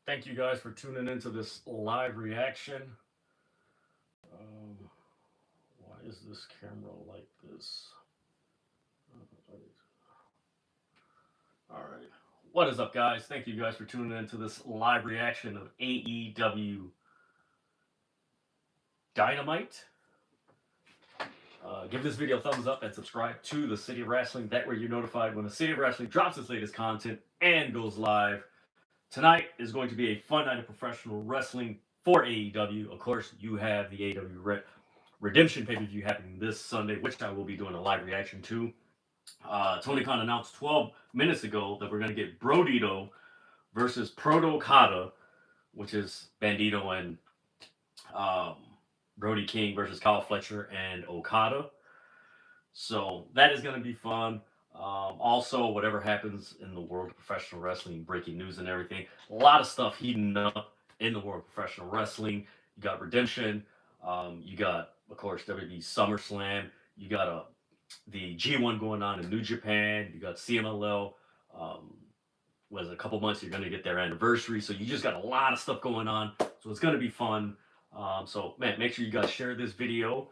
Thank you guys for tuning into this live reaction. Um, why is this camera like this? All right. What is up, guys? Thank you guys for tuning into this live reaction of AEW Dynamite. Give this video a thumbs up and subscribe to the City of Wrestling. That way you're notified when the City of Wrestling drops its latest content and goes live. Tonight is going to be a fun night of professional wrestling for AEW. Of course, you have the AEW Redemption pay-per-view happening this Sunday, which I will be doing a live reaction to. Tony Khan announced 12 minutes ago that we're going to get Brodito versus Proto Okada, which is Bandito and um, Brody King versus Kyle Fletcher and Okada. So that is going to be fun. Also, whatever happens in the world of professional wrestling, breaking news and everything, a lot of stuff heating up in the world of professional wrestling. You got Redemption. You got, of course, WWE SummerSlam. You got the G1 going on in New Japan. You got CMLL. Was a couple months you're going to get their anniversary. So you just got a lot of stuff going on. So it's going to be fun. So, man, make sure you guys share this video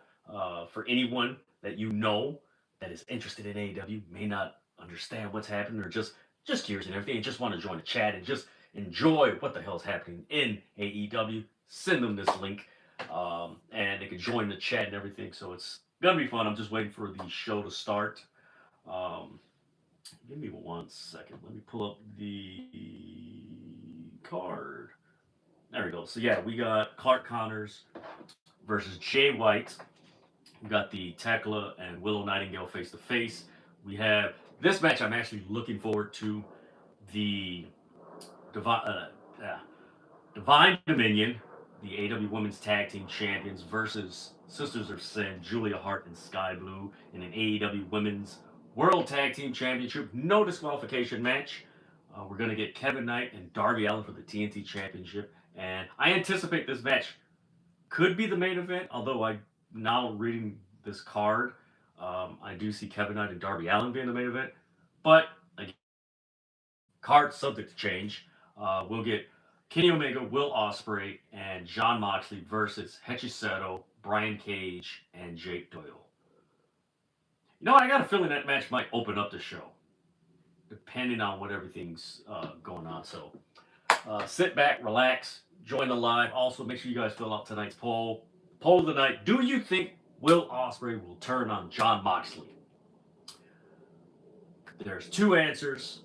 for anyone that you know that is interested in AEW, may not understand what's happening, or just curious and everything, and just want to join the chat and just enjoy what the hell's happening in AEW. Send them this link, and they can join the chat and everything. So it's gonna be fun. I'm just waiting for the show to start. Give me 1 second. Let me pull up the card. There we go. So yeah, we got Clark Connors versus Jay White. We got the THEKLA and Willow Nightingale face to face. We have this match. I'm actually looking forward to the Divine Dominion, the AEW Women's Tag Team Champions versus Sisters of Sin, Julia Hart and Sky Blue in an AEW Women's World Tag Team Championship, no disqualification match. We're going to get Kevin Knight and Darby Allin for the TNT Championship. And I anticipate this match could be the main event, although now reading this card, I do see Kevin Knight and Darby Allin being the main event. But, again, card subject to change. We'll get Kenny Omega, Will Ospreay, and Jon Moxley versus Hechisato, Brian Cage, and Jake Doyle. You know what? I got a feeling that match might open up the show, depending on what everything's going on. So sit back, relax, join the live. Also, make sure you guys fill out tonight's poll. Poll of the night. Do you think Will Ospreay will turn on Jon Moxley? There's two answers.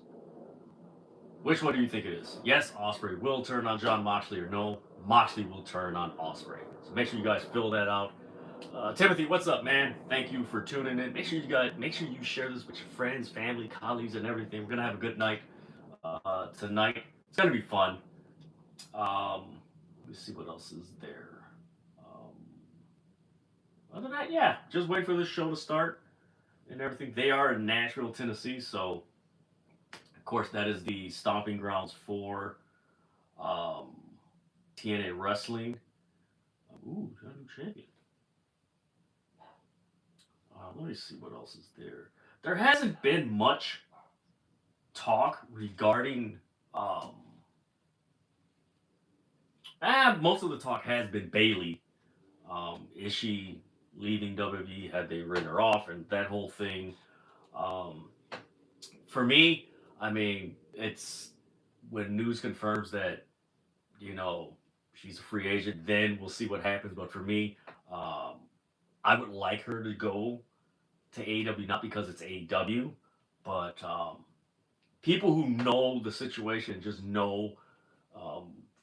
Which one do you think it is? Yes, Ospreay will turn on Jon Moxley, or no, Moxley will turn on Ospreay. So make sure you guys fill that out. Timothy, what's up, man? Thank you for tuning in. Make sure you share this with your friends, family, colleagues, and everything. We're gonna have a good night tonight. It's gonna be fun. Let me see what else is there. Other than that, yeah, just wait for this show to start and everything. They are in Nashville, Tennessee, so of course that is the stomping grounds for TNA Wrestling. Ooh, got a new champion. Let me see what else is there. There hasn't been much talk regarding. Most of the talk has been Bayley. Is she leaving WWE? Had they written her off and that whole thing? For me, I mean, it's when news confirms that she's a free agent, then we'll see what happens. But for me, I would like her to go to AEW, not because it's AEW, but people who know the situation just know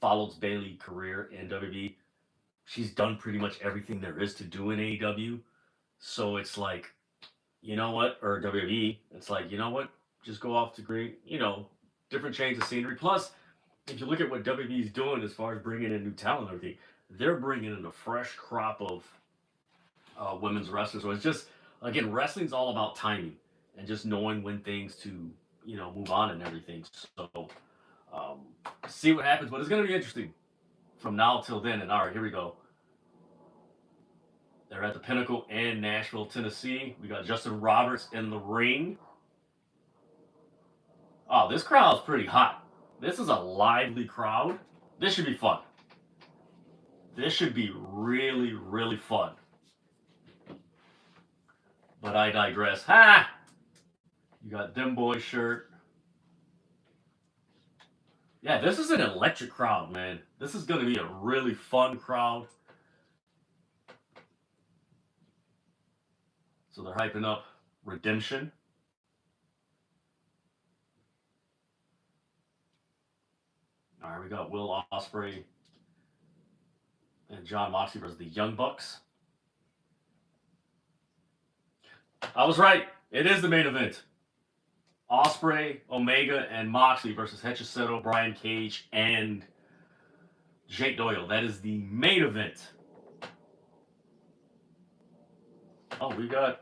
follows Bayley's career in WWE. She's done pretty much everything there is to do in AEW. So it's like, you know what, or WWE, it's like, you know what, just go off to great, different change of scenery. Plus, if you look at what WWE is doing as far as bringing in new talent and everything, they're bringing in a fresh crop of women's wrestlers. So it's just, again, wrestling's all about timing and just knowing when things to, move on and everything. So see what happens, but it's going to be interesting from now till then. And all right, here we go. They're at the Pinnacle in Nashville, Tennessee. We got Justin Roberts in the ring. Oh, this crowd's pretty hot. This is a lively crowd. This should be fun. This should be really, really fun. But I digress. Ha! You got Dim Boy shirt. Yeah, this is an electric crowd, man. This is going to be a really fun crowd. So they're hyping up Redemption. All right, we got Will Ospreay and John Moxley versus the Young Bucks. I was right. It is the main event. Ospreay, Omega, and Moxley versus Hechiseto, Brian Cage, and Jake Doyle. That is the main event. Oh, we got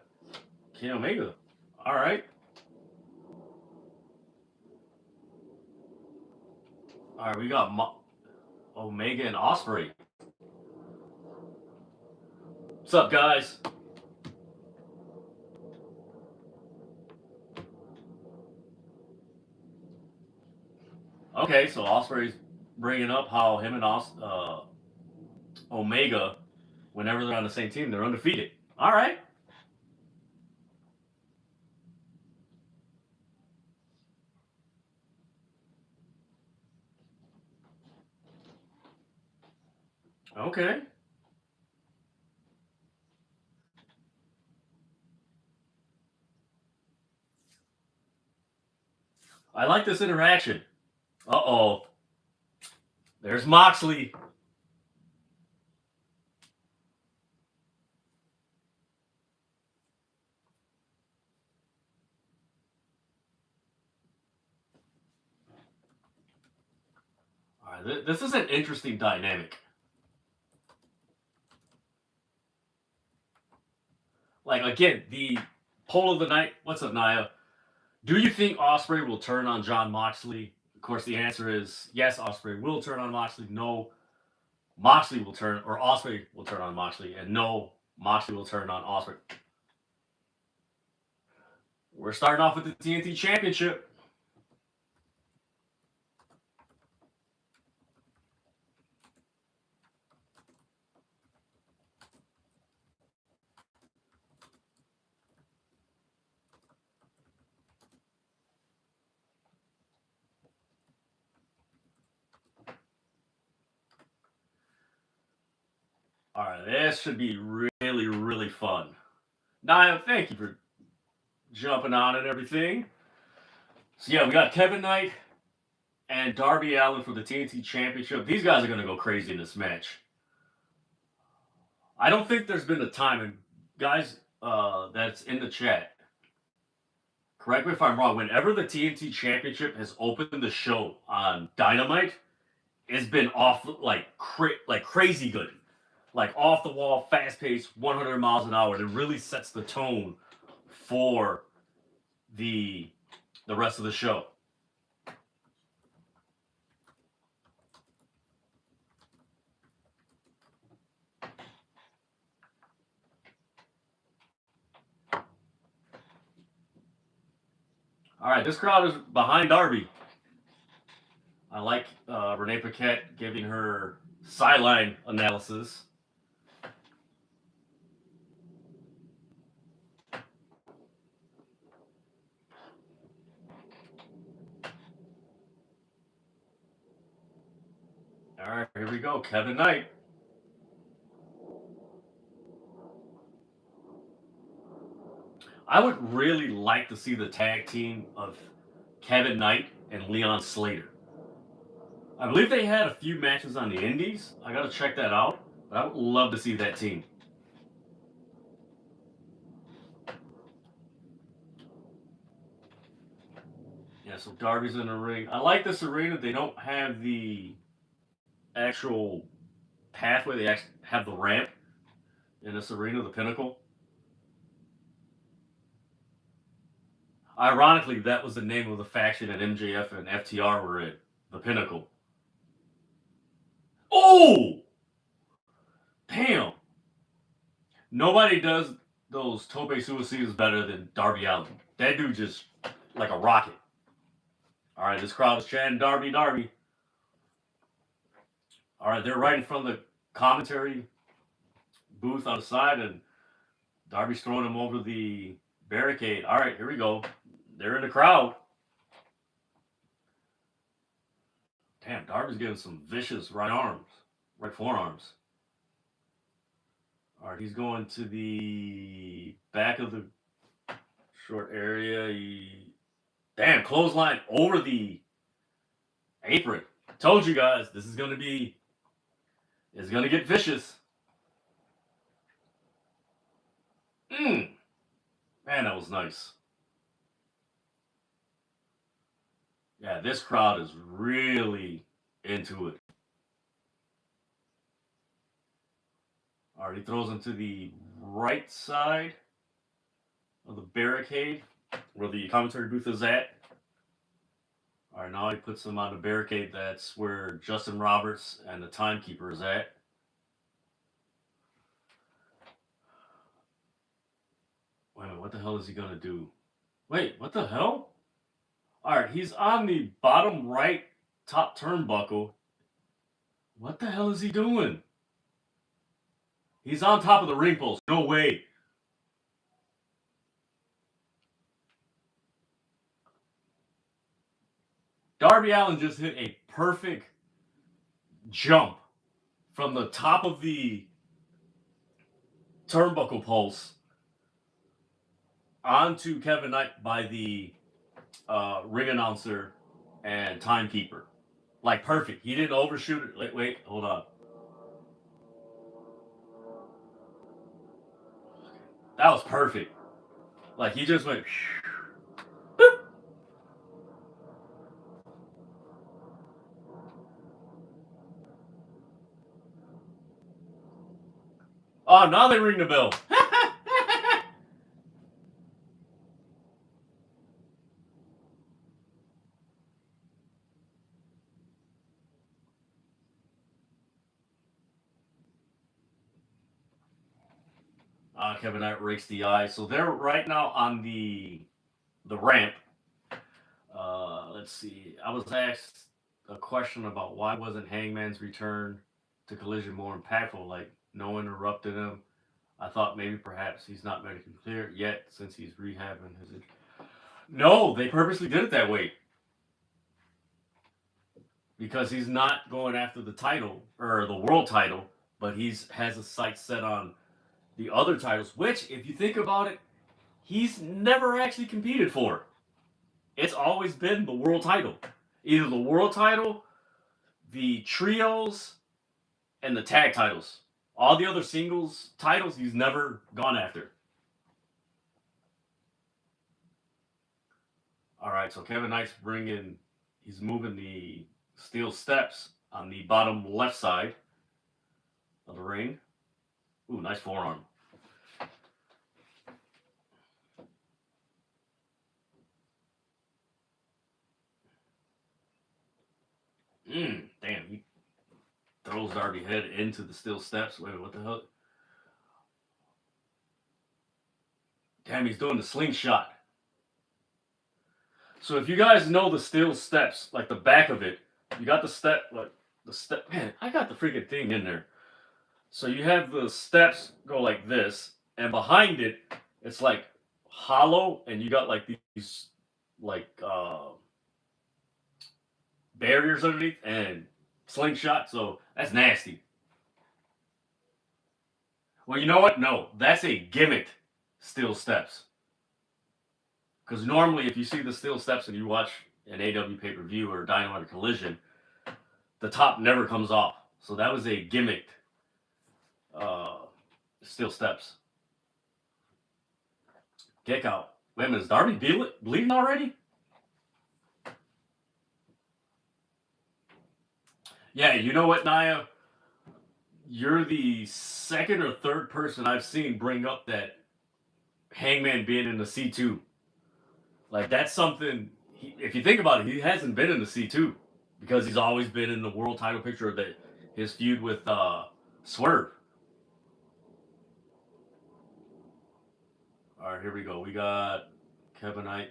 Kenny Omega. All right. All right, we got Omega and Ospreay. What's up, guys? Okay, so Ospreay's bringing up how him and Omega, whenever they're on the same team, they're undefeated. All right. Okay. I like this interaction. Uh-oh. There's Moxley. All right, this is an interesting dynamic. Like, again, the poll of the night. What's up, Naya? Do you think Ospreay will turn on John Moxley? Of course, the answer is yes, Ospreay will turn on Moxley. No, Moxley will turn, or Ospreay will turn on Moxley. And no, Moxley will turn on Ospreay. We're starting off with the TNT Championship. All right, this should be really, really fun. Naya, thank you for jumping on and everything. So yeah, we got Kevin Knight and Darby Allin for the TNT Championship. These guys are going to go crazy in this match. I don't think there's been a time, and guys that's in the chat, correct me if I'm wrong, whenever the TNT Championship has opened the show on Dynamite, it's been off like crazy good. Like off the wall, fast paced, 100 miles an hour. It really sets the tone for the rest of the show. All right, this crowd is behind Darby. I like Renee Paquette giving her sideline analysis. All right, here we go. Kevin Knight. I would really like to see the tag team of Kevin Knight and Leon Slater. I believe they had a few matches on the Indies. I got to check that out. But I would love to see that team. Yeah, so Darby's in the ring. I like this arena. They don't have the actual pathway. They actually have the ramp in this arena, the Pinnacle. Ironically, that was the name of the faction that MJF and FTR were in, the Pinnacle. Oh! Damn. Nobody does those Tope Suicidas better than Darby Allin. That dude just like a rocket. All right, this crowd is chanting Darby, Darby. All right, they're right in front of the commentary booth on the side, and Darby's throwing him over the barricade. All right, here we go. They're in the crowd. Damn, Darby's getting some vicious right forearms. All right, he's going to the back of the short area. Damn, clothesline over the apron. Told you guys, this is going to be... It's going to get vicious. Man, that was nice. Yeah, this crowd is really into it. All right, he throws him to the right side of the barricade where the commentary booth is at. All right, now he puts him on the barricade. That's where Justin Roberts and the timekeeper is at. Wait a minute, what the hell is he going to do? Wait, what the hell? All right, he's on the bottom right top turnbuckle. What the hell is he doing? He's on top of the ring post. No way. Darby Allin just hit a perfect jump from the top of the turnbuckle post onto Kevin Knight by the ring announcer and timekeeper. Like, perfect. He didn't overshoot it. Wait, hold on. That was perfect. Like, he just went... Boop. Oh, now they ring the bell. Kevin Knight rakes the eye. So they're right now on the ramp. Let's see. I was asked a question about why wasn't Hangman's return to Collision more impactful? Like, no one interrupted him. I thought maybe perhaps he's not medically clear yet since he's rehabbing his... No, they purposely did it that way. Because he's not going after the title, or the world title, but has his sights set on the other titles, which, if you think about it, he's never actually competed for. It's always been the world title. Either the world title, the trios, and the tag titles. All the other singles titles he's never gone after. All right, so Kevin Knight's he's moving the steel steps on the bottom left side of the ring. Ooh, nice forearm. Damn, he throws Darby head into the steel steps. Wait, what the hell? Damn, he's doing the slingshot. So if you guys know the steel steps, like the back of it, you got the step, man, I got the freaking thing in there. So you have the steps go like this, and behind it, it's like hollow, and you got like these, like, barriers underneath and slingshot, so that's nasty. Well, you know what? No, that's a gimmicked steel steps. Because normally, if you see the steel steps and you watch an AEW pay-per-view or Dynamite or Collision, the top never comes off. So that was a gimmicked steel steps. Kick out. Wait a minute, is Darby bleeding already? Yeah, you know what, Naya? You're the second or third person I've seen bring up that Hangman being in the C2. Like, that's something, if you think about it, he hasn't been in the C2 because he's always been in the world title picture of his feud with Swerve. All right, here we go. We got Kevin Knight.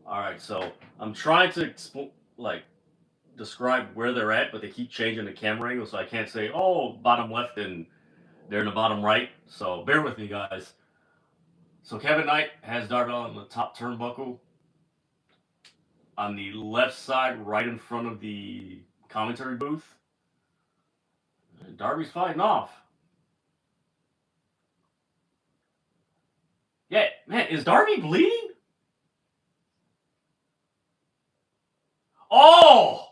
All right, so I'm trying to like describe where they're at, but they keep changing the camera angle, so I can't say, oh, bottom left and they're in the bottom right. So bear with me, guys. So Kevin Knight has Darby Allin on the top turnbuckle. On the left side, right in front of the commentary booth. And Darby's fighting off. Yeah, man, is Darby bleeding? Oh!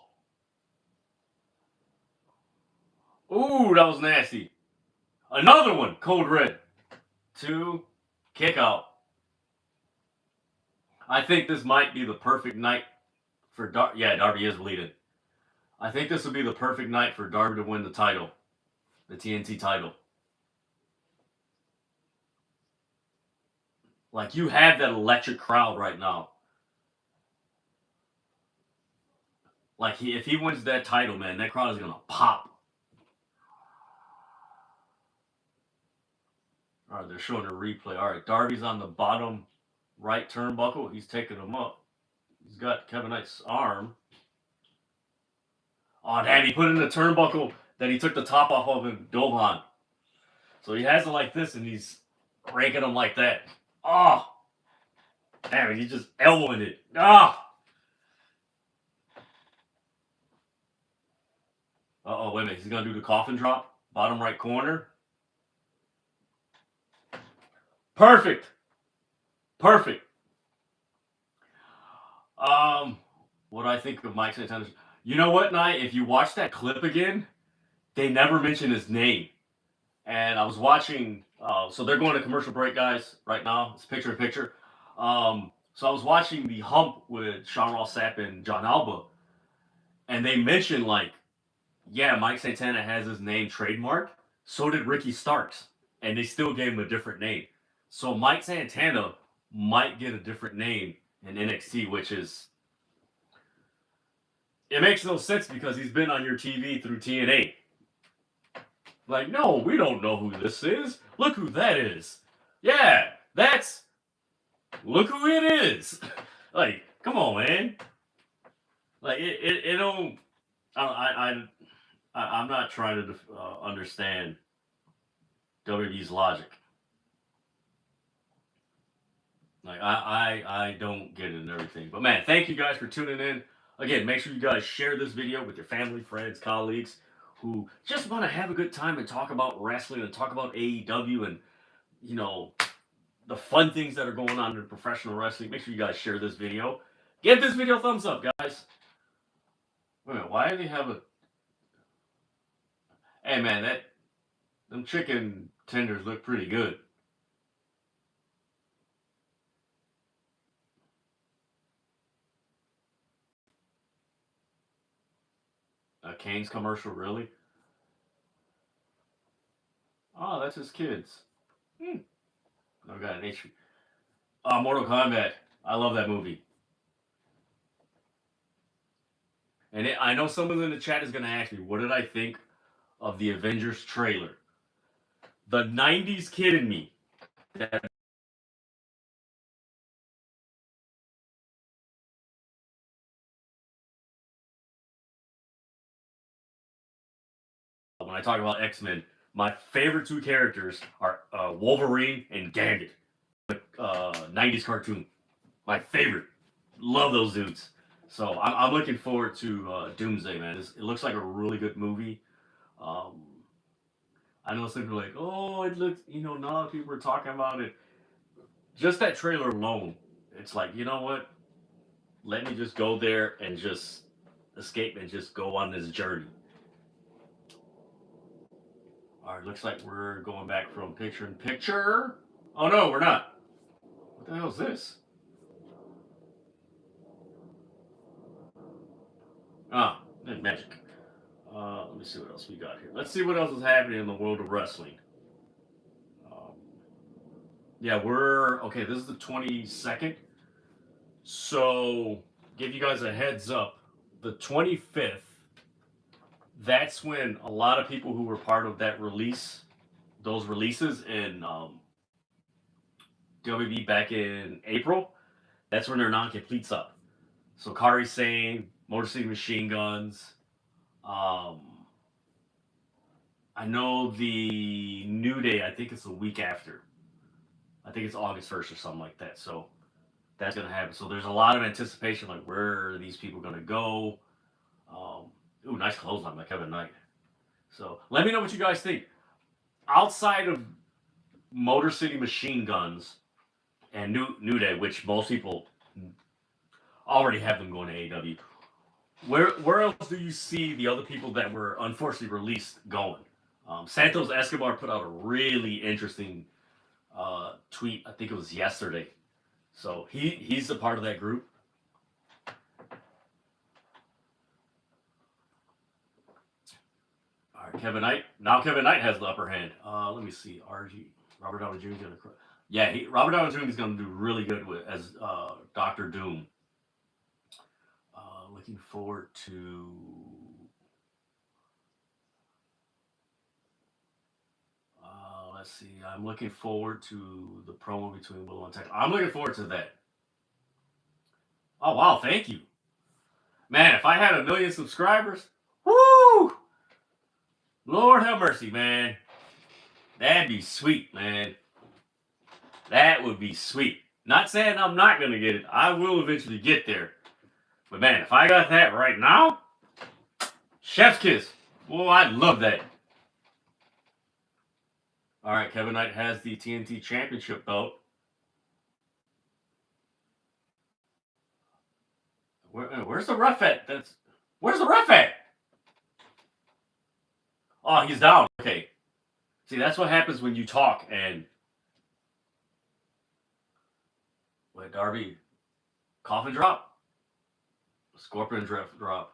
Ooh, that was nasty. Another one, code red. 2, kick out. I think this might be the perfect night for Darby. Yeah, Darby is bleeding. I think this would be the perfect night for Darby to win the title, the TNT title. Like, you have that electric crowd right now. Like, if he wins that title, man, that crowd is going to pop. All right, they're showing a replay. All right, Darby's on the bottom right turnbuckle. He's taking him up. He's got Kevin Knight's arm. Oh, damn, he put in the turnbuckle that he took the top off of and dove on. So he has it like this, and he's ranking him like that. Oh, damn, he's just elbowing it. Ah. Uh-oh, wait a minute. He's going to do the coffin drop. Bottom right corner. Perfect. Perfect. What do I think of Mike Santana? You know what, Knight? If you watch that clip again, they never mention his name. And I was watching, so they're going to commercial break, guys, right now. It's picture in picture. So I was watching the Hump with Sean Ross Sapp and John Alba. And they mentioned, like, yeah, Mike Santana has his name trademarked. So did Ricky Starks. And they still gave him a different name. So Mike Santana might get a different name in NXT, which is... It makes no sense because he's been on your TV through TNA. Like, no, we don't know who this is. Look who that is. Yeah, that's... Look who it is. Like, come on, man. Like, it don't... I'm not trying to understand WWE's logic. Like, I don't get it and everything. But, man, thank you guys for tuning in. Again, make sure you guys share this video with your family, friends, colleagues who just want to have a good time and talk about wrestling and talk about AEW and, you know, the fun things that are going on in professional wrestling. Make sure you guys share this video. Give this video a thumbs up, guys. Wait a minute, why do they have a... Hey, man, them chicken tenders look pretty good. A Cane's commercial, really? Oh, that's his kids. Oh, God, an HP. Mortal Kombat. I love that movie. And I know someone in the chat is going to ask me, what did I think of the Avengers trailer? The 90s kid in me that when I talk about X-Men, my favorite 2 characters are Wolverine and Gambit. 90s cartoon. My favorite. Love those dudes. So I'm looking forward to Doomsday, man. It looks like a really good movie. I know some people are like, oh, it looks, now people are talking about it. Just that trailer alone, it's like, you know what? Let me just go there and just escape and just go on this journey. All right, looks like we're going back from picture in picture. Oh, no, we're not. What the hell is this? Ah, magic. Let me see what else we got here. Let's see what else is happening in the world of wrestling. Yeah, okay, this is the 22nd. So, give you guys a heads up. The 25th, that's when a lot of people who were part of that those releases in WWE back in April, that's when their non-completes up. So Kari Sane, Motor City Machine Guns. I know the New Day, I think it's the week after. I think it's August 1st or something like that. So that's going to happen. So there's a lot of anticipation, like where are these people going to go? Ooh, nice clothesline by Kevin Knight. So let me know what you guys think. Outside of Motor City Machine Guns and New Day, which most people already have them going to AEW, where else do you see the other people that were unfortunately released going? Santos Escobar put out a really interesting tweet. I think it was yesterday. So he's a part of that group. All right, Kevin Knight. Now Kevin Knight has the upper hand. Let me see. RG Robert Downey Jr. is gonna. Yeah, Robert Downey Jr. is gonna do really good as Doctor Doom. Looking forward to. Let's see. I'm looking forward to the promo between Willow and THEKLA. I'm looking forward to that. Oh wow! Thank you, man. If I had 1 million subscribers, woo! Lord have mercy, man. That'd be sweet, man. That would be sweet. Not saying I'm not gonna get it. I will eventually get there. But man, if I got that right now, chef's kiss. Well, I'd love that. All right, Kevin Knight has the TNT Championship belt. Where's the ref at? Where's the ref at? Oh, he's down. Okay. See, that's what happens when you talk and. Wait, Darby. Coffin drop. Scorpion drop.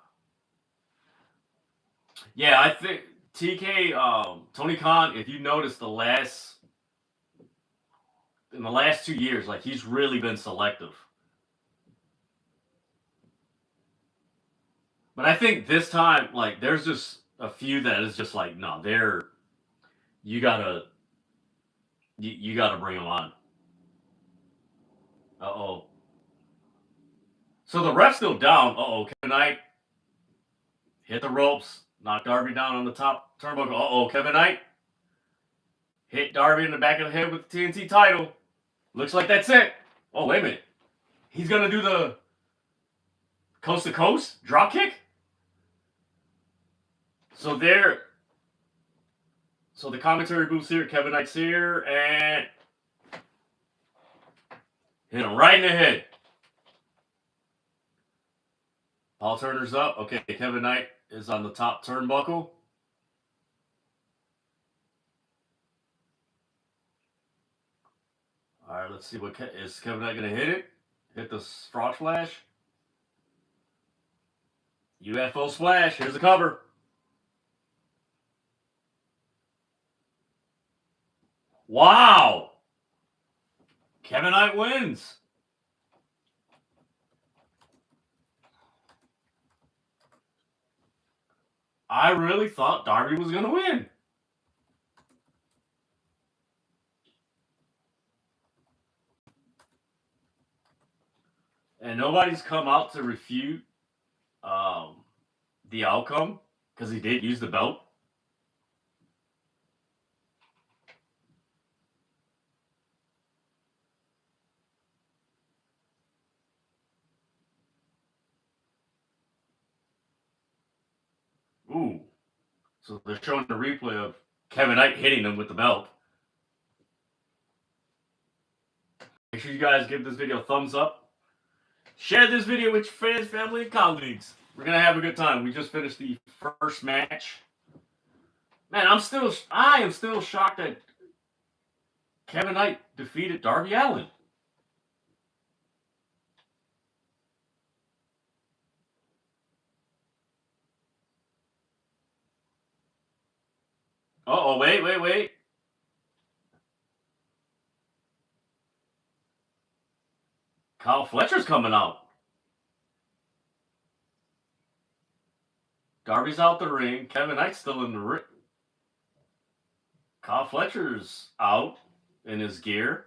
Yeah, I think TK, Tony Khan, if you notice in the last 2 years, like he's really been selective. But I think this time, like, there's just a few that is just like, no, you gotta bring them on. Uh-oh. So the ref's still down. Uh-oh, Kevin Knight hit the ropes, knocked Darby down on the top turnbuckle. Uh-oh, Kevin Knight hit Darby in the back of the head with the TNT title. Looks like that's it. Oh, wait a minute. He's gonna do the coast to coast drop kick? So the commentary booth's here, Kevin Knight's here, and hit him right in the head. Paul Turner's up. Okay, Kevin Knight is on the top turnbuckle. All right, let's see is Kevin Knight going to hit it? Hit the frog splash. UFO splash. Here's the cover. Wow! Kevin Knight wins. I really thought Darby was going to win. And nobody's come out to refute the outcome because he did use the belt. Ooh. So they're showing the replay of Kevin Knight hitting him with the belt. Make sure you guys give this video a thumbs up. Share this video with your friends, family, and colleagues. We're going to have a good time. We just finished the first match. Man, I am still shocked that Kevin Knight defeated Darby Allin. Uh-oh, wait. Kyle Fletcher's coming out. Darby's out the ring. Kevin Knight's still in the ring. Kyle Fletcher's out in his gear.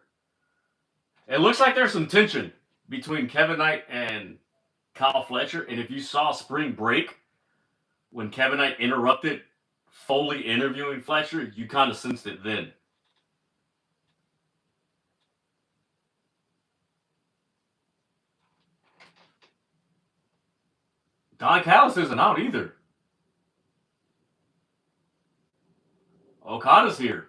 It looks like there's some tension between Kevin Knight and Kyle Fletcher, and if you saw Spring Break when Kevin Knight interrupted Foley interviewing Fletcher, you kind of sensed it then. Don Callis isn't out either. Okada's here.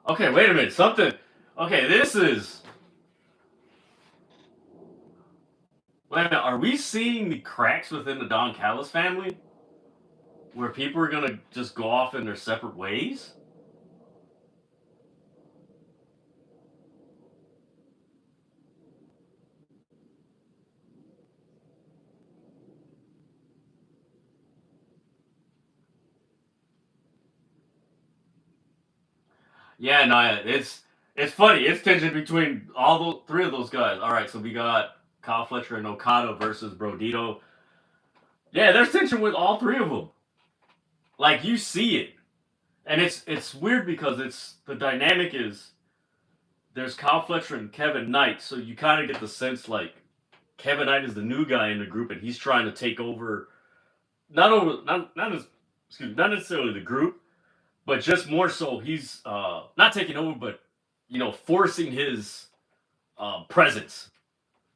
Okay, wait a minute. Something. Okay, this is. Wait a minute. Are we seeing the cracks within the Don Callis family? Where people are going to just go off in their separate ways? Yeah, no, it's funny. It's tension between all those three of those guys. All right, so we got Kyle Fletcher and Okada versus Brodito. Yeah, there's tension with all three of them. Like you see it, and it's weird because it's the dynamic is there's Kyle Fletcher and Kevin Knight, so you kind of get the sense like Kevin Knight is the new guy in the group, and he's trying to take over not necessarily the group, but just more so he's not taking over, but forcing his presence.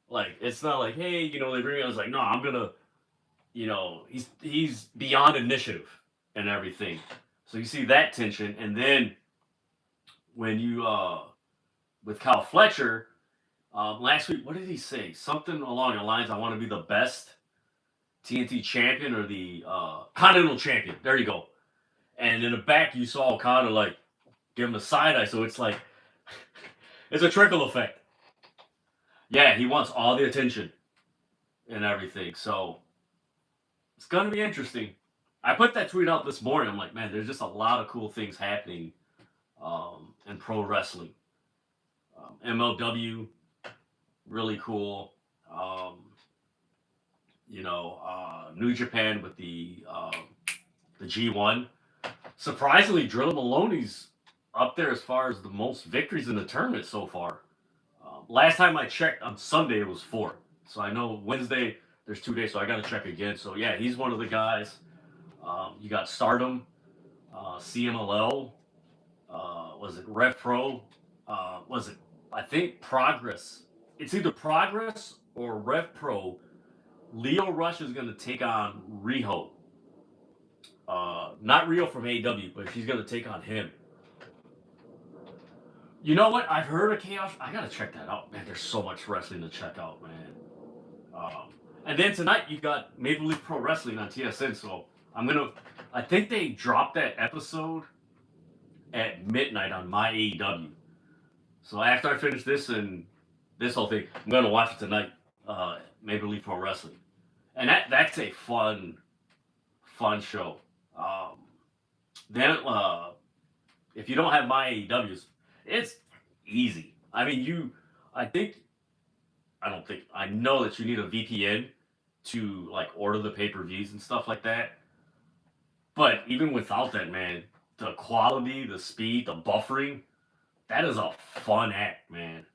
Like it's not like hey, they bring me. I was like no, I'm gonna, he's beyond initiative and everything. So you see that tension, and then when you with Kyle Fletcher last week, what did he say? Something along the lines, I want to be the best TNT champion or the Continental champion. There you go. And in the back, you saw Okada like give him a side eye. So it's like it's a trickle effect. Yeah, he wants all the attention and everything. So it's gonna be interesting. I put that tweet out this morning. I'm like, man, there's just a lot of cool things happening in pro wrestling. MLW, really cool. New Japan with the G1. Surprisingly, Drilla Maloney's up there as far as the most victories in the tournament so far. Last time I checked on Sunday, it was 4. So I know Wednesday there's 2 days, so I got to check again. So yeah, he's one of the guys. You got Stardom, CMLL, was it Rev Pro? Was it? I think Progress. It's either Progress or Rev Pro. Leo Rush is going to take on Riho. Not Rio from AEW, but she's going to take on him. You know what? I've heard of Chaos. I got to check that out. Man, there's so much wrestling to check out, man. And then tonight you got Maple Leaf Pro Wrestling on TSN. So I think they dropped that episode at midnight on my AEW. So after I finish this and this whole thing, I'm going to watch it tonight. Maple Leaf Pro Wrestling. And that's a fun show. Then if you don't have my AEWs, it's easy. I mean, I know that you need a VPN to like order the pay-per-views and stuff like that. But even without that, man, the quality, the speed, the buffering, that is a fun act, man.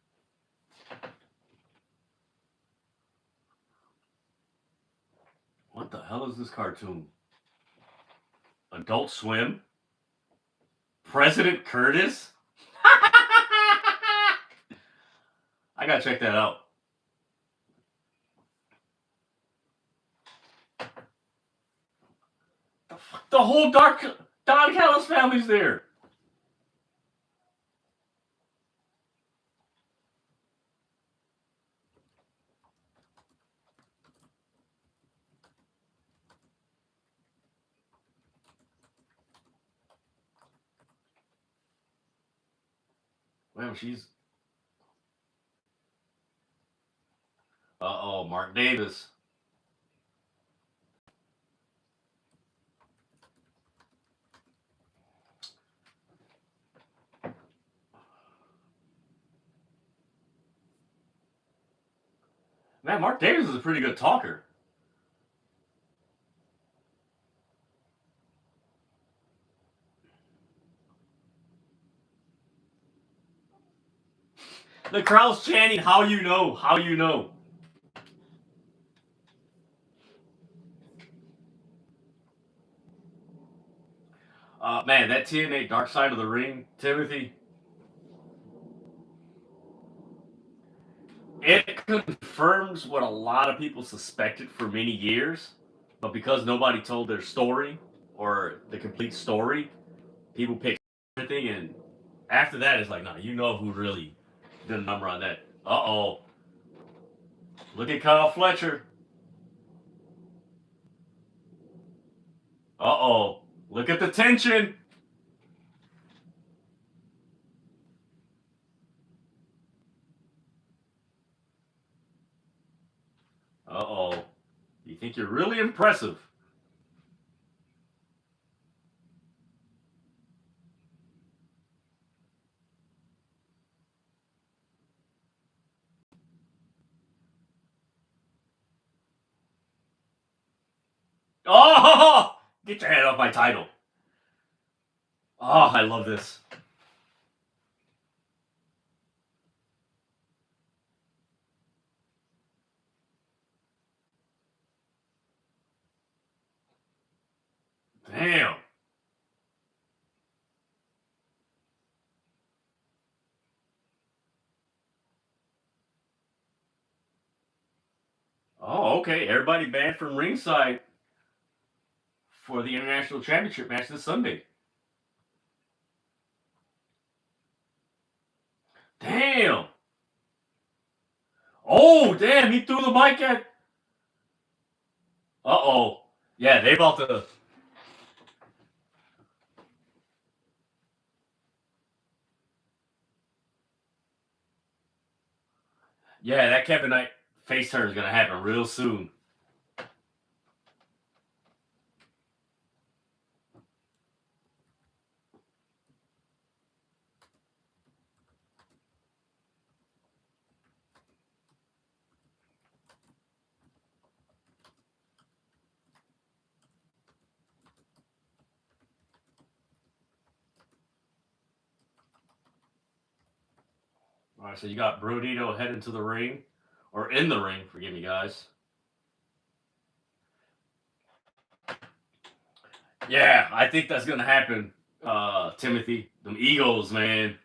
What the hell is this cartoon? Adult Swim? President Curtis? I gotta check that out. The whole Don Callis family's there. Well, she's. Mark Davis. Man, Mark Davis is a pretty good talker. The crowd's chanting, "How you know? How you know?" Man, that TNA Dark Side of the Ring, Timothy, it confirms what a lot of people suspected for many years, but because nobody told their story or the complete story, people picked everything, and after that, it's like, nah, you know who really did a number on that. Uh-oh. Look at Kyle Fletcher. Uh-oh. Look at the tension. Uh-oh. You think you're really impressive. Oh! Get your hand off my title. Oh, I love this. Damn. Oh, okay. Everybody banned from ringside for the International Championship match this Sunday. Damn. Oh, damn. He threw the mic at. Uh-oh. Yeah, they about to. Yeah, that Kevin Knight face turn is going to happen real soon. All right, so you got Brodito heading to the ring, or in the ring, forgive me, guys. Yeah, I think that's going to happen, Timothy. Them Eagles, man.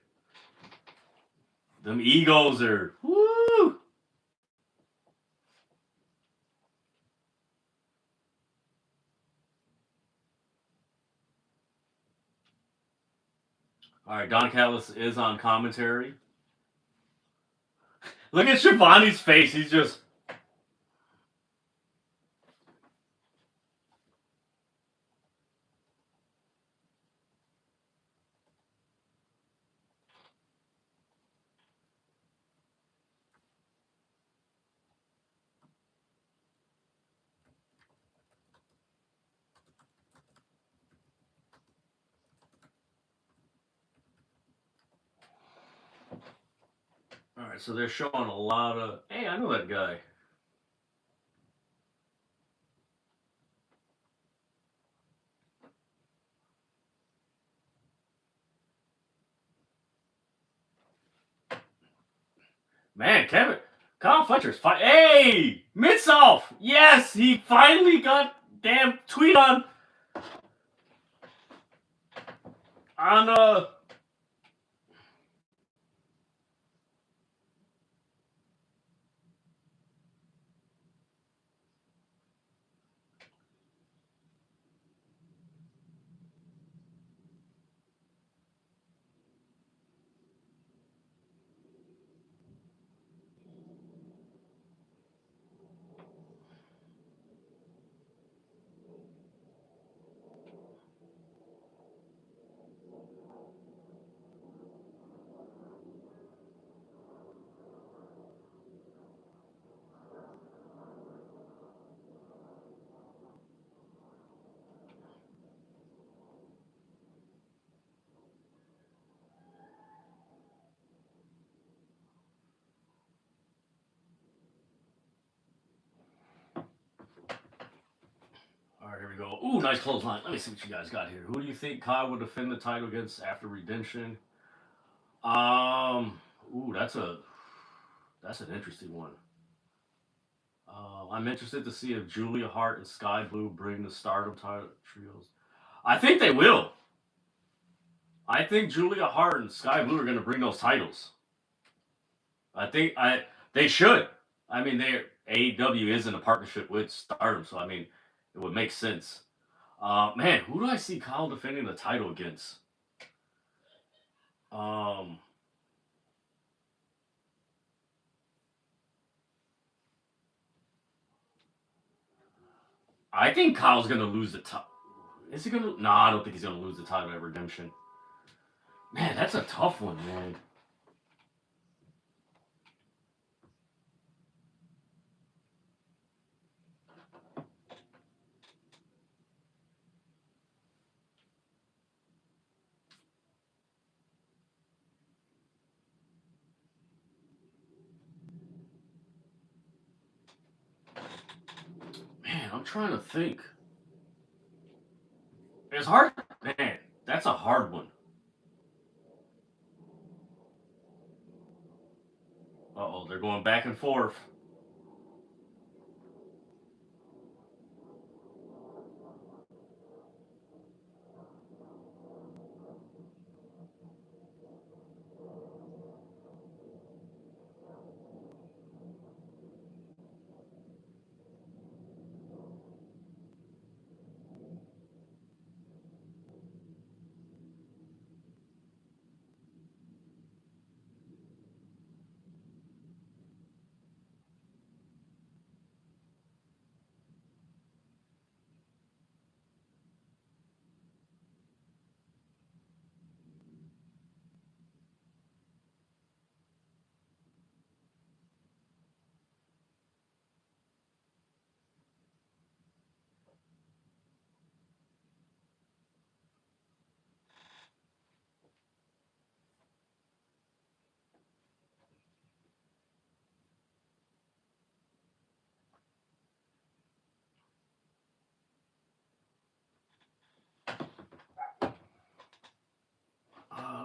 Them Eagles are, woo! All right, Don Callis is on commentary. Look at Shivani's face. He's just. All right, so they're showing a lot of. Hey, I know that guy. Man, Kyle Fletcher's fine. Hey, Mitsoff. Yes, he finally got damn tweet on on. All right, here we go. Ooh, nice clothesline. Let me see what you guys got here. Who do you think Kyle would defend the title against after redemption? Ooh, that's a That's an interesting one. I'm interested to see if Julia Hart and Sky Blue bring the Stardom title trios. I think they will. I think Julia Hart and Sky Blue are going to bring those titles. I think they should. I mean, they AEW is in a partnership with Stardom, so I mean, it would make sense. Man, who do I see Kyle defending the title against? Um, I think Kyle's gonna lose the title. Is he gonna? No, I don't think he's gonna lose the title at Redemption. Man, that's a tough one, man. Man, I'm trying to think. It's hard. Man, that's a hard one. Uh oh, they're going back and forth.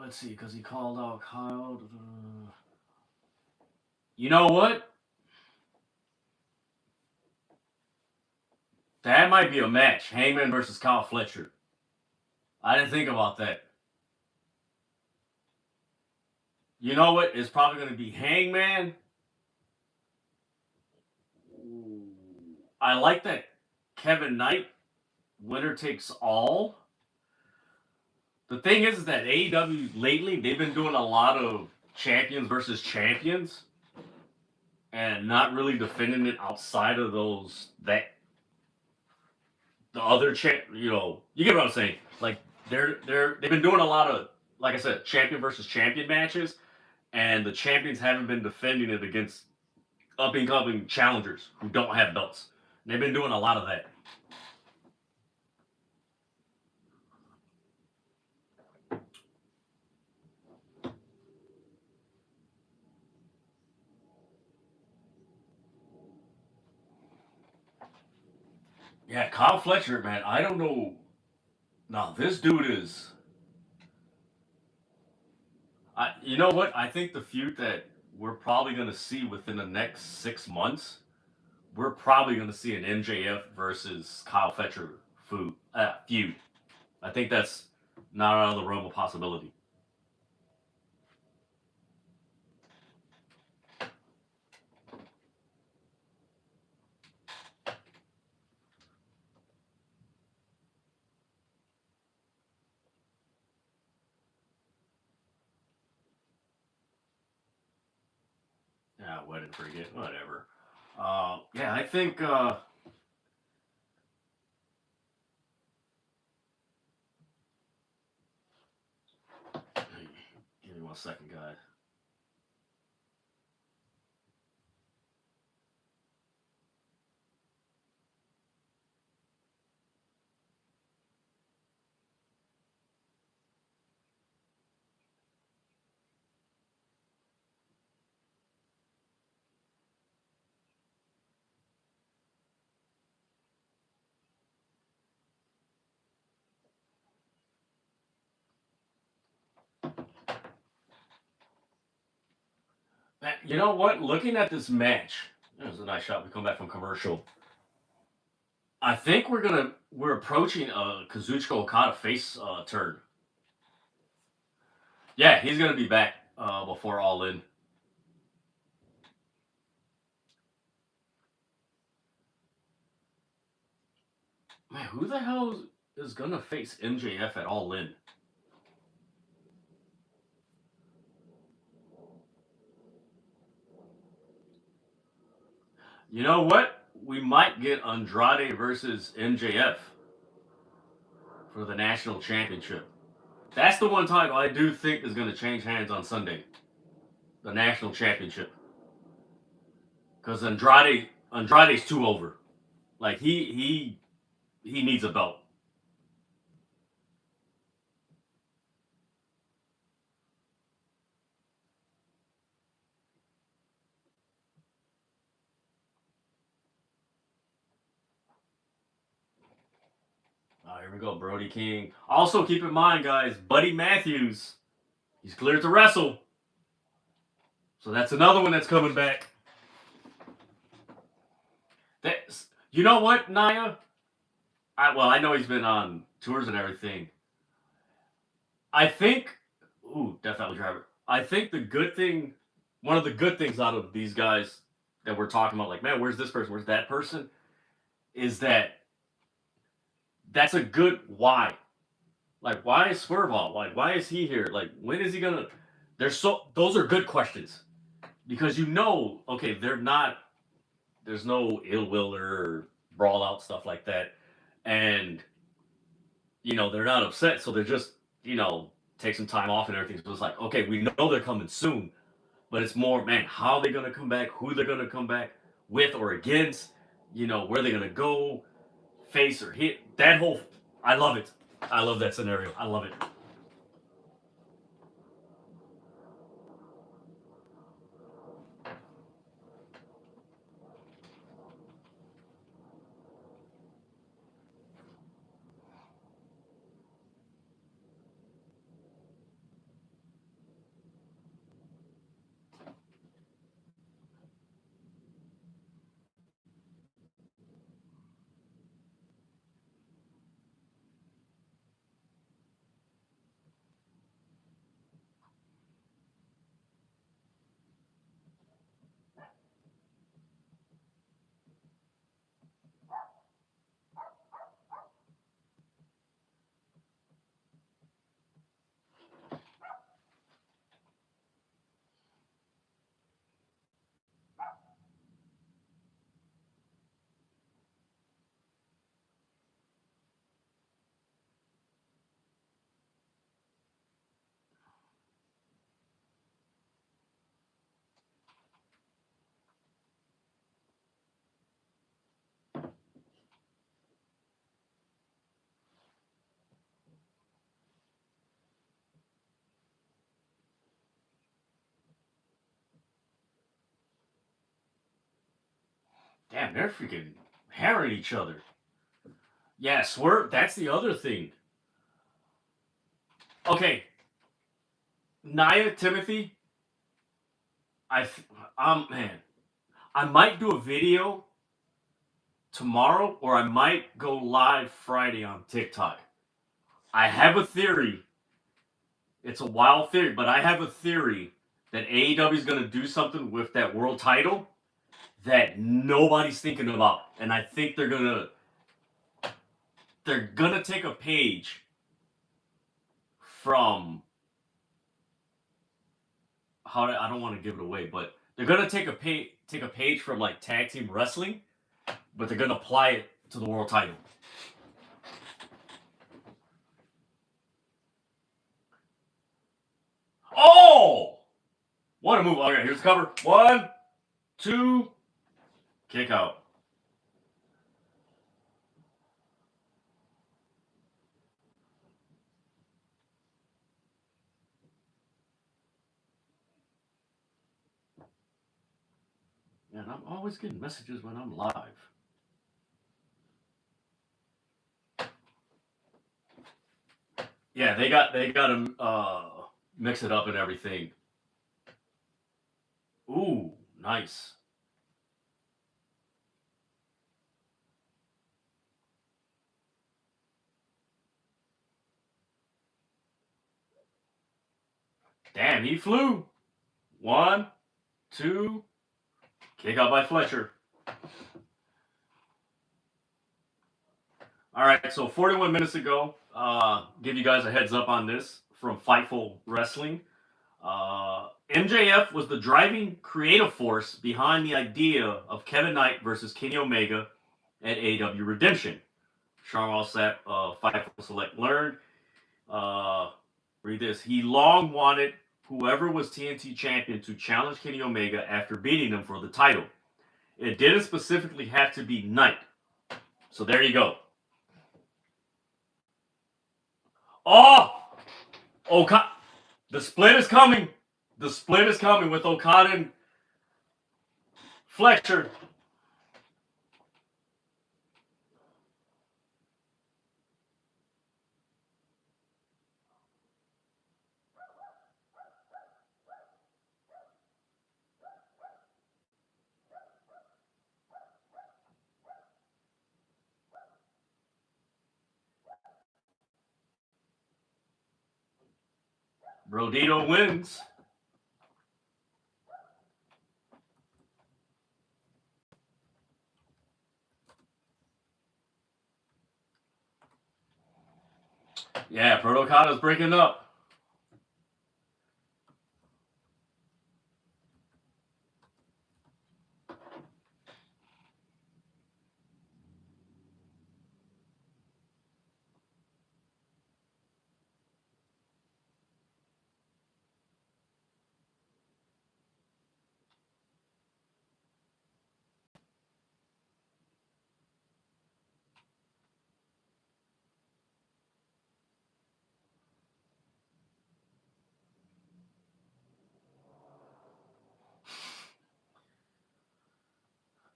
Let's see, because he called out Kyle. You know what? That might be a match. Hangman versus Kyle Fletcher. I didn't think about that. You know what? It's probably going to be Hangman. I like that Kevin Knight winner takes all. The thing is that AEW lately, they've been doing a lot of champions versus champions and not really defending it outside of those that the other you get what I'm saying. Like they've been doing a lot of, like I said, champion versus champion matches, and the champions haven't been defending it against up and coming challengers who don't have belts. And they've been doing a lot of that. Yeah, Kyle Fletcher, man, I don't know. Now this dude is. You know what? I think the feud that we're probably going to see within the next 6 months, we're probably going to see an MJF versus Kyle Fletcher feud. I think that's not out of the realm of possibility. Yeah, wedding forget, whatever. Yeah, I think. Give me 1 second, guys. You know what? Looking at this match, that was a nice shot. We come back from commercial. I think we're approaching a Kazuchika Okada face turn. Yeah, he's gonna be back before All In. Man, who the hell is gonna face MJF at All In? You know what? We might get Andrade versus MJF for the national championship. That's the one title I do think is going to change hands on Sunday. The national championship. Because Andrade's too over. Like he needs a belt. Here we go, Brody King. Also, keep in mind, guys, Buddy Matthews, he's cleared to wrestle. So that's another one that's coming back. You know what, Naya? I know he's been on tours and everything. I think, Death Valley Driver. I think one of the good things out of these guys that we're talking about, like, man, where's this person? Where's that person? Is that's a good why. Like, why is Swerve on? Like, why is he here? Like, when is he gonna? Those are good questions because okay, there's no ill will or brawl out stuff like that, and they're not upset, so they're just take some time off and everything. So it's like, okay, we know they're coming soon, but it's more, man, how are they gonna come back? Who they're gonna come back with or against? Where they're gonna go, face or hit. I love it. I love that scenario. I love it. Damn, they're freaking hammering each other. Yeah, Swerve. That's the other thing. Okay, Nia Timothy. Man, I might do a video tomorrow, or I might go live Friday on TikTok. I have a theory. It's a wild theory, but I have a theory that AEW is going to do something with that world title that nobody's thinking about, and I think they're gonna take a page from I don't want to give it away, but they're gonna take a page from like tag team wrestling, but they're gonna apply it to the world title. Oh, what a move! Okay, here's the cover. 1, 2, kick out. And I'm always getting messages when I'm live. Yeah, they got to mix it up and everything. Ooh, nice. Damn, he flew. 1, 2. Kick out by Fletcher. All right, so 41 minutes ago, give you guys a heads up on this from Fightful Wrestling. MJF was the driving creative force behind the idea of Kevin Knight versus Kenny Omega at AEW Redemption. Sean Rossap, Fightful Select learned. Read this. He long wanted whoever was TNT champion to challenge Kenny Omega after beating him for the title. It didn't specifically have to be Knight. So there you go. Oh! The split is coming. The split is coming with Okada and Fletcher. Brodito wins. Yeah, Protocada's breaking up.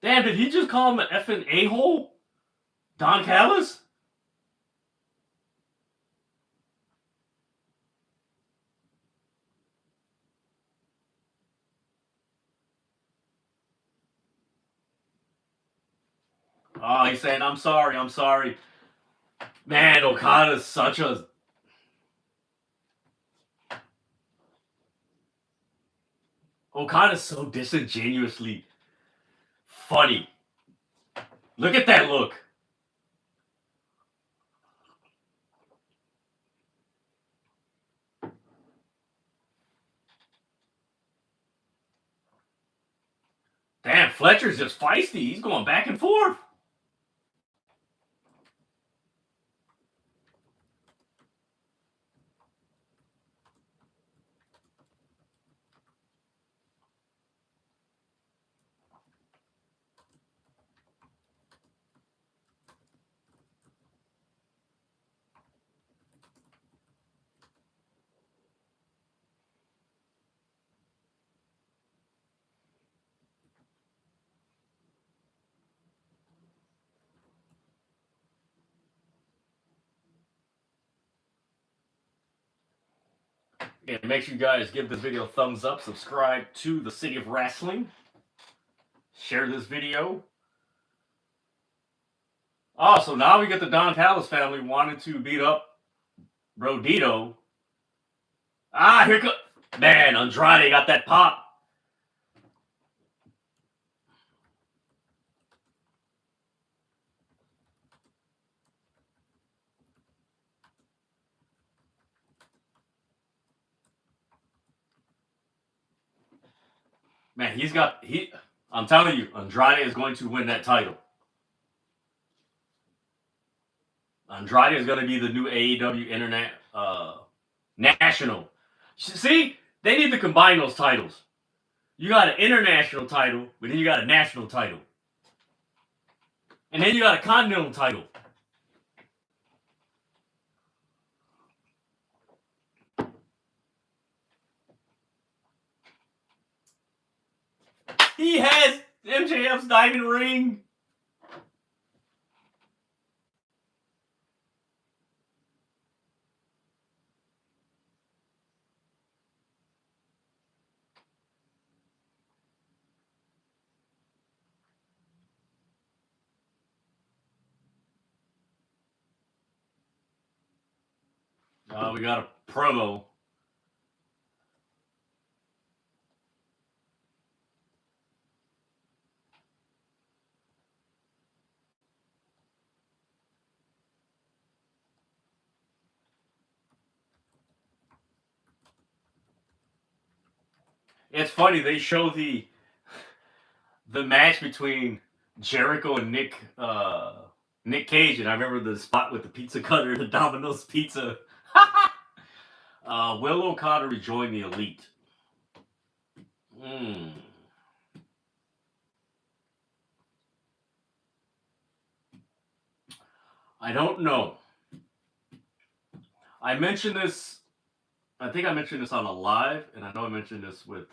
Damn, did he just call him an effing a-hole? Don Callis? Oh, he's saying, I'm sorry, I'm sorry. Man, Okada's such a... Okada's so disingenuously funny. Look at that look. Damn, Fletcher's just feisty. He's going back and forth. Yeah, make sure you guys give this video a thumbs up, subscribe to the City of Wrestling, share this video. Oh, so now we get the Don Callis family wanting to beat up Brodito. Ah, here comes... Man, Andrade got that pop. Man, I'm telling you, Andrade is going to win that title. Andrade is going to be the new AEW Internet National. See, they need to combine those titles. You got an international title, but then you got a national title. And then you got a continental title. He has MJF's diamond ring. We got a promo. It's funny, they show the match between Jericho and Nick Cage, and I remember the spot with the pizza cutter, the Domino's pizza. Willow Carter rejoined the Elite. Hmm. I don't know. I mentioned this. I think I mentioned this on a live, and I know I mentioned this with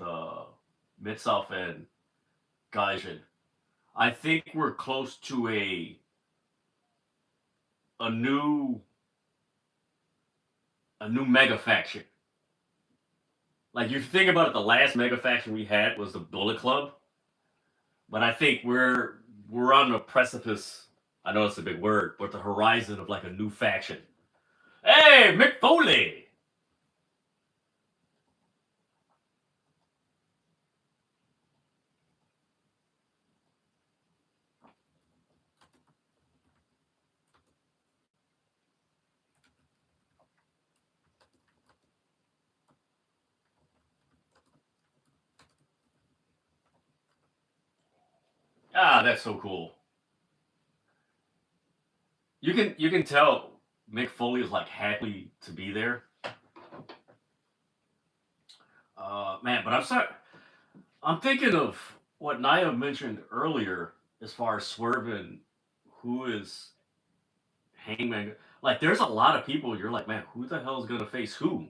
Mid-South and Gaijin. I think we're close to a new a new mega faction. Like you think about it, the last mega faction we had was the Bullet Club, but I think we're on the precipice. I know it's a big word, but the horizon of like a new faction. Hey, Mick Foley. Ah, that's so cool. You can tell Mick Foley is like happy to be there. Man, but I'm sorry. I'm thinking of what Naya mentioned earlier as far as swerving who is Hangman. Like, there's a lot of people you're like, man, who the hell is gonna face who?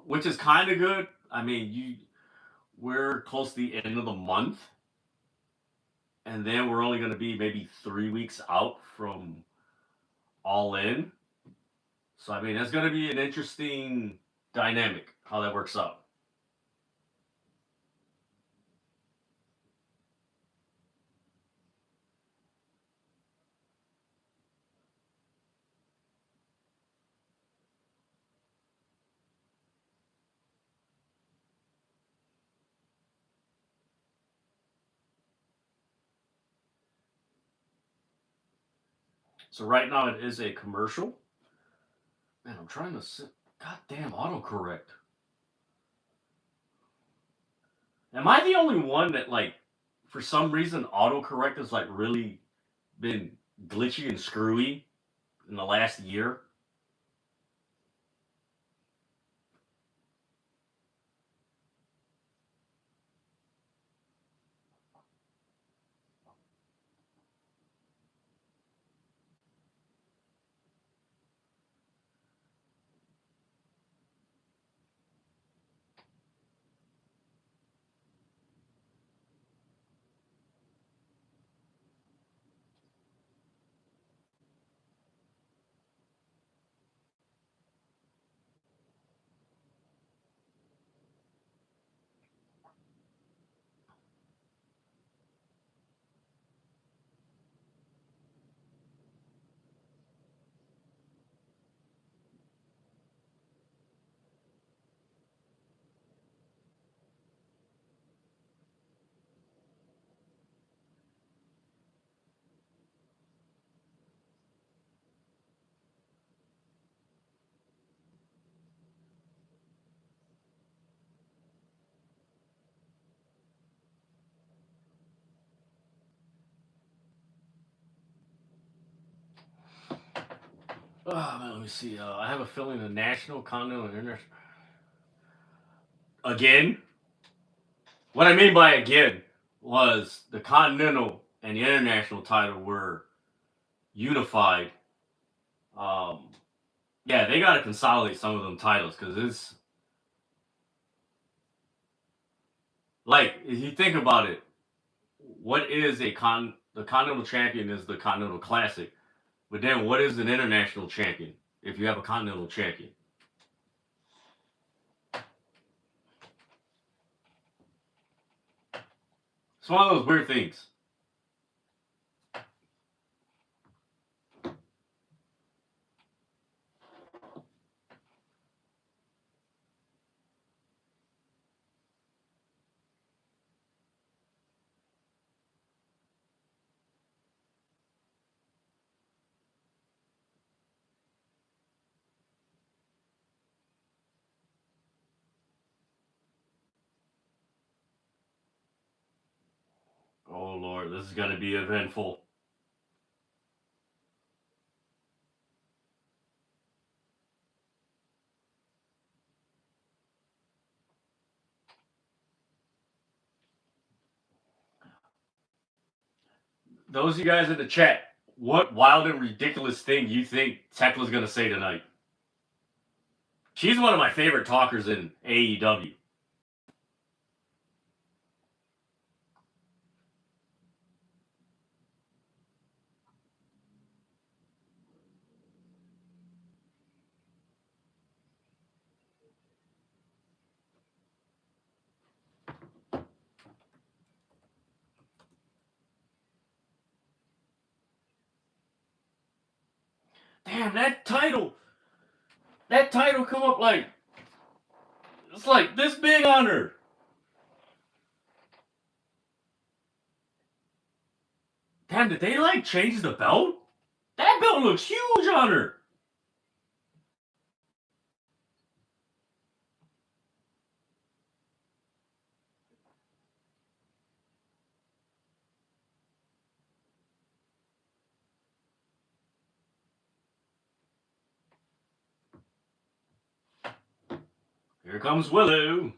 Which is kind of good. I mean, we're close to the end of the month, and then we're only gonna be maybe 3 weeks out from All In. So I mean, that's gonna be an interesting dynamic how that works out. So right now it is a commercial. Man, I'm trying to sit. Goddamn autocorrect. Am I the only one that like, for some reason, autocorrect has like really been glitchy and screwy in the last year? Oh man, let me see. I have a feeling the national, continental, and international. Again, what I mean by again was the continental and the international title were unified. Um, yeah, they got to consolidate some of them titles because it's like if you think about it, what is the continental champion is the continental classic, but then what is an international champion if you have a continental champion? It's one of those weird things. Lord, this is going to be eventful. Those of you guys in the chat, what wild and ridiculous thing you think THEKLA's going to say tonight? She's one of my favorite talkers in AEW. Damn, that title come up like, it's like this big on her. Damn, did they like change the belt? That belt looks huge on her. Here comes Willow.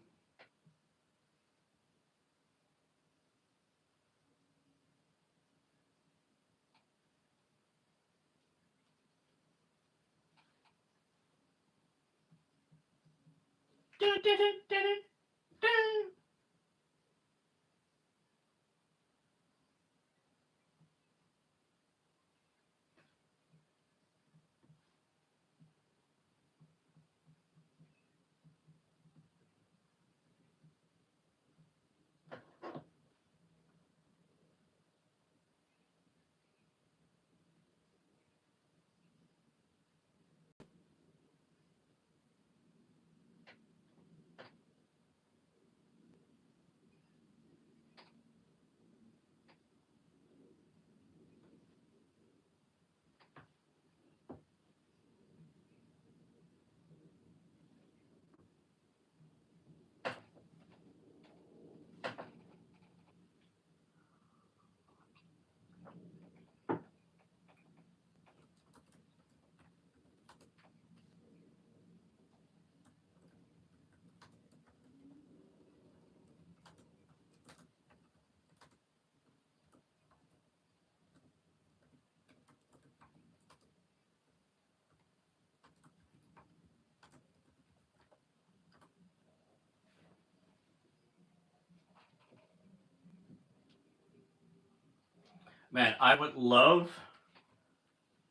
Man, I would love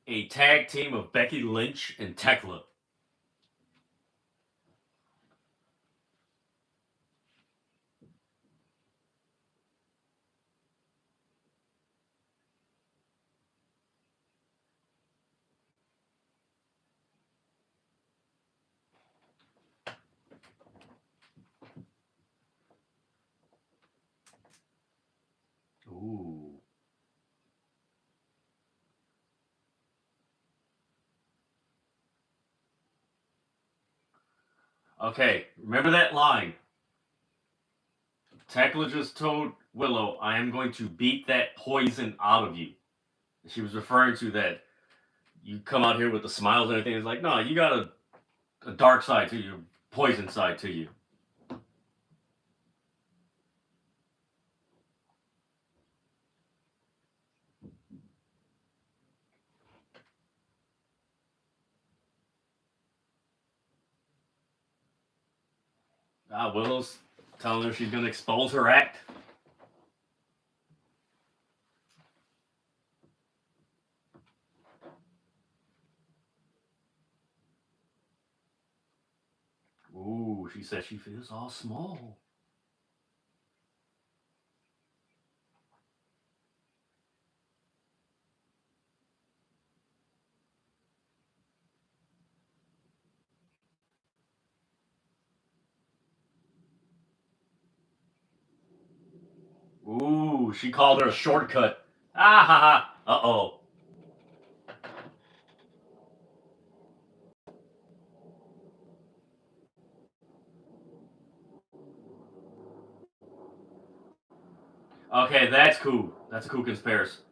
a tag team of Becky Lynch and THEKLA. Ooh. Okay, remember that line. THEKLA just told Willow, I am going to beat that poison out of you. She was referring to that you come out here with the smiles and everything. It's like, no, you got a dark side to you, poison side to you. Willow's telling her she's going to expose her act. Ooh, she said she feels all small. Ooh, she called her a shortcut. Ah ha ha. Uh-oh. Okay, that's cool. That's a cool comparison.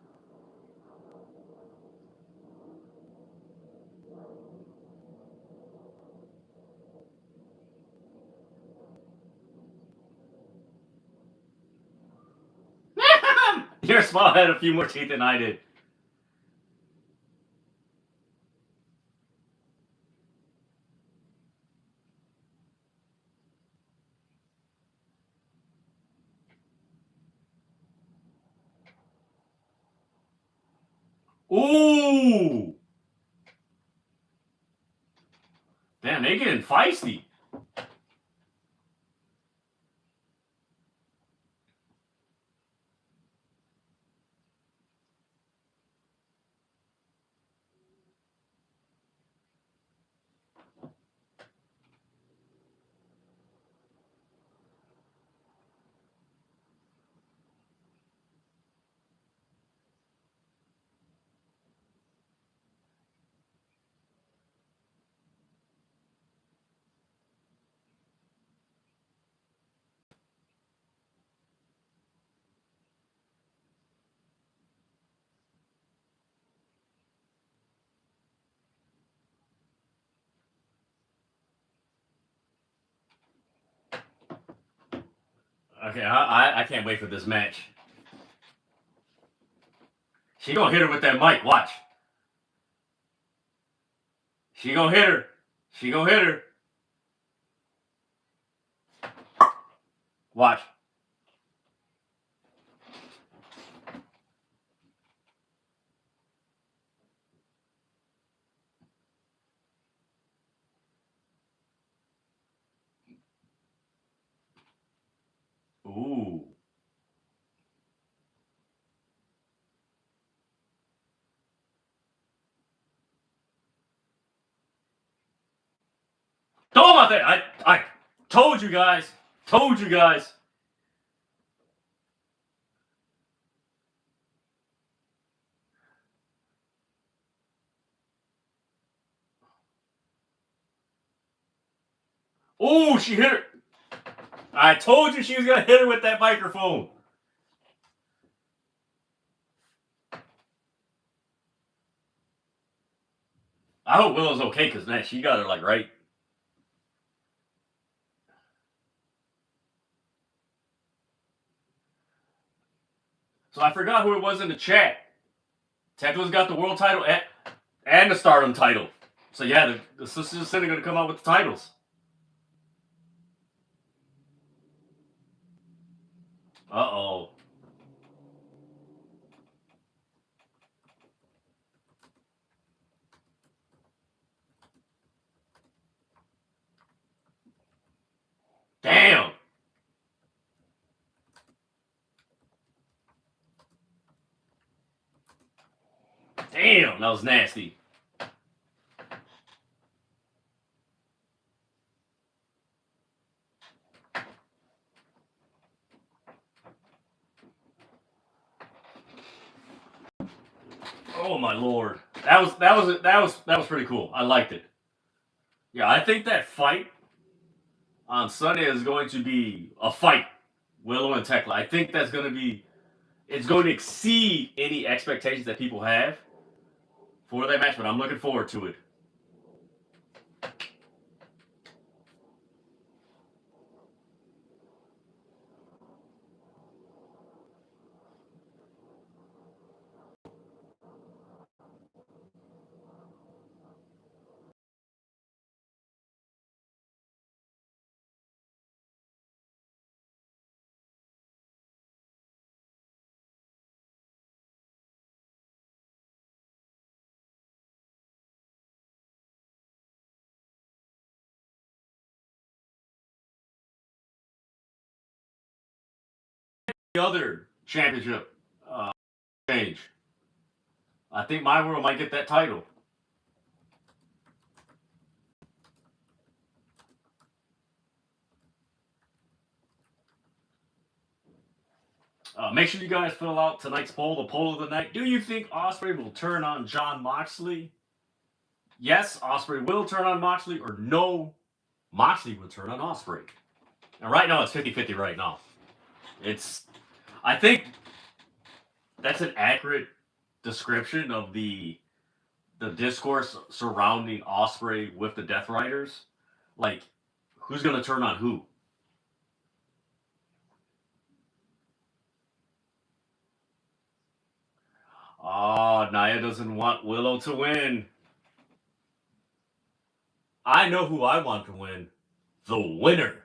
Your small had a few more teeth than I did. Ooh! Damn, they getting feisty. Okay, I can't wait for this match. She gonna hit her with that mic. Watch. She gonna hit her. She gonna hit her. Watch. Ooh. Throw him out there. I told you guys. Told you guys. Ooh, she hit her. I told you she was gonna hit her with that microphone. I hope Willow's okay, because man, she got her like right. So I forgot who it was in the chat. THEKLA's got the world title and the Stardom title. So yeah, the Sisters of Sin are gonna come out with the titles. Uh-oh. Damn. Damn, that was nasty. Oh my lord. That was pretty cool. I liked it. Yeah, I think that fight on Sunday is going to be a fight. Willow and THEKLA. I think that's going to be. It's going to exceed any expectations that people have for that match, but I'm looking forward to it. The other championship change. I think my world might get that title. Make sure you guys fill out tonight's poll, the poll of the night. Do you think Ospreay will turn on Jon Moxley? Yes, Ospreay will turn on Moxley, or no, Moxley will turn on Ospreay. And right now it's 50-50 right now. I think that's an accurate description of the discourse surrounding Ospreay with the Death Riders. Like, who's gonna turn on who? Oh, Nia doesn't want Willow to win. I know who I want to win. The winner.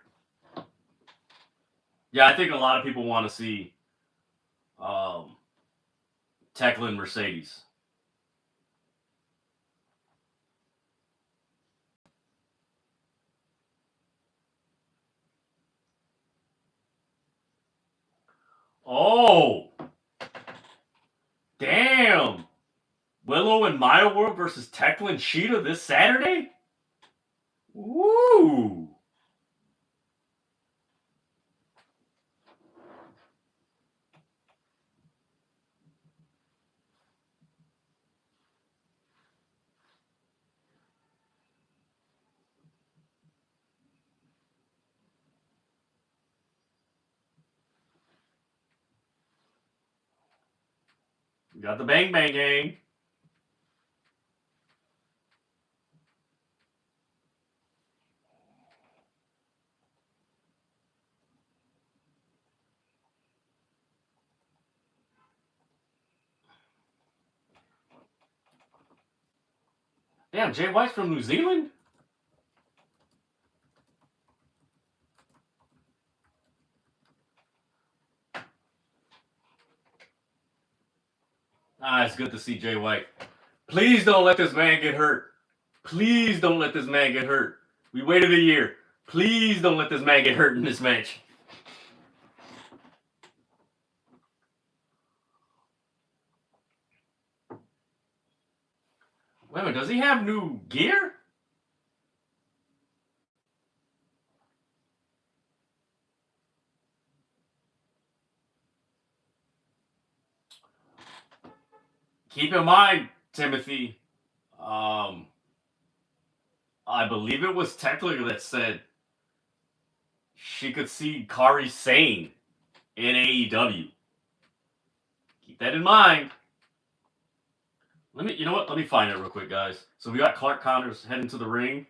Yeah, I think a lot of people want to see THEKLA and Mercedes. Oh! Damn! Willow and Maya World versus THEKLA and Sheeta this Saturday? Woo! We got the Bang Bang Gang. Damn, Jay White's from New Zealand? Ah, it's good to see Jay White. Please don't let this man get hurt. Please don't let this man get hurt. We waited a year. Please don't let this man get hurt in this match. Wait a minute, does he have new gear? Keep in mind, Timothy, I believe it was THEKLA that said she could see Kairi Sane in AEW. Keep that in mind. You know what? Let me find it real quick, guys. So we got Clark Connors heading to the ring.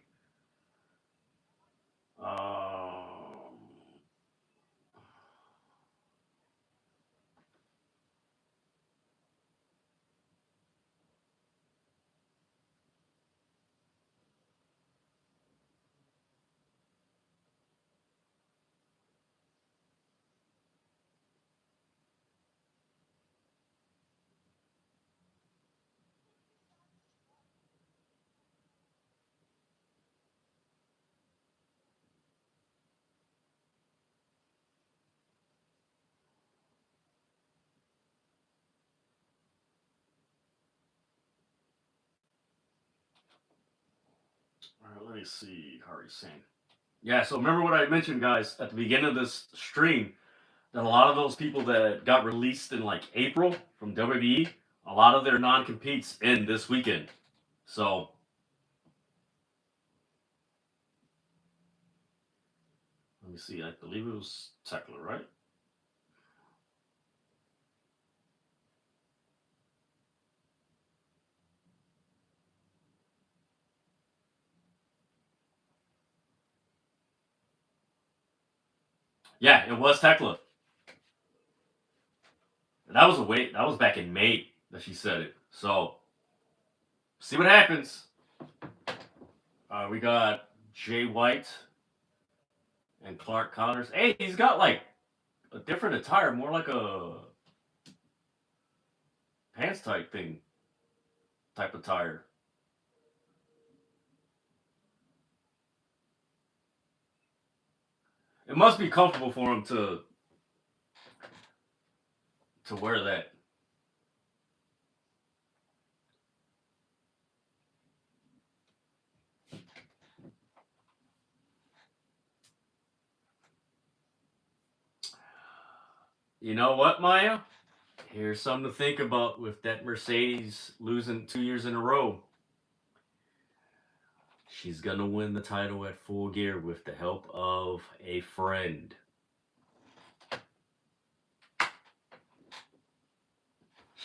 All right, let me see. Kairi Sane. Yeah, so remember what I mentioned, guys, at the beginning of this stream, that a lot of those people that got released in like April from WWE, a lot of their non-competes end this weekend. So let me see. I believe it was THEKLA, right? Yeah, it was THEKLA. That was back in May that she said it. So see what happens. We got Jay White and Clark Connors. Hey, he's got like a different attire, more like a pants type thing, type attire. It must be comfortable for him to wear that. You know what, Maya? Here's something to think about with that Mercedes losing 2 years in a row. She's gonna win the title at Full Gear with the help of a friend.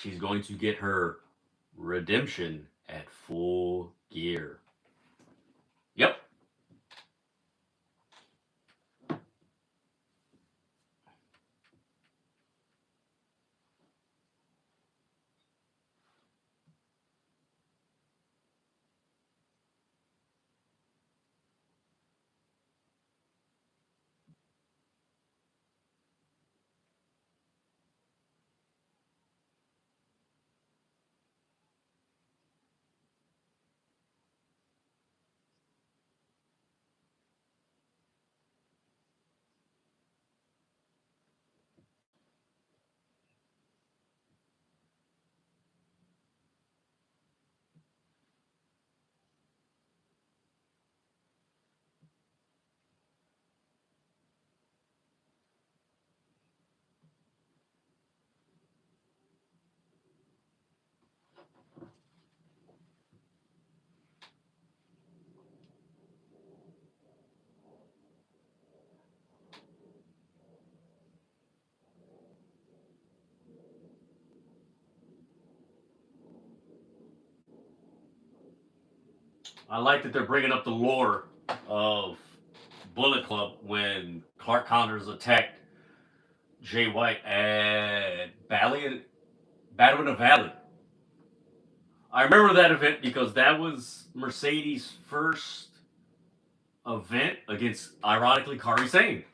she's going to get her redemption at Full Gear. Yep. I like that they're bringing up the lore of Bullet Club when Clark Connors attacked Jay White at Battle in the Valley. I remember that event because that was Mercedes' first event against, ironically, Kairi Sane.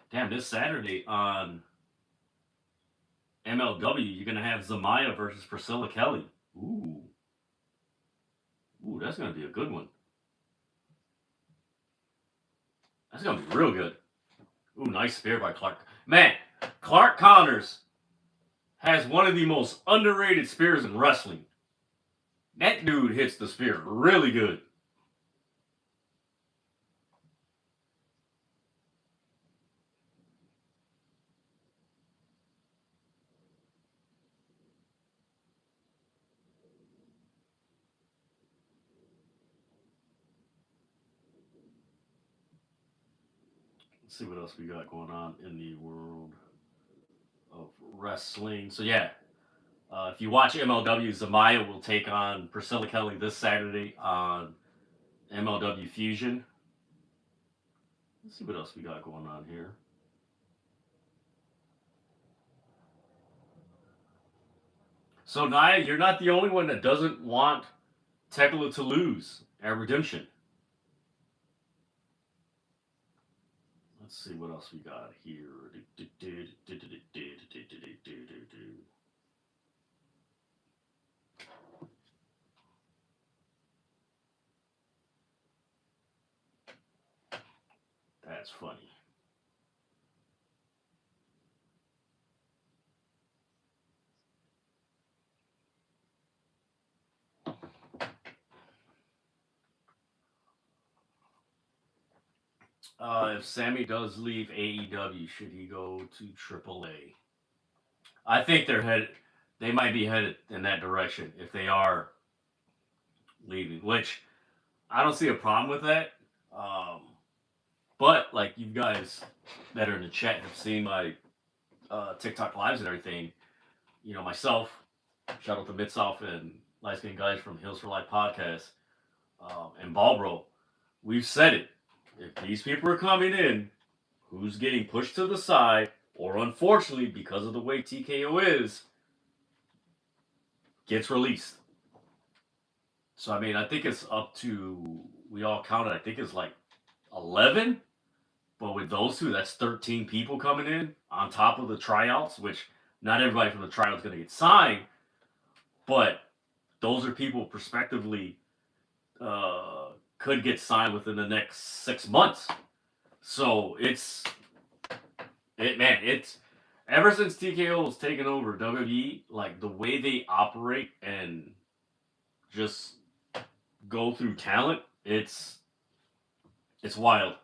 Damn, this Saturday on MLW, you're going to have Zamaya versus Priscilla Kelly. Ooh. Ooh, that's going to be a good one. That's going to be real good. Ooh, nice spear by Clark. Man, Clark Connors has one of the most underrated spears in wrestling. That dude hits the spear really good. Let's see what else we got going on in the world of wrestling. So yeah, if you watch MLW, Zamaya will take on Priscilla Kelly this Saturday on MLW Fusion. Let's see what else we got going on here. So Nia, you're not the only one that doesn't want THEKLA to lose at Redemption. Let's see what else we got here. That's funny. If Sammy does leave AEW, should he go to AAA? I think they're headed. They might be headed in that direction if they are leaving. Which I don't see a problem with that. But like you guys that are in the chat have seen my TikTok lives and everything. You know myself. Shout out to Mitsoff and Light Skin Guys from Hills for Life podcast and Ballbro. We've said it. If these people are coming in, who's getting pushed to the side, or unfortunately, because of the way TKO is, gets released. So, I mean, I think it's up to, we all counted, I think it's like 11. But with those two, that's 13 people coming in on top of the tryouts, which not everybody from the tryouts is going to get signed. But those are people prospectively could get signed within the next 6 months. So it's ever since TKO has taken over WWE, like the way they operate and just go through talent, it's wild.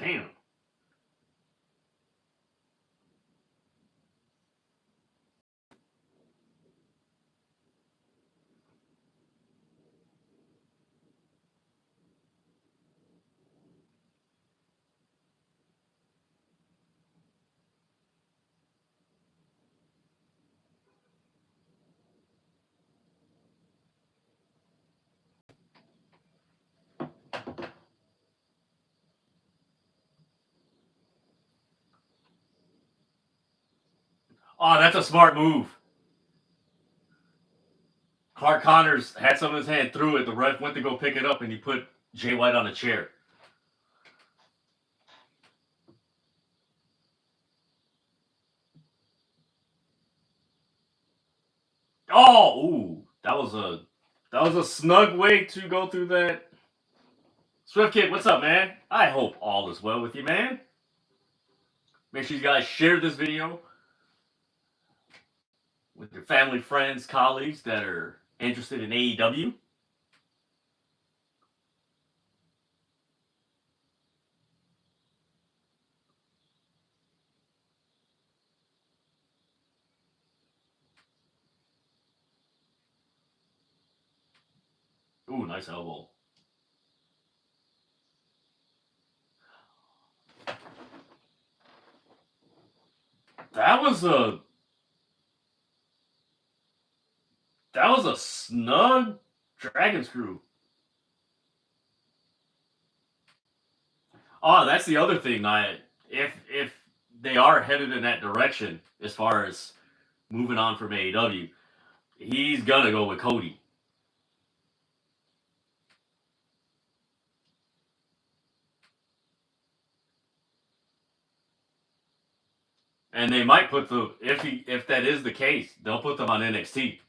Damn. Oh, that's a smart move. Clark Connors had some in his hand, threw it. The ref went to go pick it up, and he put Jay White on a chair. Oh, ooh, that was a snug way to go through that. Swift Kid, what's up, man? I hope all is well with you, man. Make sure you guys share this video with your family, friends, colleagues that are interested in AEW. Ooh, nice elbow. That was a snug dragon screw. Oh, that's the other thing. If they are headed in that direction as far as moving on from AEW, he's gonna go with Cody. And they might put if that is the case, they'll put them on NXT.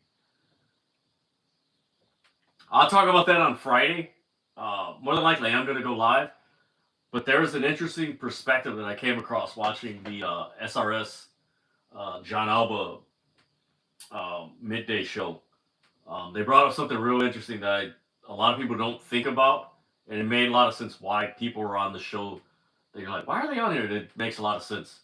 I'll talk about that on Friday. More than likely, I'm going to go live. But there was an interesting perspective that I came across watching the SRS John Alba midday show. They brought up something real interesting that a lot of people don't think about, and it made a lot of sense why people were on the show. They're like, why are they on here? It makes a lot of sense.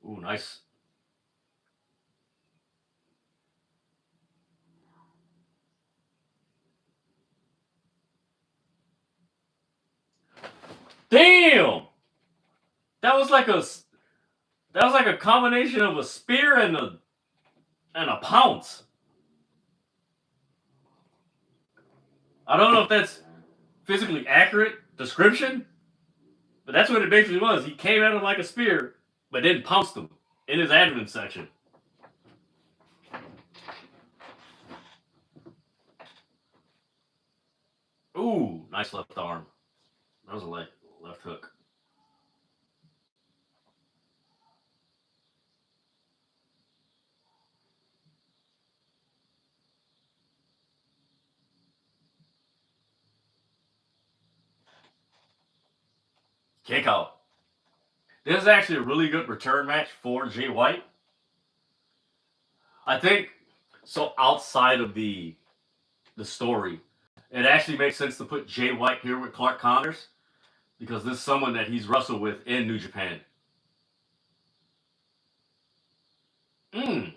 Ooh, nice. Damn! That was like a combination of a spear and a pounce. I don't know if that's physically accurate description, but that's what it basically was. He came at him like a spear, but then pounced him in his abdomen section. Ooh, nice left arm. That was a left hook. Kick out. This is actually a really good return match for Jay White. I think so. Outside of the story, it actually makes sense to put Jay White here with Clark Connors because this is someone that he's wrestled with in New Japan. Mm.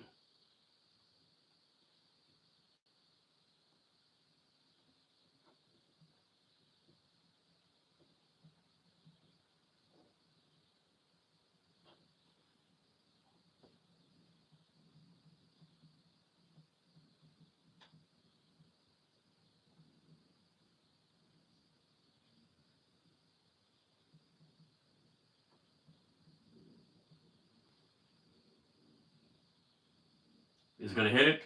Is gonna hit it.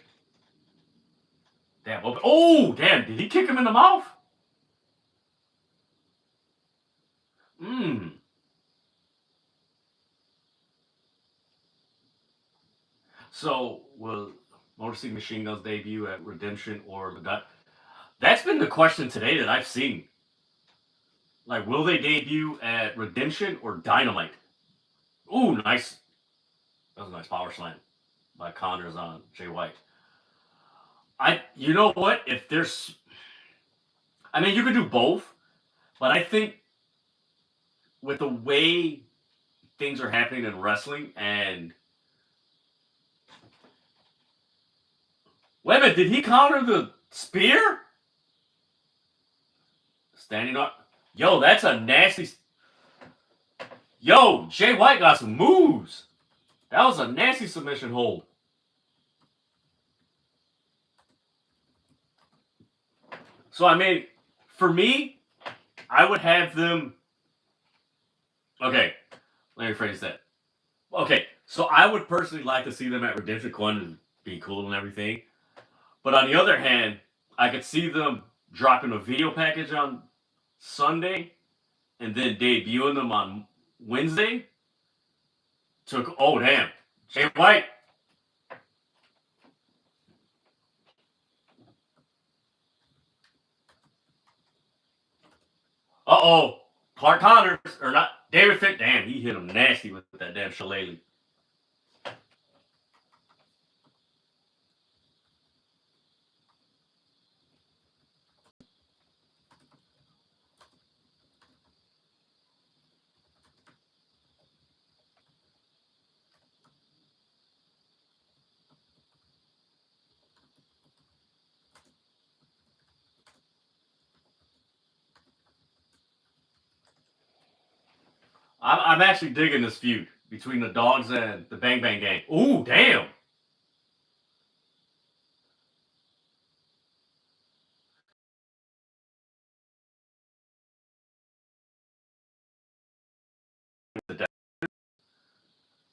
Damn. Oh, damn. Did he kick him in the mouth? Mmm. So, will Motor City Machine Guns debut at Redemption or the That's been the question today that I've seen. Like, will they debut at Redemption or Dynamite? Ooh, nice. That was a nice power slam by Connors on Jay White. You know what? If there's, I mean, you could do both, but I think with the way things are happening in wrestling, and wait a minute, did he counter the spear? Standing up, yo, that's a nasty. Yo, Jay White got some moves. That was a nasty submission hold. So I mean, for me, I would have them. Okay, let me phrase that. Okay, so I would personally like to see them at Redemption Con and be cool and everything. But on the other hand, I could see them dropping a video package on Sunday and then debuting them on Wednesday. Oh damn, Jay White. Uh-oh. Clark Connors, or not, David Finn. Damn, he hit him nasty with that damn shillelagh. I'm actually digging this feud between the Dogs and the Bang Bang Gang. Ooh, damn.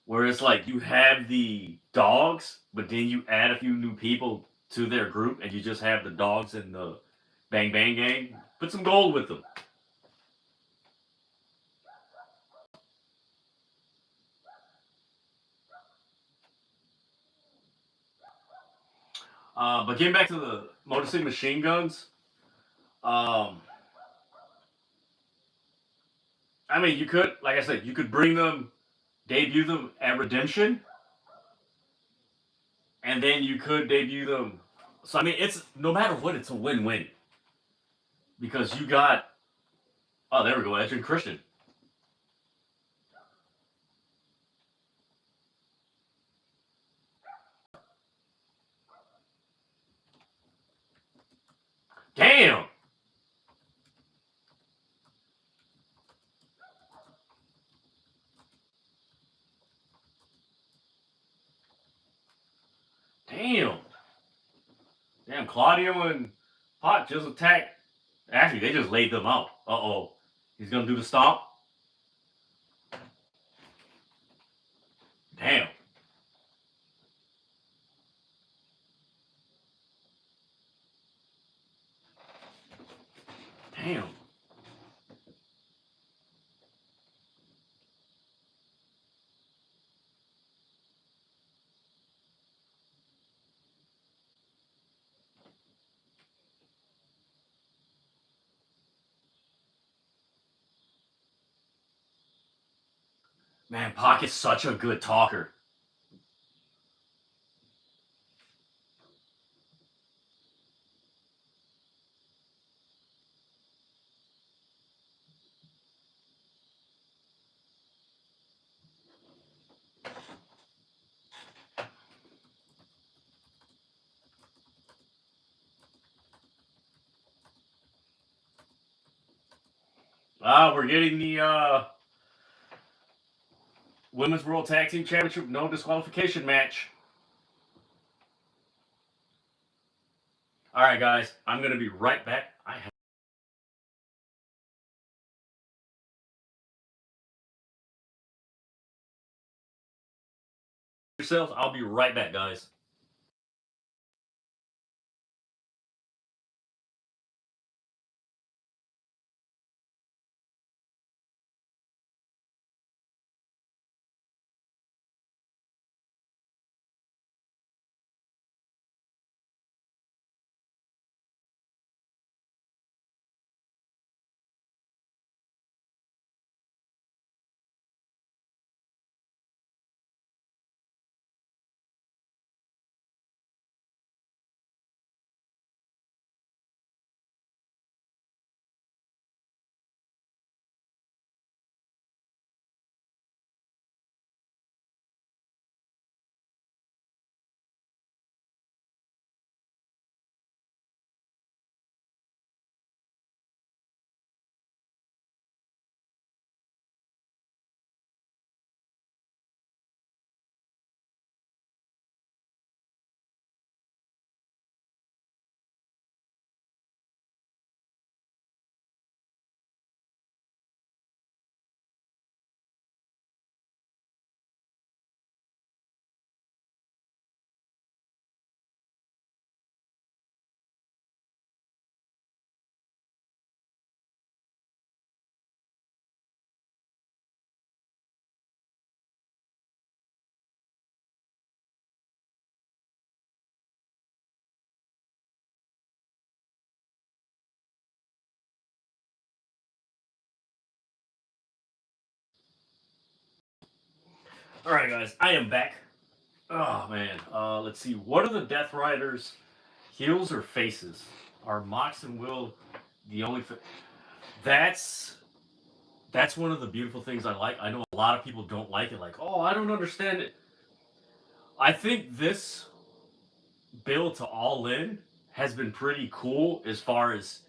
Where it's like you have the Dogs, but then you add a few new people to their group, and you just have the Dogs and the Bang Bang Gang. Put some gold with them. But getting back to the Motor City Machine Guns, um, I mean, you could, like I said, you could bring them, debut them at Redemption, and then you could debut them. So I mean, it's no matter what, it's a win-win because you got. Oh, there we go, Edge and Christian. Damn. Damn. Damn, Claudio and Pac just attacked. Actually, they just laid them out. Uh-oh. He's gonna do the stomp. Damn. Damn. Man, Pac is such a good talker. We're getting the Women's World Tag Team Championship no disqualification match. All right, guys, I'm gonna be right back. I have yourselves. I'll be right back, guys. Alright, guys, I am back. Oh, man. Let's see. What are the Death Riders? Heels or faces? Are Mox and Will the only... That's one of the beautiful things I like. I know a lot of people don't like it. Like, oh, I don't understand it. I think this build to All In has been pretty cool as far as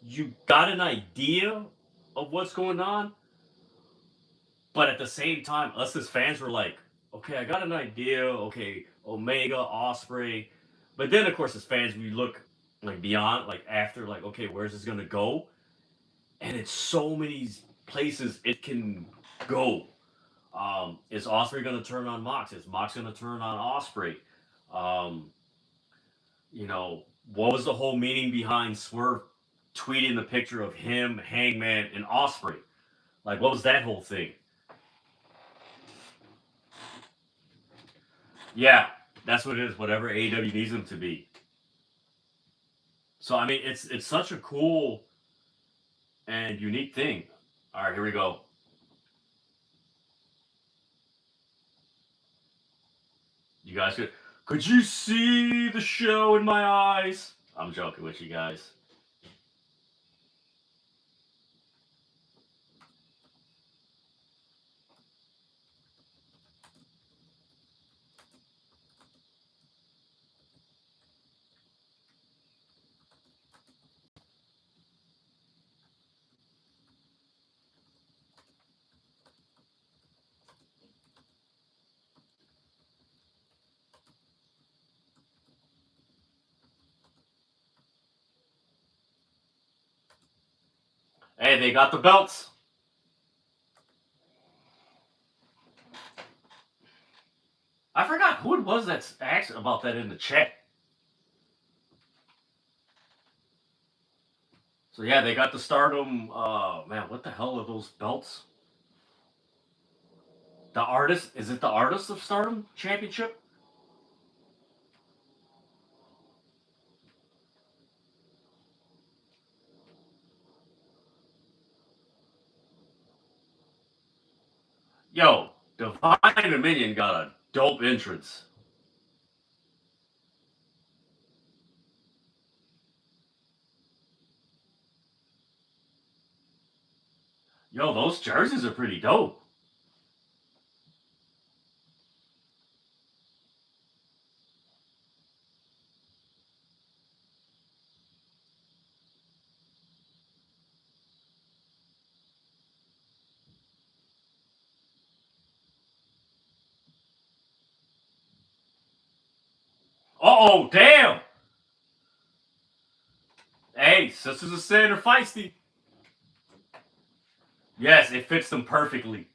you got an idea of what's going on, but at the same time, us as fans were like, okay, I got an idea. Okay, Omega, Osprey, but then of course as fans we look like beyond, like after, like okay, where's this gonna go? And it's so many places it can go. Is Osprey gonna turn on Mox? Is Mox gonna turn on Osprey? Um, you know, what was the whole meaning behind Swerve tweeting the picture of him, Hangman, and Osprey? Like, what was that whole thing? Yeah, that's what it is. Whatever AEW needs them to be. So I mean, it's such a cool and unique thing. All right, here we go. You guys could you see the show in my eyes? I'm joking with you guys. Hey, they got the belts. I forgot who it was that's asked about that in the chat. So yeah, they got the Stardom. Man, what the hell are those belts? The artist, is it the Artist of Stardom Championship? Yo, Divine Dominion got a dope entrance. Yo, those jerseys are pretty dope. Uh-oh, damn! Hey, Sisters of Sin are feisty. Yes, it fits them perfectly.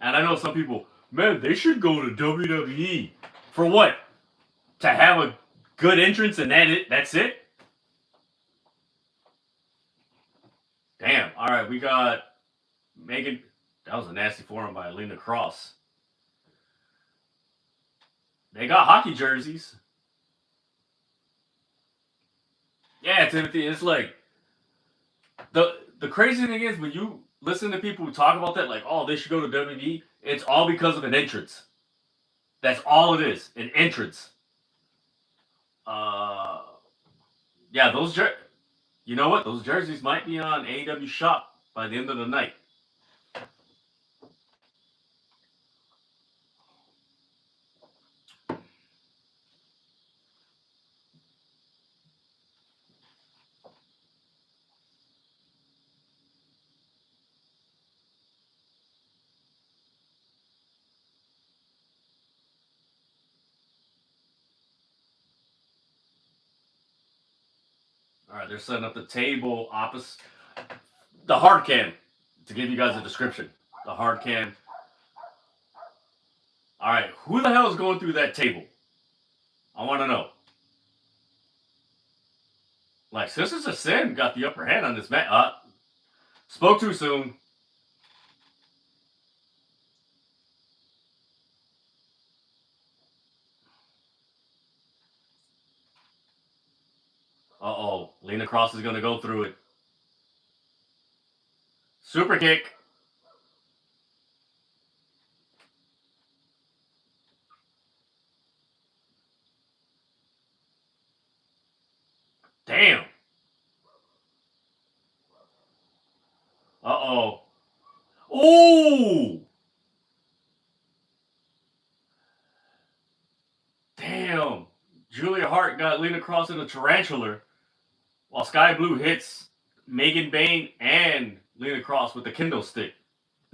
And I know some people, man, they should go to WWE. For what? To have a good entrance and that's it? Damn. Alright, we got Megan. That was a nasty forearm by Alina Cross. They got hockey jerseys. Yeah, Timothy, it's like the crazy thing is when you listen to people who talk about that, like, oh, they should go to WWE, it's all because of an entrance. That's all it is, an entrance. Yeah, you know what? Those jerseys might be on AEW Shop by the end of the night. All right, they're setting up the table opposite the hard cam to give you guys a description. The hard cam. All right, who the hell is going through that table? I want to know. Like, Sisters of Sin got the upper hand on this match. Spoke too soon. Uh-oh. Lena Cross is going to go through it. Super kick. Damn. Uh-oh. Ooh! Damn. Julia Hart got Lena Cross in a tarantula, while Sky Blue hits Megan Bayne and Lena Cross with the Kindle stick.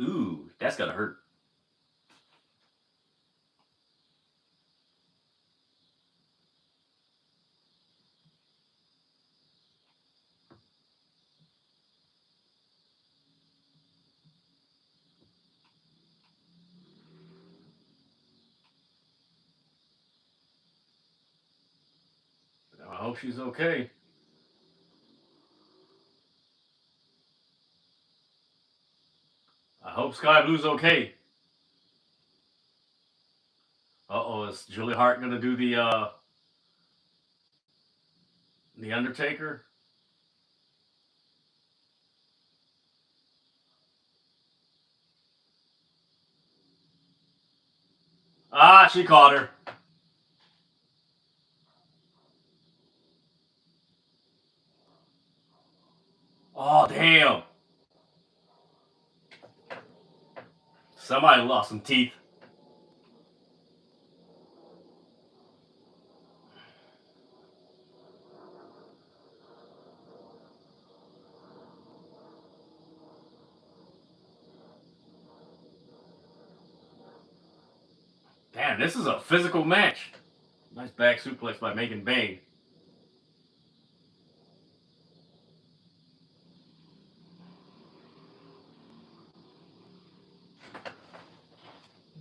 Ooh, that's gotta hurt. I hope she's okay. I hope Sky Blue's okay. Uh-oh, is Julia Hart gonna do the Undertaker? Ah, she caught her. Oh, damn. Somebody lost some teeth. Damn, this is a physical match. Nice back suplex by Megan Bayne.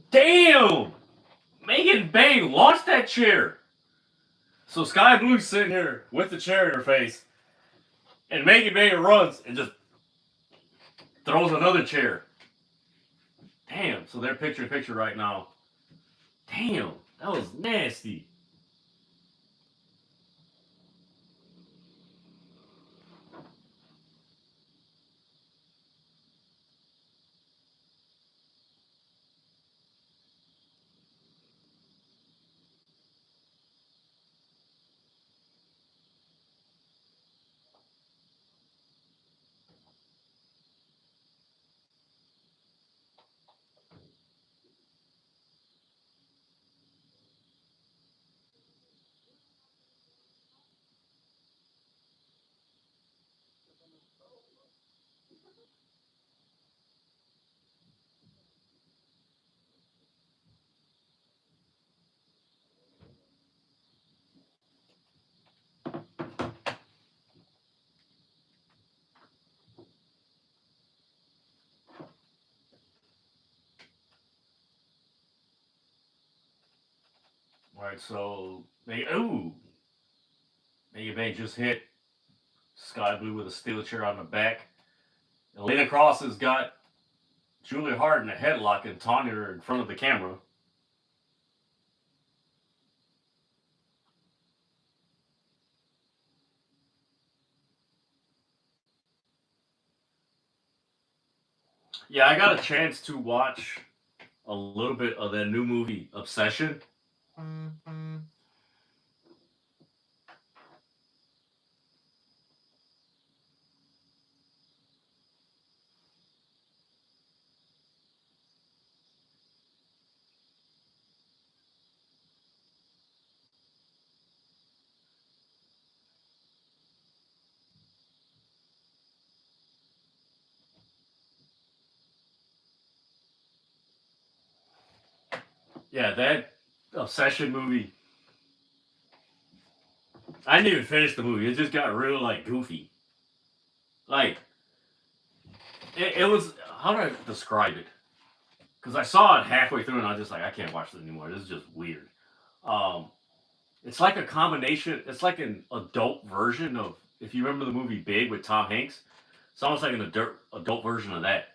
Damn! Megan Bayne launched that chair. So Sky Blue's sitting here with the chair in her face, and Megan Bayne runs and just throws another chair. Damn, so they're picture in picture right now. Damn, that was nasty. Alright, so Megan Bayne just hit Sky Blue with a steel chair on the back. And Lena Cross has got Julia Hart in a headlock and taunting her in front of the camera. Yeah, I got a chance to watch a little bit of that new movie, Obsession. Yeah, that Obsession movie. I didn't even finish the movie. It just got real like goofy. Like it was. How do I describe it? Because I saw it halfway through and I was just like, I can't watch this anymore. This is just weird. Um, it's like a combination. It's like an adult version of, if you remember the movie Big with Tom Hanks. It's almost like an adult version of that.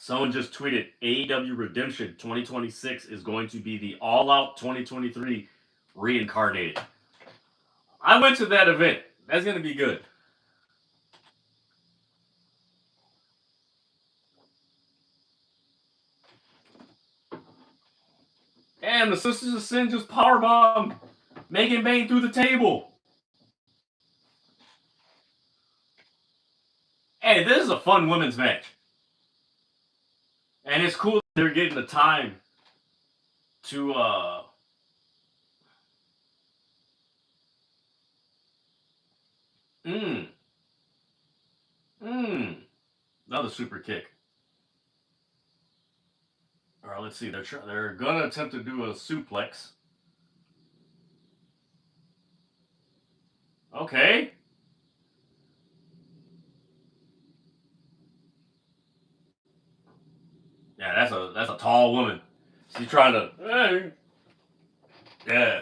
Someone just tweeted AEW Redemption 2026 is going to be the All Out 2023 reincarnated. I went to that event. That's going to be good. Damn, the Sisters of Sin just powerbombed Megan Bain through the table. Hey, this is a fun women's match. And it's cool that they're getting the time to another super kick. All right, let's see. They're gonna attempt to do a suplex. Okay. Yeah, that's a tall woman. She's trying to. Yeah.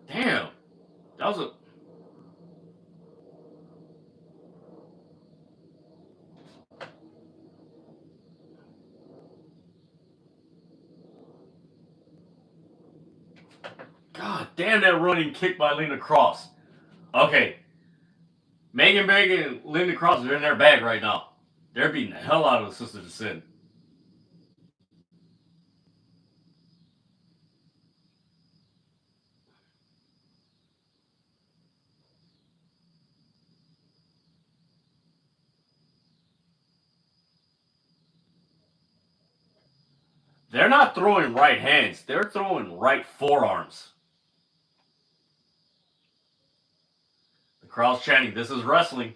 Damn. That was a. God damn, that running kick by Lena Cross. Okay. Megan Bain and Linda Cross are in their bag right now. They're beating the hell out of the Sisters of Sin. They're not throwing right hands. They're throwing right forearms. The crowd's chanting, "This is wrestling."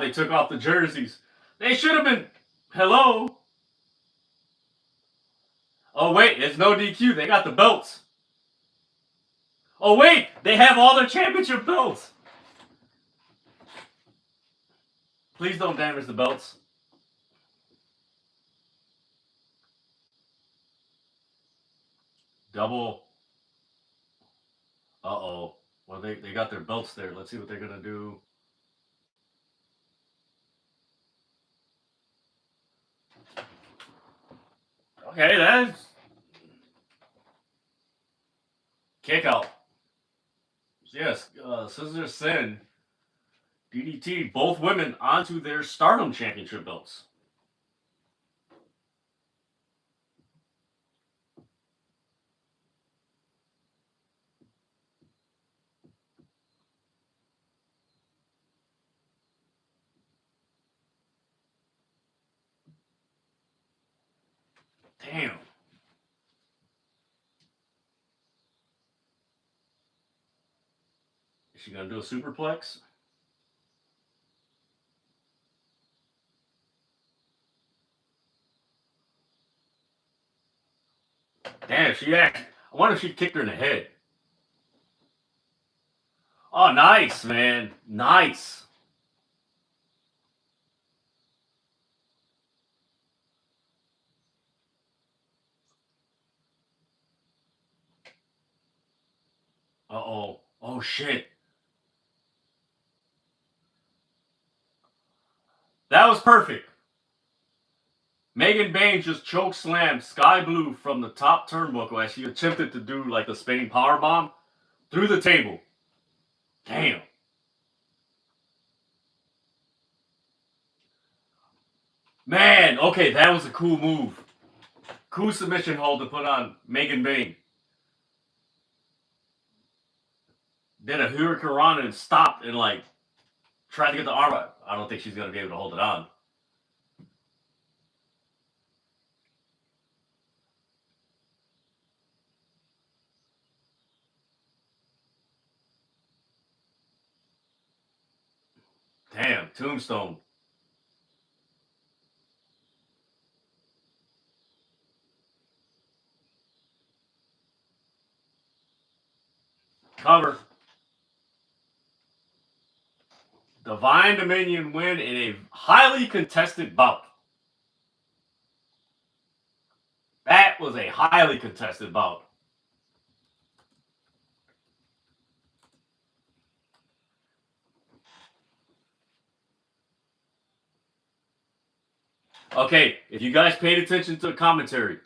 They took off the jerseys. They should have been. Hello? Oh, wait, it's no DQ. They got the belts. Oh, wait, they have all their championship belts. Please don't damage the belts. Double. Uh-oh. Well, they got their belts there. Let's see what they're going to do. Okay, that's... Kick out. Yes, Scissor Sin, DDT, both women onto their Stardom Championship belts. Damn. Is she going to do a superplex? Damn, I wonder if she kicked her in the head. Oh, nice, man. Nice. Uh-oh. Oh, shit. That was perfect. Megan Bain just choke slammed Sky Blue from the top turnbuckle as she attempted to do like the spinning power bomb through the table. Damn. Man, okay, that was a cool move. Cool submission hold to put on Megan Bain. Then a Hurricane Rana and stopped and like tried to get the arm out. I don't think she's gonna be able to hold it on. Damn, Tombstone. Cover. Divine Dominion win in a highly contested bout. That was a highly contested bout. Okay, if you guys paid attention to the commentary,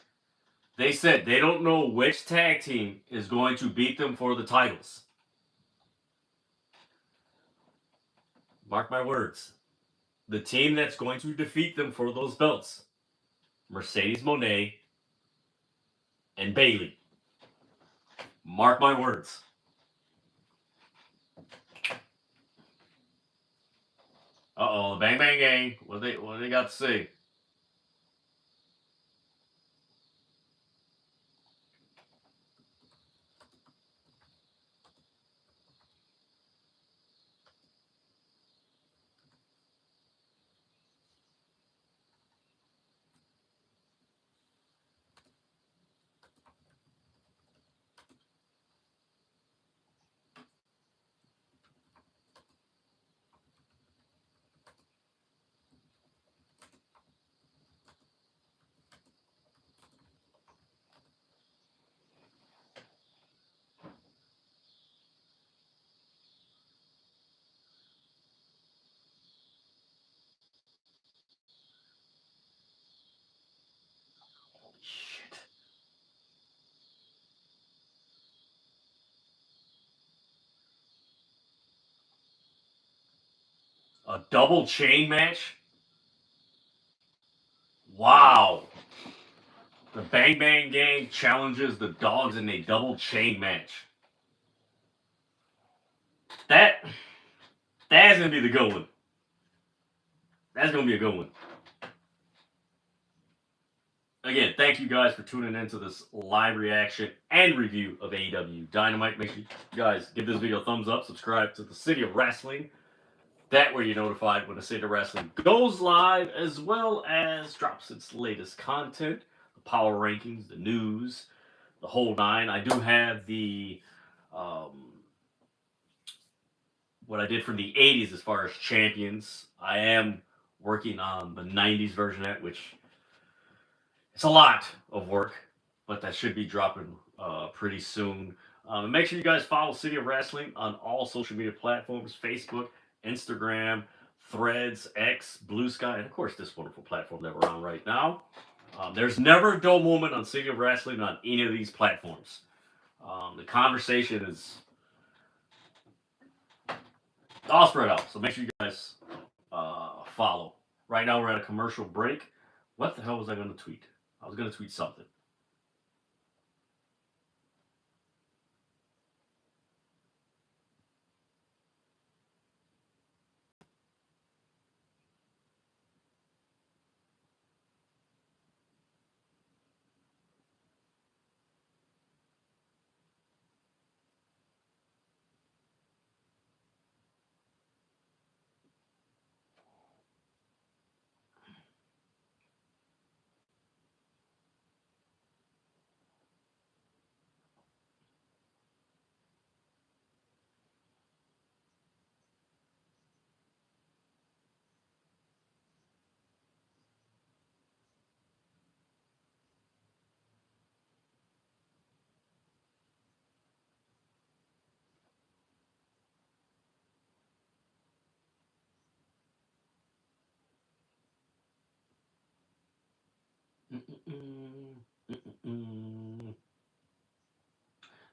they said they don't know which tag team is going to beat them for the titles. Mark my words. The team that's going to defeat them for those belts, Mercedes Moné and Bayley. Mark my words. Uh-oh, the Bang Bang Gang. What do they got to say? Shit. A double chain match? Wow. The Bang Bang Gang challenges the Dogs in a double chain match. That's gonna be the good one. That's gonna be a good one. Again, thank you guys for tuning into this live reaction and review of AEW Dynamite. Make sure you guys give this video a thumbs up, subscribe to the City of Wrestling. That way you're notified when the City of Wrestling goes live, as well as drops its latest content, the power rankings, the news, the whole nine. I do have the what I did from the 80s as far as champions. I am working on the 90s version of that, which it's a lot of work, but that should be dropping pretty soon. Make sure you guys follow City of Wrestling on all social media platforms: Facebook, Instagram, Threads, X, Blue Sky, and of course this wonderful platform that we're on right now. There's never a dull moment on City of Wrestling on any of these platforms. The conversation is all spread out, so make sure you guys follow. Right now we're at a commercial break. What the hell was I going to tweet? I was going to tweet something.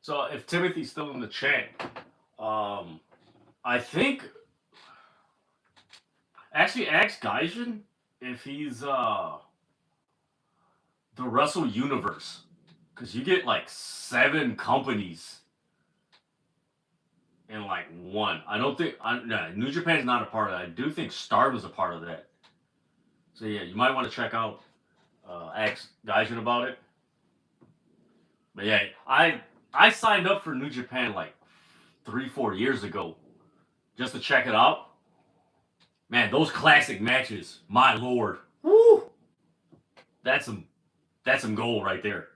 So if Timothy's still in the chat, I think actually ask Gaijin if he's the Wrestle Universe, because you get like 7 companies in like one. I don't think no, New Japan's not a part of that. I do think Stardom's a part of that. So yeah, you might want to check out ask Gaijin about it. But yeah, I signed up for New Japan like 3-4 years ago just to check it out. Man, those classic matches, my lord, woo! That's some gold right there.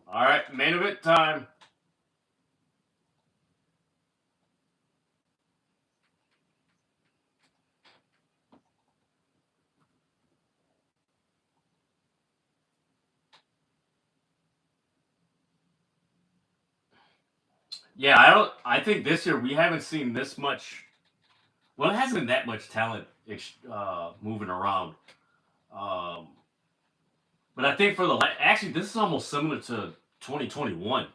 All right, main event time. Yeah, I think this year we haven't seen this much. Well, it hasn't been that much talent moving around. Um, but I think for the actually, this is almost similar to 2021.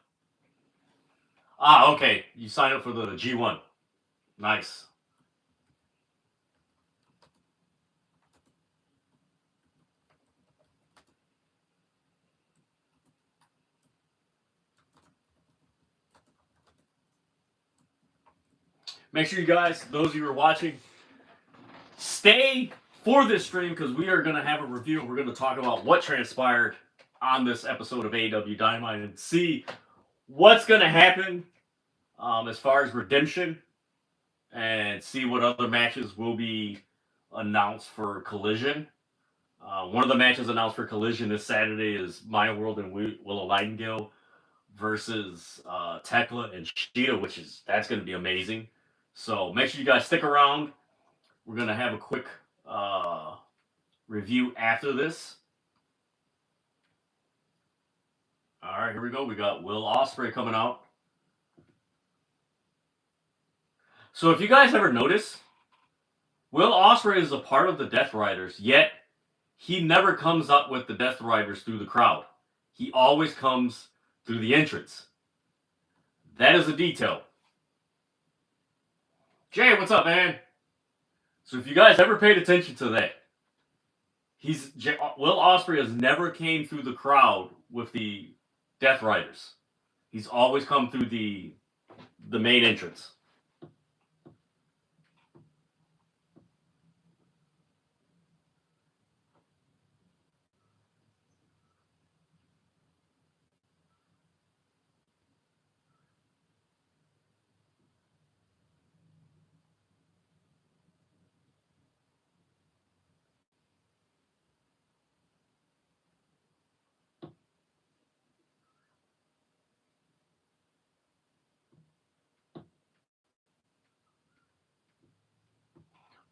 Ah, okay. You signed up for the G1. Nice. Make sure you guys, those of you who are watching, stay for this stream because we are going to have a review. We're going to talk about what transpired on this episode of AEW Dynamite and see what's going to happen as far as redemption and see what other matches will be announced for Collision. One of the matches announced for Collision this Saturday is Maya World and Willow Nightingale versus THEKLA and Cheetah, that's going to be amazing. So make sure you guys stick around. We're going to have a quick review after this. All right, here we go. We got Will Ospreay coming out. So if you guys ever notice, Will Ospreay is a part of the Death Riders, yet he never comes up with the Death Riders through the crowd. He always comes through the entrance. That is a detail. Jay, what's up, man? So if you guys ever paid attention to that, Will Ospreay has never came through the crowd with the Death Riders. He's always come through the main entrance.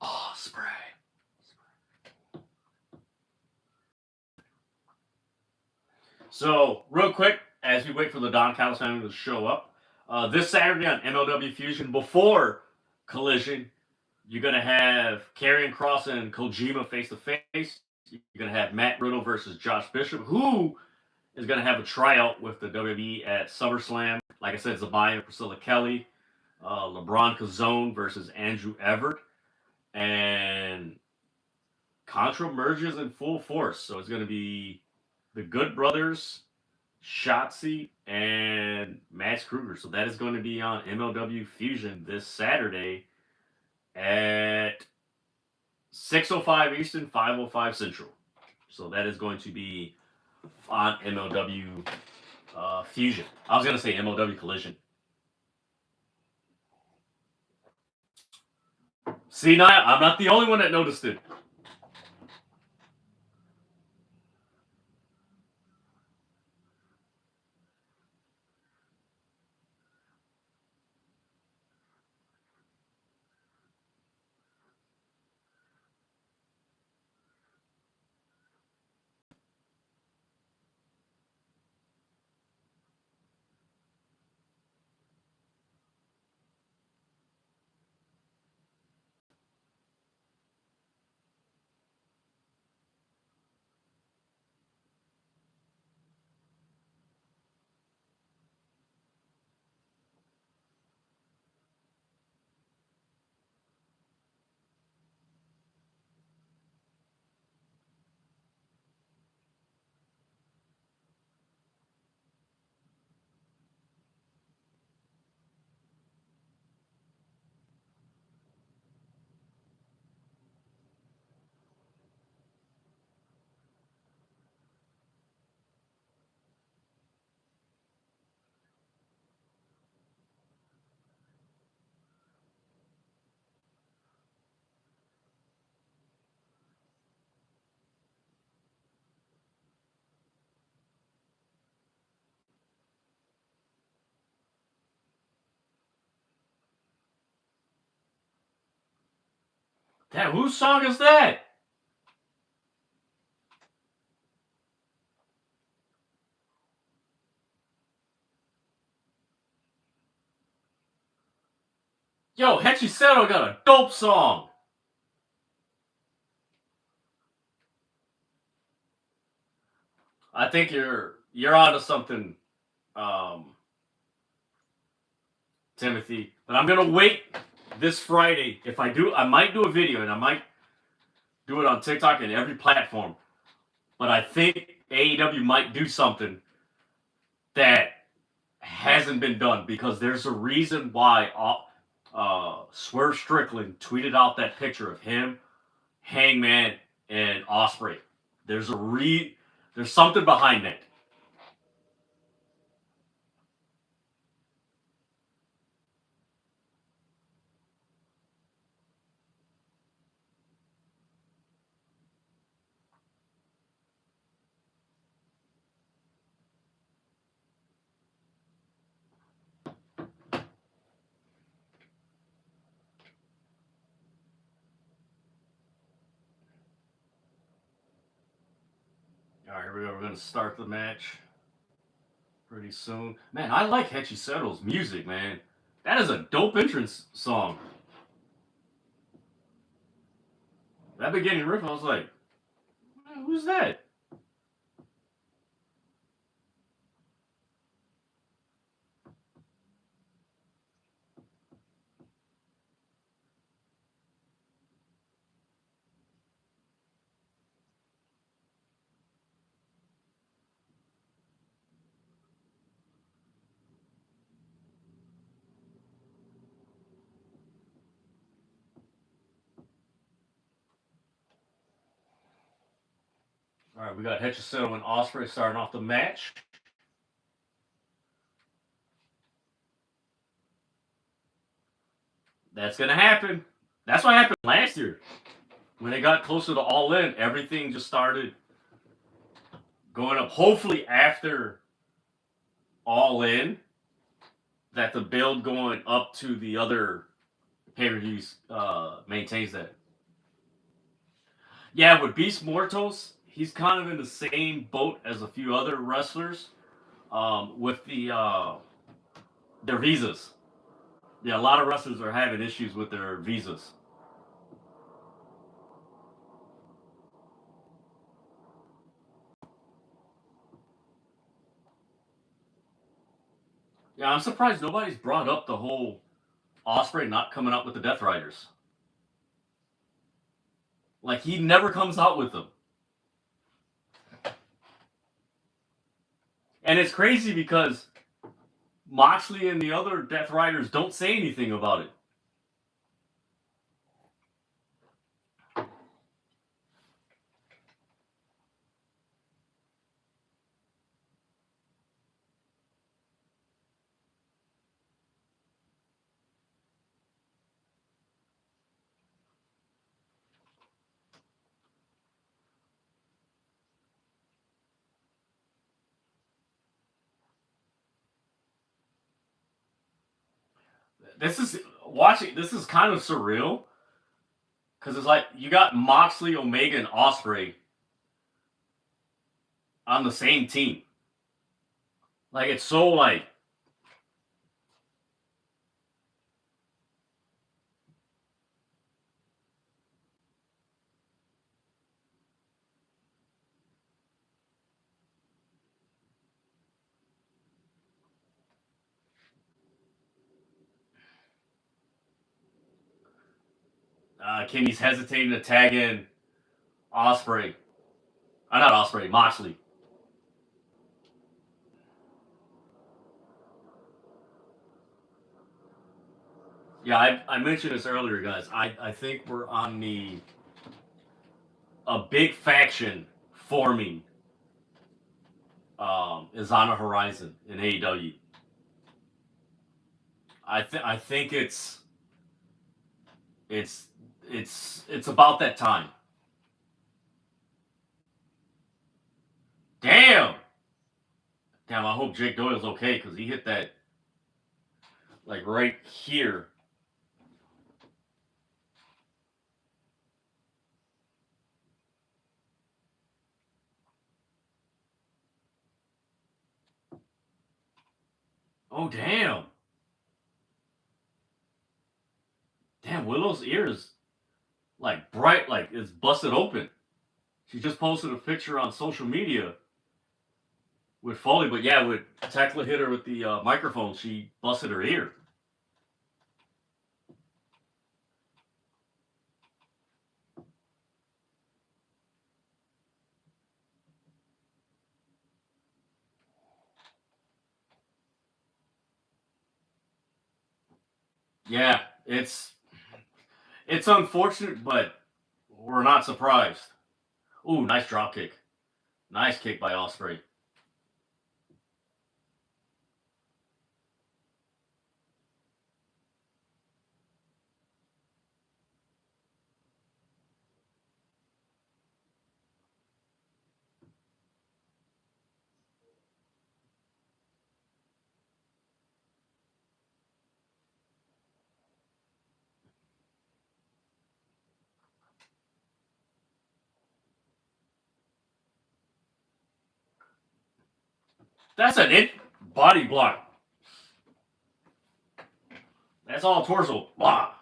Ospreay. So, real quick, as we wait for the Don Callis family to show up, this Saturday on MLW Fusion, before Collision, you're going to have Karrion Kross and Kojima face to face. You're going to have Matt Riddle versus Josh Bishop, who is going to have a tryout with the WWE at SummerSlam. Like I said, Zabaya and Priscilla Kelly. LeBron Kazone versus Andrew Everett. And Contra merges in full force. So it's going to be the Good Brothers, Shotzi, and Max Kruger. So that is going to be on MLW Fusion this Saturday at 6:05 Eastern, 5:05 Central. So that is going to be on MLW Fusion. I was going to say MLW Collision. See, now I'm not the only one that noticed it. Damn, whose song is that? Yo, Hechiseto got a dope song. I think you're onto something, Timothy. But I'm gonna wait this Friday. If I do, I might do a video, and I might do it on TikTok and every platform. But I think AEW might do something that hasn't been done, because there's a reason why Swerve Strickland tweeted out that picture of him, Hangman, and Ospreay. There's something behind that. All right, here we go. We're gonna start the match pretty soon. Man, I like Hechiseto's music, man. That is a dope entrance song. That beginning riff, I was like, who's that? All right, we got Hechiseto and Ospreay starting off the match. That's gonna happen. That's what happened last year. When they got closer to All In, everything just started going up. Hopefully, after All In, that the build going up to the other pay-per-views maintains that. Yeah, with Beast Mortos, he's kind of in the same boat as a few other wrestlers with their visas. Yeah, a lot of wrestlers are having issues with their visas. Yeah, I'm surprised nobody's brought up the whole Ospreay not coming out with the Death Riders. Like, he never comes out with them. And it's crazy because Moxley and the other Death Riders don't say anything about it. This is kind of surreal. Because it's like you got Moxley, Omega, and Ospreay on the same team. Like, it's so like. Kenny's hesitating to tag in Ospreay. Not Ospreay, Moxley. Yeah, I mentioned this earlier, guys. I think we're on a big faction forming is on the horizon in AEW. I think it's about that time. Damn. Damn, I hope Jake Doyle's okay, because he hit that like right here. Oh, damn. Damn, Willow's ear is like bright, like it's busted open. She just posted a picture on social media with Foley, but yeah, with THEKLA hit her with the microphone, she busted her ear. Yeah, it's unfortunate, but we're not surprised. Ooh, nice drop kick. Nice kick by Ospreay. That's an it body block. That's all torso. Blah.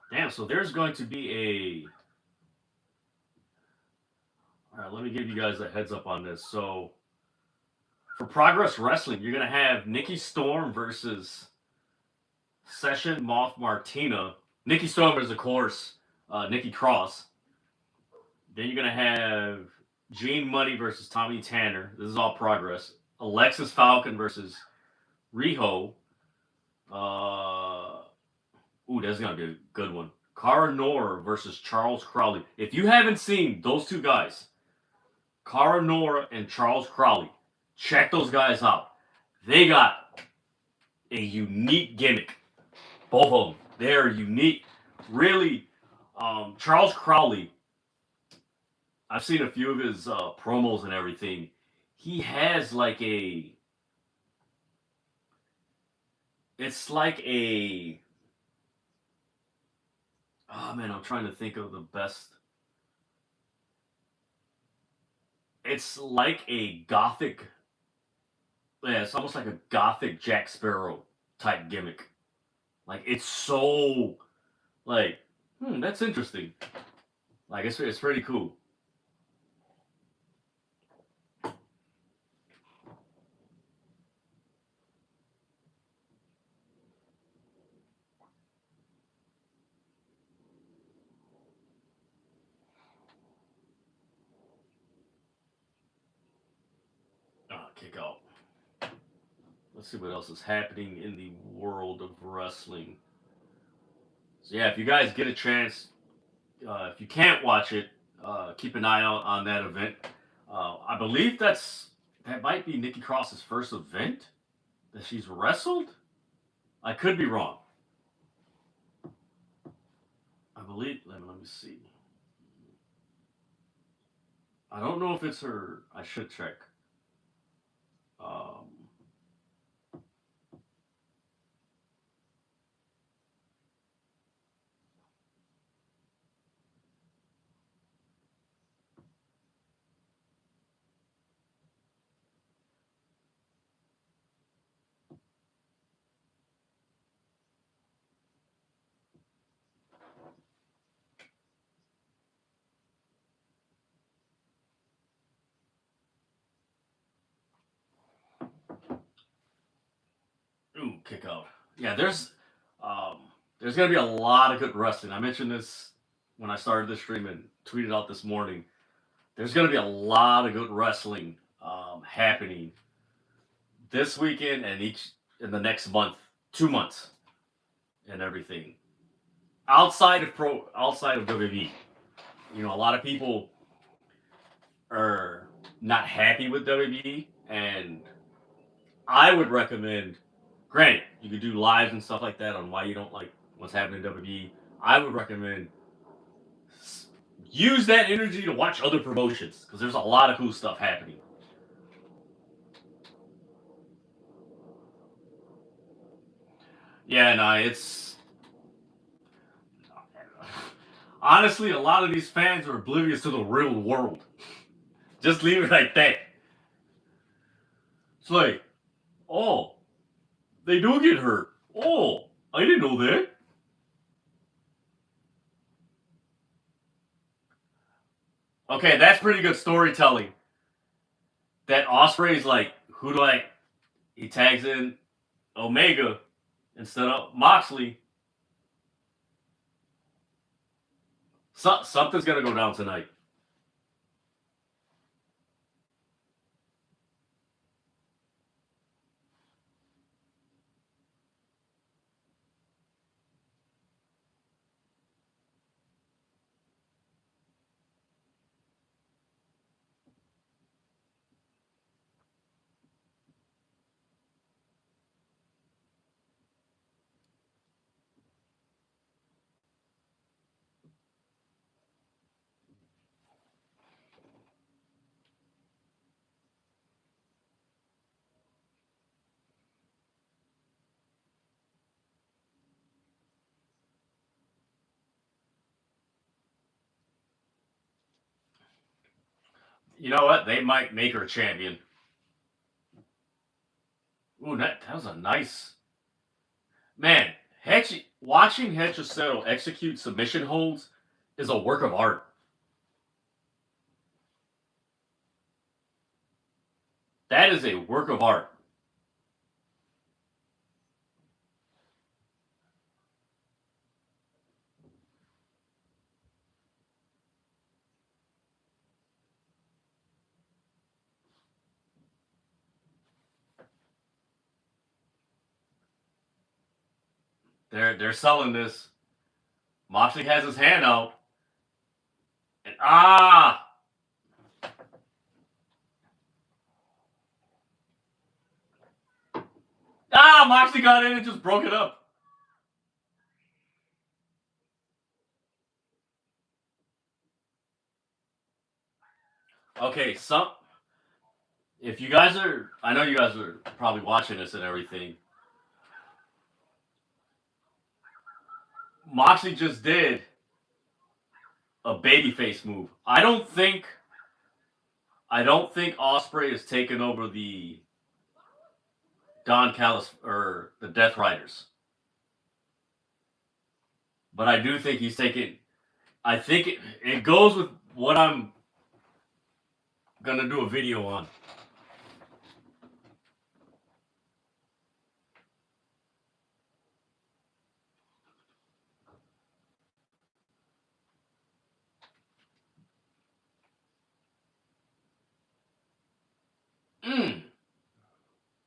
Damn, so there's going to be a. Alright, let me give you guys a heads up on this. So, for Progress Wrestling, you're going to have Nikki Storm versus Session Moth Martina. Nikki Storm is, of course, Nikki Cross. Then you're going to have Gene Money versus Tommy Tanner. This is all Progress. Alexis Falcon versus Riho. Ooh, that's going to be a good one. Cara Nora versus Charles Crowley. If you haven't seen those two guys, Cara Nora and Charles Crowley, check those guys out. They got a unique gimmick. Both of them. They're unique. Really, Charles Crowley, I've seen a few of his promos and everything. He has like a. It's like a. Oh man, I'm trying to think of the best. It's like a gothic. Yeah, it's almost like a gothic Jack Sparrow type gimmick. Like it's so like that's interesting. Like it's pretty cool. Kick out. Let's see what else is happening in the world of wrestling. So yeah, if you guys get a chance, if you can't watch it, keep an eye out on that event. I believe that might be Nikki Cross's first event that she's wrestled. I could be wrong. I believe. Let me see. I don't know if it's her. I should check. Um, ooh, kick out. Yeah, um, there's gonna be a lot of good wrestling. I mentioned this when I started this stream and tweeted out this morning. There's gonna be a lot of good wrestling happening this weekend and each in the next month, 2 months, and everything. Outside of WWE, a lot of people are not happy with WWE, and I would recommend. Granted, you could do lives and stuff like that on why you don't like what's happening in WWE. I would recommend use that energy to watch other promotions because there's a lot of cool stuff happening. Yeah, no, it's honestly a lot of these fans are oblivious to the real world. Just leave it like that. It's like, oh, they do get hurt. Oh, I didn't know that. Okay, that's pretty good storytelling. That Osprey's like, who do I? He tags in Omega instead of Moxley. Something's gonna go down tonight. You know what? They might make her champion. Ooh, that was a nice man. Watching Hechisetto execute submission holds is a work of art. That is a work of art. They're selling this. Moxley has his hand out. And Moxley got in and just broke it up. Okay, if you guys are, I know you guys are probably watching this and everything. Moxley just did a babyface move. I don't think Osprey has taken over the Don Callis or the Death Riders, but I do think he's taking. I think it goes with what I'm gonna do a video on.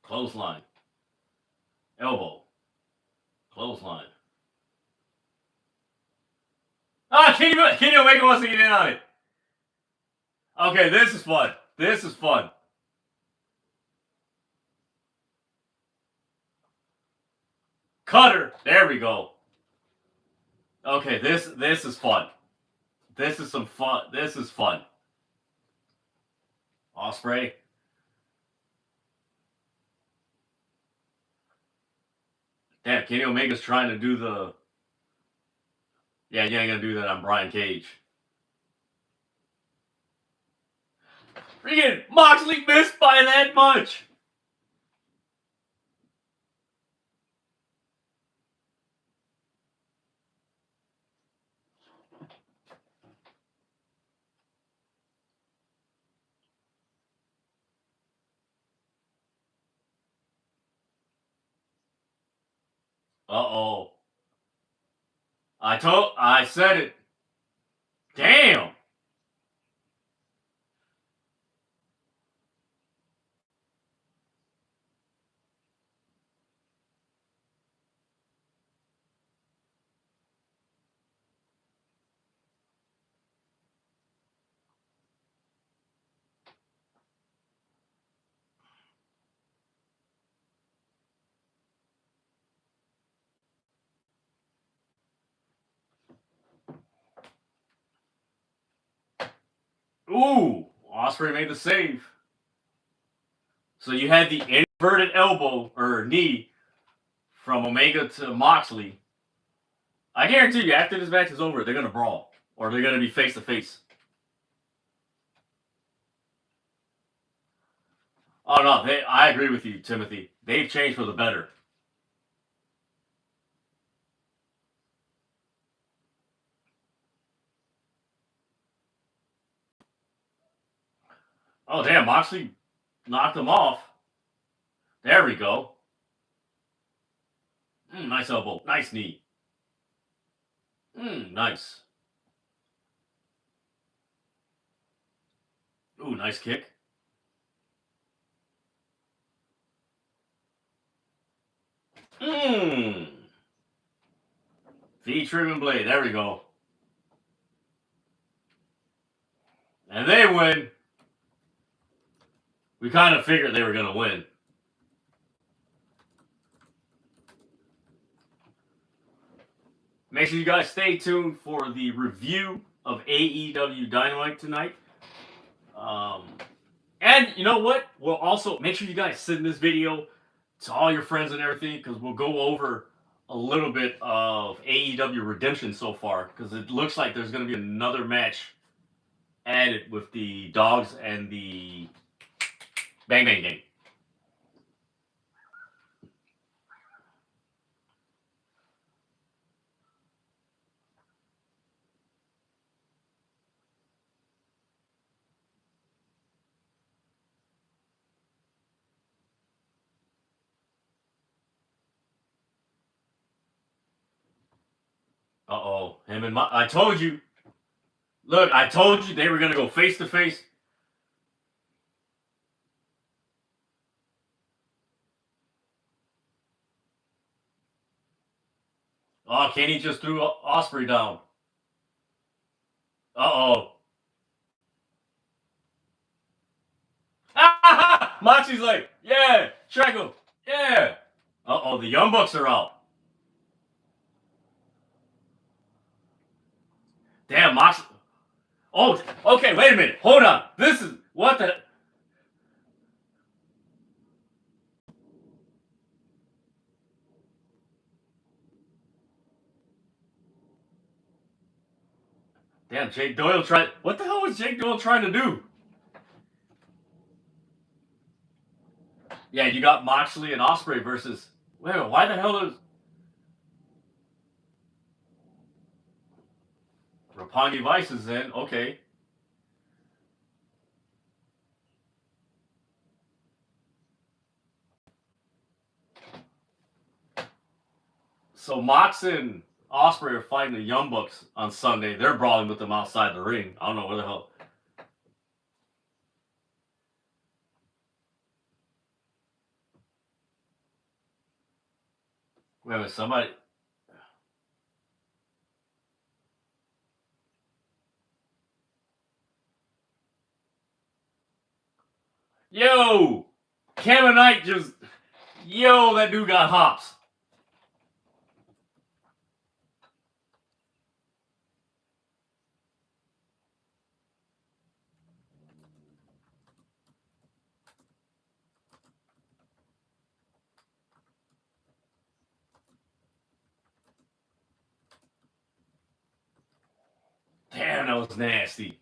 Clothesline. Elbow. Clothesline. Kenny Omega wants to get in on it. Okay, this is fun. This is fun. Cutter. There we go. Okay, this is fun. This is some fun. This is fun. Osprey. Damn, Kenny Omega's trying to do the. Yeah, you ain't gonna do that on Brian Cage. Freaking Moxley missed by that much. Uh-oh. I said it. Damn. Ooh, Ospreay made the save. So you had the inverted elbow or knee from Omega to Moxley. I guarantee you, after this match is over, they're gonna brawl or they're gonna be face to face. Oh no, I agree with you, Timothy. They've changed for the better. Oh damn, Moxley knocked him off. There we go. Nice elbow, nice knee. Nice. Ooh, nice kick. V-Trim and Blade, there we go. And they win. We kind of figured they were going to win. Make sure you guys stay tuned for the review of AEW Dynamite tonight. And you know what? We'll also make sure you guys send this video to all your friends and everything because we'll go over a little bit of AEW Redemption so far because it looks like there's going to be another match added with the Dogs and the Bang Bang Gang. Uh-oh. Him and I told you. Look, I told you they were going to go face to face. Oh, Kenny just threw Ospreay down. Uh-oh. Ah! Moxie's like, yeah, track him. Yeah. Uh-oh, the Young Bucks are out. Damn, Mox. Oh, okay, wait a minute. Hold on. This is, what the... Damn, Jake Doyle tried... What the hell was Jake Doyle trying to do? Yeah, you got Moxley and Ospreay versus... Wait, why the hell is... Roppongi Vice is in. Okay. So Mox and Ospreay are fighting the Young Bucks on Sunday. They're brawling with them outside the ring. I don't know where the hell... Wait a minute, somebody... Yo! Kevin Knight just... Yo, that dude got hops. Damn, that was nasty.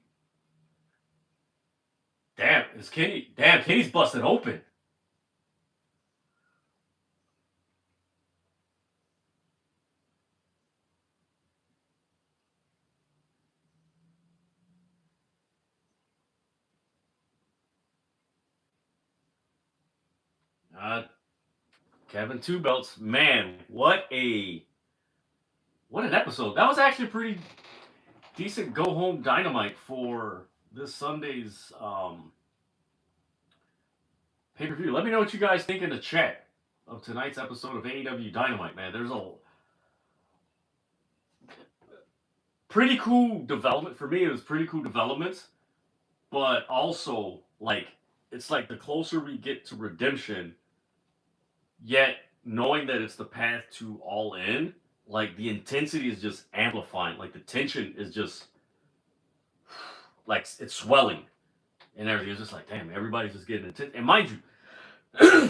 Damn, is Kenny... Damn, Kenny's busted open. Kevin Two Belts, man, what an episode. That was actually a pretty decent go home Dynamite for this Sunday's pay-per-view. Let me know what you guys think in the chat of tonight's episode of AEW Dynamite, man. There's a pretty cool development for me. It was pretty cool developments, but also like it's like the closer we get to Redemption, yet knowing that it's the path to All In, like the intensity is just amplifying. Like the tension is just like it's swelling and everything. It's just like, damn, everybody's just getting intense. And mind you,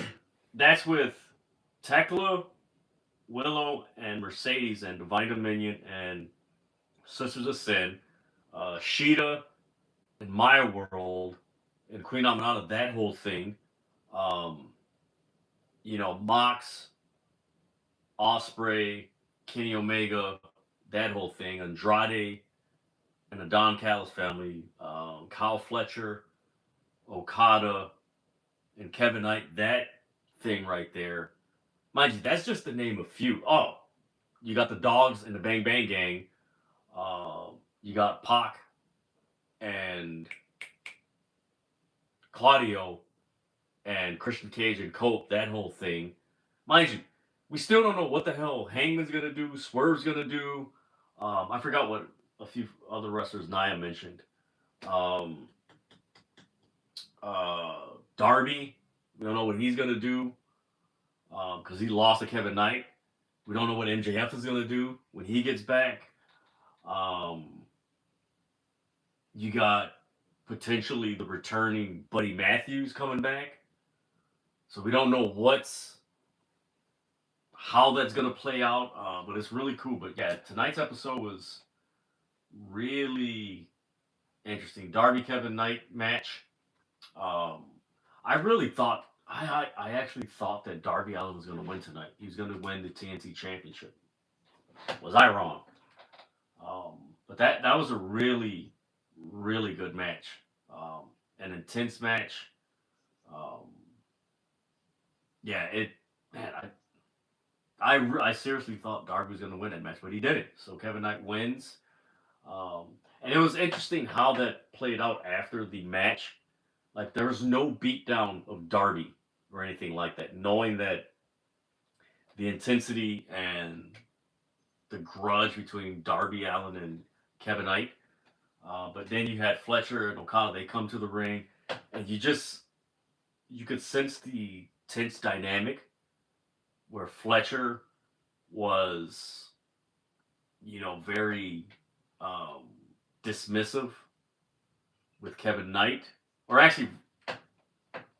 that's with THEKLA, Willow, and Mercedes, and Divine Dominion, and Sisters of Sin, Sheeta, and Maya World, and Queen Aminata, that whole thing. Um, Mox, Osprey, Kenny Omega, that whole thing. Andrade and the Don Callis family, Kyle Fletcher, Okada, and Kevin Knight. That thing right there. Mind you, that's just to name a few. Oh, you got the Dogs and the Bang Bang Gang. You got Pac and Claudio and Christian Cage and Colt, that whole thing. Mind you, we still don't know what the hell Hangman's gonna do, Swerve's gonna do. I forgot what a few other wrestlers Nia mentioned. Um, Darby, we don't know what he's gonna do because he lost to Kevin Knight. We don't know what MJF is gonna do when he gets back. Um, you got potentially the returning Buddy Matthews coming back. So we don't know how that's gonna play out, but it's really cool. But yeah, tonight's episode was really interesting. Darby Kevin Knight match. Um, I really thought I actually thought that Darby Allin was gonna win tonight. He was gonna win the TNT Championship. Was I wrong? But that was a really really good match. An intense match. Um, yeah, it man, I seriously thought Darby was going to win that match, but he didn't. So Kevin Knight wins. Um, and it was interesting how that played out after the match. Like there was no beatdown of Darby or anything like that, knowing that the intensity and the grudge between Darby Allin and Kevin Knight. But then you had Fletcher and Okada. They come to the ring, and you could sense the tense dynamic where Fletcher was, very dismissive with Kevin Knight, or actually,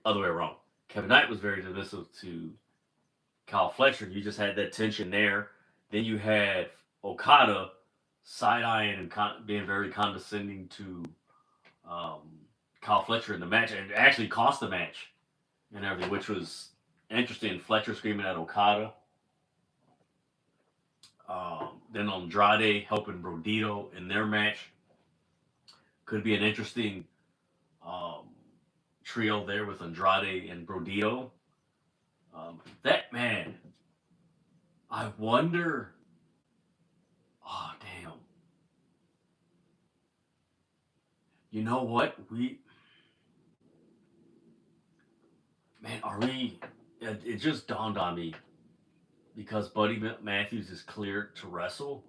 other way around. Kevin Knight was very dismissive to Kyle Fletcher. You just had that tension there. Then you had Okada side eyeing and being very condescending to um, Kyle Fletcher in the match, and it actually cost the match and everything, which was interesting. Fletcher screaming at Okada. Then Andrade helping Brodito in their match. Could be an interesting um, trio there with Andrade and Brodito. That man, I wonder. Oh damn! You know what are we? It just dawned on me because Buddy Matthews is cleared to wrestle.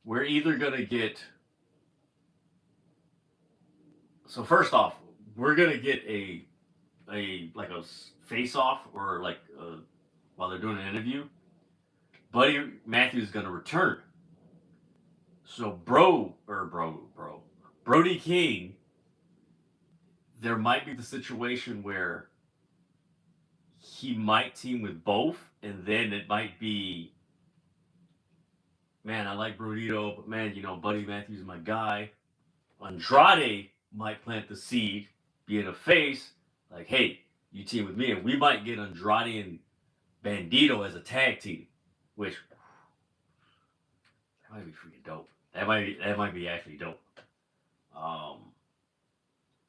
We're either gonna get. So first off, we're gonna get a like a face off or like while they're doing an interview. Buddy Matthews is gonna return. So Brody King, there might be the situation where he might team with both, and then it might be, man, I like Brodito, but man, Buddy Matthews is my guy. Andrade might plant the seed, being a face, like, hey, you team with me, and we might get Andrade and Bandito as a tag team, which that might be freaking dope. That might be actually dope. Um,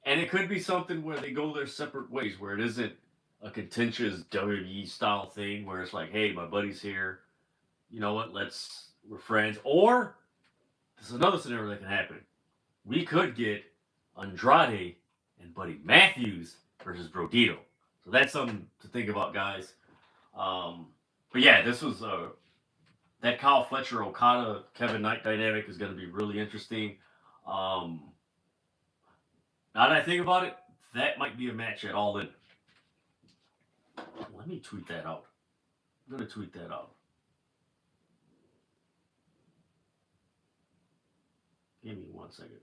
and it could be something where they go their separate ways, where it isn't a contentious WWE style thing, where it's like, hey, my buddy's here. You know what? We're friends. Or this is another scenario that can happen. We could get Andrade and Buddy Matthews versus Brodito. So that's something to think about, guys. But yeah, this was that Kyle Fletcher Okada Kevin Knight dynamic is going to be really interesting. Now that I think about it, that might be a match at All In. Let me tweet that out. I'm going to tweet that out. Give me 1 second.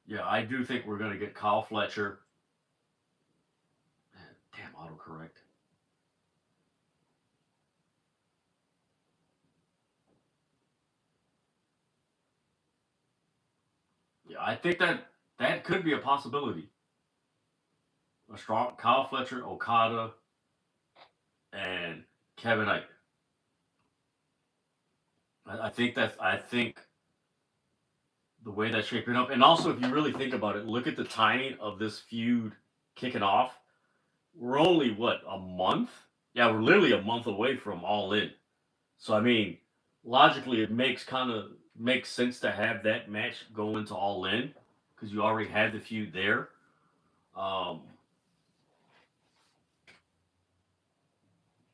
Yeah, I do think we're gonna get Kyle Fletcher. Damn autocorrect. Yeah, I think that could be a possibility. A strong Kyle Fletcher, Okada, and Kevin Knight. I think the way that's shaping up, and also if you really think about it, look at the timing of this feud kicking off. We're only what, a month? Yeah, we're literally a month away from All In. So I mean, logically, it makes sense to have that match go into All In because you already had the feud there. Um,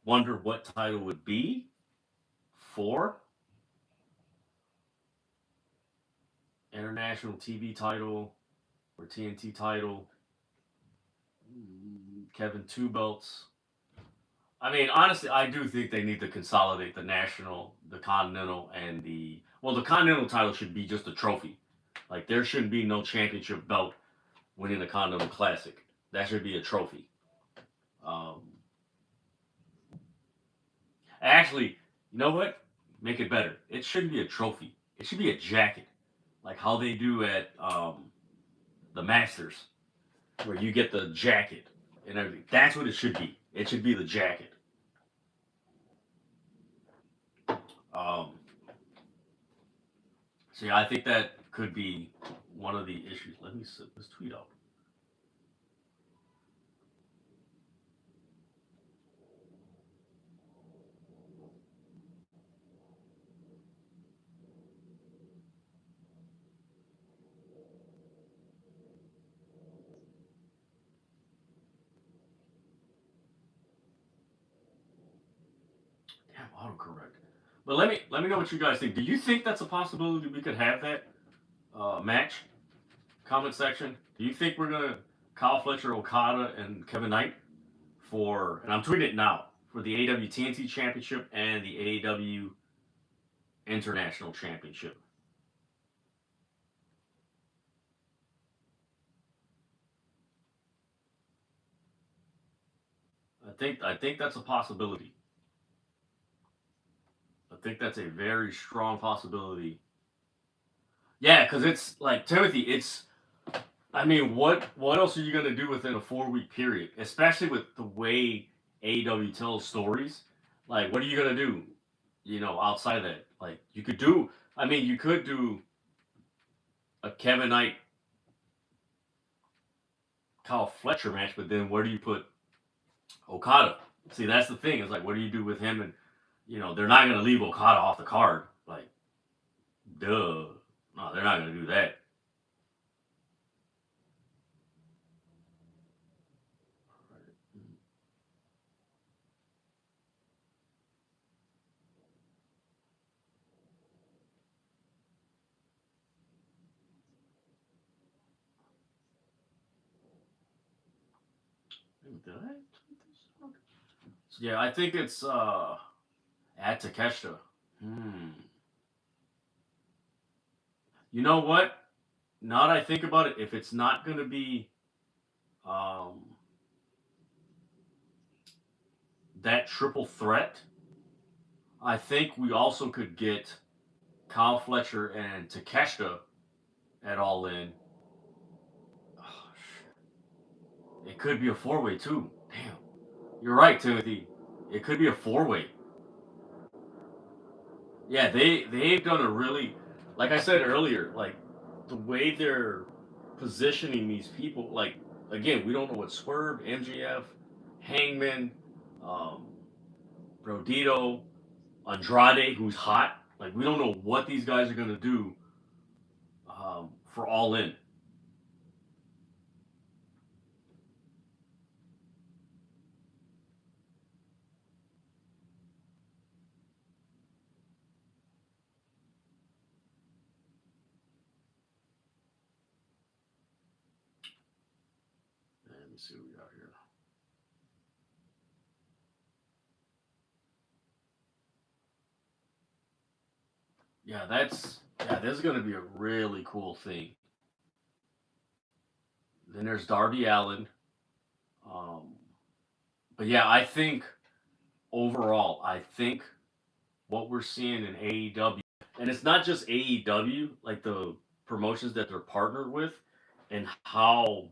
wonder what title would be for international TV title or TNT title. Kevin two belts. I mean, honestly, I do think they need to consolidate the national, the continental, and the continental title should be just a trophy. Like there shouldn't be no championship belt winning the Continental Classic. That should be a trophy. Um, actually, you know what? Make it better. It shouldn't be a trophy. It should be a jacket, like how they do at the Masters, where you get the jacket and everything. That's what it should be. It should be the jacket. Um, so yeah, I think that could be one of the issues. Let me set this tweet up. Damn autocorrect. But let me know what you guys think. Do you think that's a possibility we could have that match? Comment section. Do you think we're gonna Kyle Fletcher, Okada, and Kevin Knight for? And I'm tweeting it now for the AEW TNT Championship and the AEW International Championship. I think that's a possibility. I think that's a very strong possibility. Yeah, because it's like Timothy. It's I mean, what else are you gonna do within a 4 week period? Especially with the way AEW tells stories. Like, what are you gonna do? Outside of that, like you could do. I mean, you could do a Kevin Knight Kyle Fletcher match, but then where do you put Okada? See, that's the thing. Is like, what do you do with him? And they're not gonna leave Okada off the card. Like, duh. No, they're not gonna do that. Did I tweet this? So, yeah, I think it's at Takeshita. Hmm. You know what? Now that I think about it, if it's not gonna be um, that triple threat, I think we also could get Kyle Fletcher and Takeshita at All In. Oh, it could be a 4 way too. Damn. You're right, Timothy. It could be a 4 way. Yeah, they've done a really, like I said earlier, like the way they're positioning these people. Like again, we don't know what Swerve, MGF, Hangman, um, Rodito, Andrade, who's hot. Like we don't know what these guys are gonna do for All In. Let me see what we got here. Yeah, this is gonna be a really cool thing. Then there's Darby Allin. Um, but yeah, I think overall, I think what we're seeing in AEW, and it's not just AEW, like the promotions that they're partnered with, and how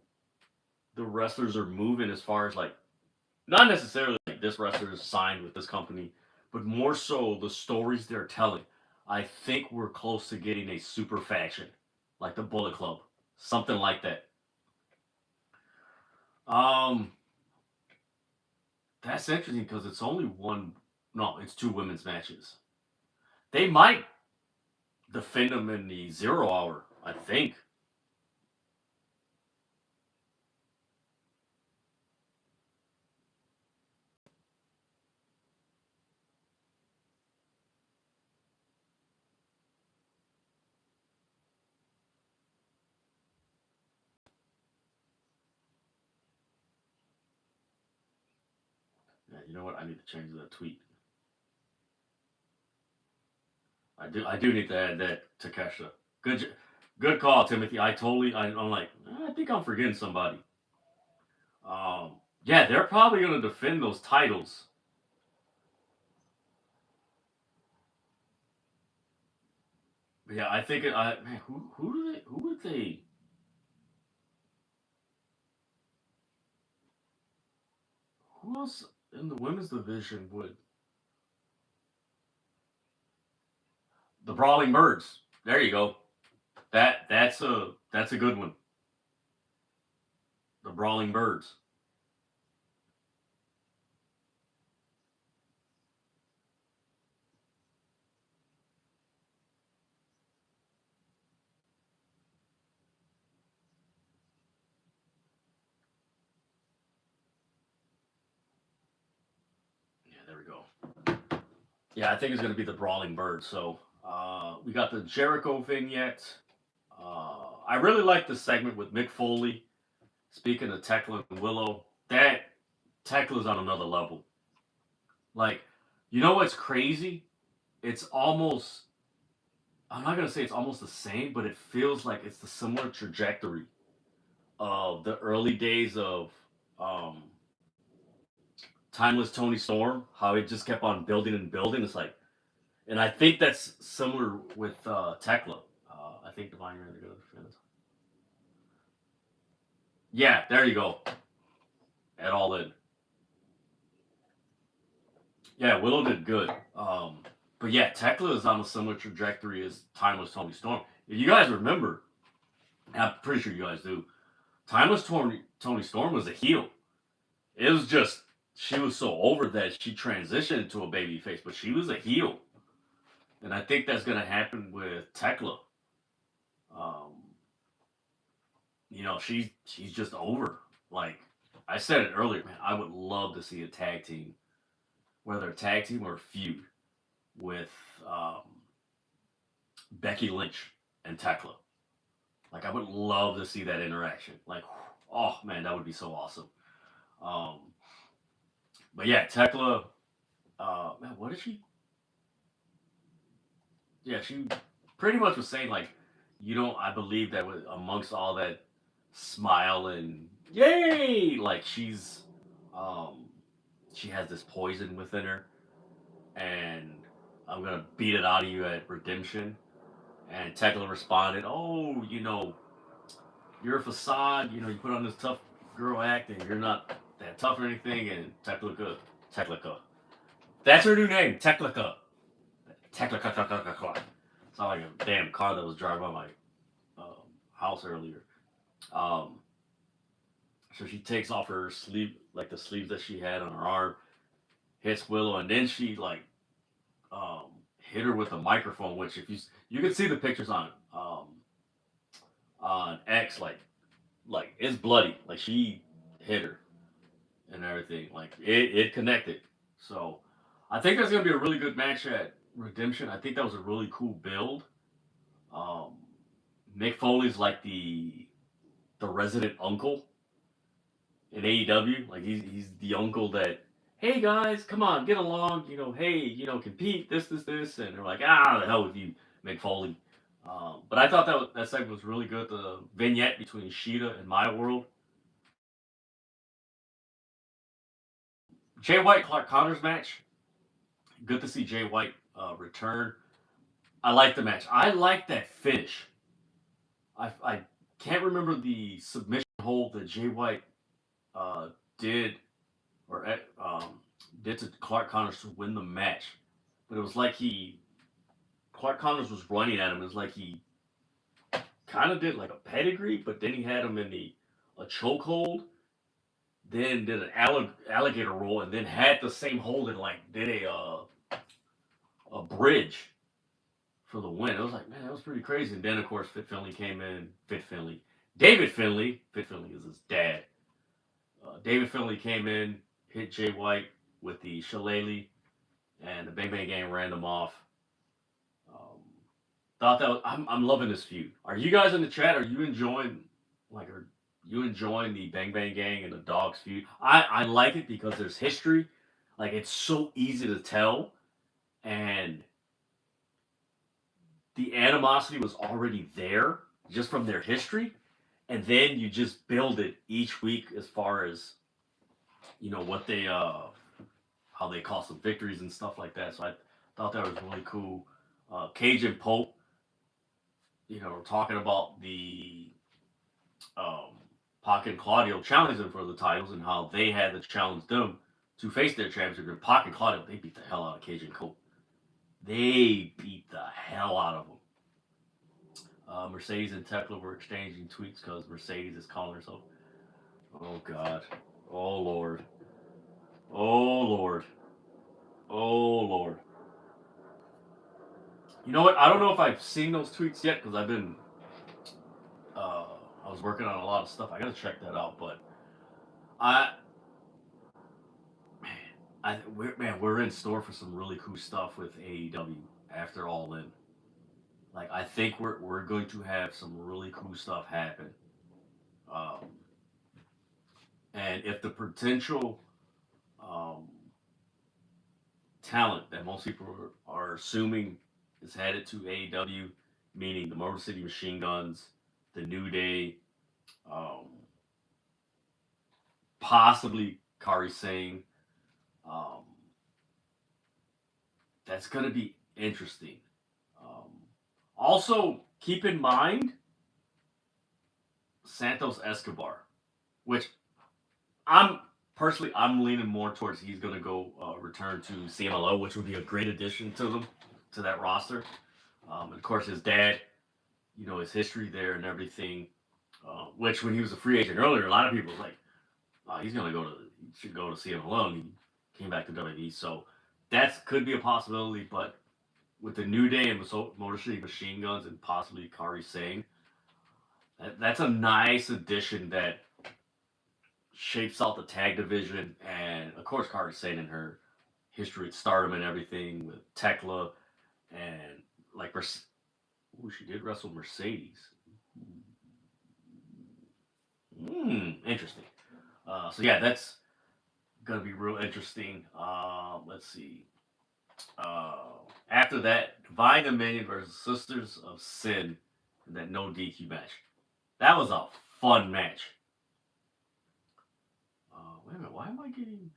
the wrestlers are moving as far as like not necessarily like this wrestler is signed with this company, but more so the stories they're telling. I think we're close to getting a super faction, like the Bullet Club, something like that. Um, that's interesting because it's only one. No, it's two women's matches. They might defend them in the 0 hour. I think. Yeah, you know what? I need to change that tweet. I do need to add that to Kesha. Good call, Timothy. I'm like, I think I'm forgetting somebody. Um, yeah, they're probably going to defend those titles. But yeah, I think man, who would they who else in the women's division would the Brawling Birds? There you go. That's a good one. The Brawling Birds. Yeah, there we go. Yeah, I think it's going to be the Brawling Birds. So we got the Jericho vignette. I really like the segment with Mick Foley. Speaking of Tekla and Willow, that Tekla's on another level. Like, you know what's crazy? It's almost, I'm not going to say it's almost the same, but it feels like it's the similar trajectory of the early days of um, Timeless Tony Storm, how it just kept on building and building. It's like, and I think that's similar with Tekla. I think Divine Ran the good fans. Yeah, there you go. At all in. Yeah, Willow did good. But yeah, Tekla is on a similar trajectory as Timeless Tony Storm. If you guys remember, and I'm pretty sure you guys do, Tony Storm was a heel. It was just she was so over that she transitioned to a baby face, but she was a heel, and I think that's gonna happen with Tekla. Um, she's just over. Like I said it earlier, man, I would love to see a tag team, whether a tag team or a feud, with um, Becky Lynch and Tekla. Like I would love to see that interaction. Like, oh man, that would be so awesome. Um, but yeah, Tekla. Man, what did she? Yeah, she pretty much was saying like, you don't. I believe that with amongst all that smile and yay, like um, she has this poison within her, and I'm gonna beat it out of you at redemption. And Tekla responded, "Oh, you're a facade. You put on this tough girl act, and you're not that tough or anything." And Tekla, that's her new name, Tekla. Tekla. It's not like a damn car that was driving by my um, house earlier. Um, so she takes off her sleeve, like the sleeves that she had on her arm, hits Willow, and then she like um, hit her with a microphone. Which if you can see the pictures on X, like it's bloody. Like she hit her and everything. Like it connected. So I think that's gonna be a really good match at Redemption. I think that was a really cool build. Um, Mick Foley's like the resident uncle in AEW. Like he's the uncle that, hey guys, come on, get along. Hey, compete this, and they're like, the hell with you, Mick Foley. But I thought that segment was really good. The vignette between Sheeta and My World. Jay White Clark Connors match. Good to see Jay White return. I like the match. I like that finish. I can't remember the submission hold that Jay White uh, did or did to Clark Connors to win the match, but it was like Clark Connors was running at him. It was like he kind of did like a pedigree, but then he had him in a chokehold, then did an alligator roll, and then had the same hold and like did a bridge for the win. It was like, man, that was pretty crazy. And then of course Fit Finley came in. David Finley. Fit Finley is his dad. David Finley came in, hit Jay White with the shillelagh, and the Bang Bang Gang ran them off. Um, thought that was, I'm loving this feud. Are you guys in the chat? Are you enjoying are you enjoying the Bang Bang Gang and the Dogs feud? I like it because there's history. Like it's so easy to tell, and the animosity was already there just from their history, and then you just build it each week as far as what they how they cost them victories and stuff like that. So I thought that was really cool. Cage and Pope, talking about the um, Pac and Claudio challenging them for the titles and how they had to challenge them to face their championship. And Pac and Claudio, they beat the hell out of Cage and Pope. They beat the hell out of them. Mercedes and THEKLA were exchanging tweets because Mercedes is calling herself. Oh God. Oh Lord. Oh Lord. Oh Lord. You know what? I don't know if I've seen those tweets yet because I've been. I was working on a lot of stuff. I gotta check that out. But I, we're in store for some really cool stuff with AEW after All In. Like I think we're going to have some really cool stuff happen. Um, and if the potential um, talent that most people are assuming is headed to AEW, meaning the Motor City Machine Guns, the New Day, um, possibly Kari Sane. Um, that's going to be interesting. Um, Also, keep in mind Santos Escobar, which I'm leaning more towards he's going to go return to CMLO, which would be a great addition to that roster. And of course, his dad, his history there and everything. Which when he was a free agent earlier, a lot of people were like, "Oh, he should go to CMLO." And he came back to WWE, so that could be a possibility. But with the New Day and Motor City Machine Guns and possibly Kari Sane, that's a nice addition that shapes out the tag division. And of course, Kari Sane and her history at Stardom and everything with THEKLA and like she did wrestle Mercedes. Interesting. So yeah, that's gonna be real interesting. Let's see. Uh, After that, Divine Dominion versus Sisters of Sin in that no DQ match. That was a fun match. Wait a minute, why am I getting?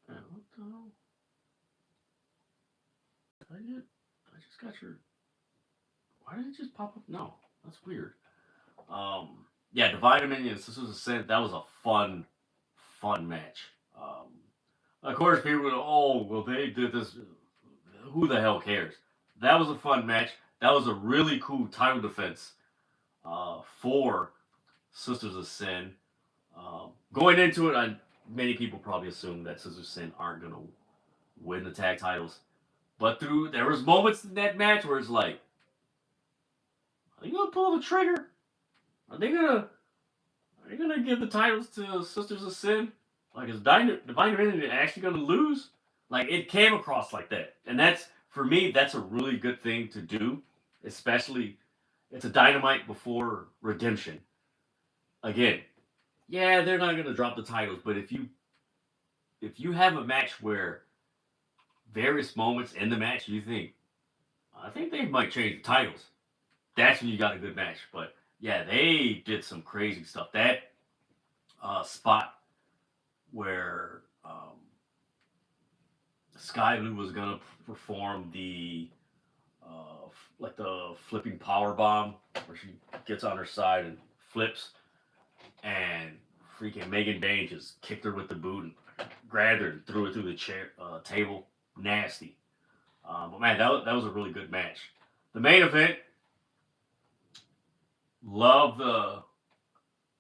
What the hell? I just got your. Why did it just pop up? No, that's weird. Yeah, Divine Dominion and Sisters of Sin. That was a fun match. Of course, people would, oh, well, they did this. Who the hell cares? That was a fun match. That was a really cool title defense for Sisters of Sin. Going into it, many people probably assume that Sisters of Sin aren't going to win the tag titles. But there was moments in that match where it's like, are they going to pull the trigger? Are they gonna give the titles to Sisters of Sin? Like, is Divine Divinity actually gonna lose? Like, it came across like that, and for me, that's a really good thing to do. Especially, it's a Dynamite before Redemption. Again, yeah, they're not gonna drop the titles, but if you have a match where various moments in the match you think, I think they might change the titles. That's when you got a good match. But yeah, they did some crazy stuff. That spot where Sky Blue was gonna perform the like the flipping power bomb, where she gets on her side and flips, and freaking Megan Bain just kicked her with the boot and grabbed her and threw her through the chair table. Nasty. But man, that was a really good match. The main event, love the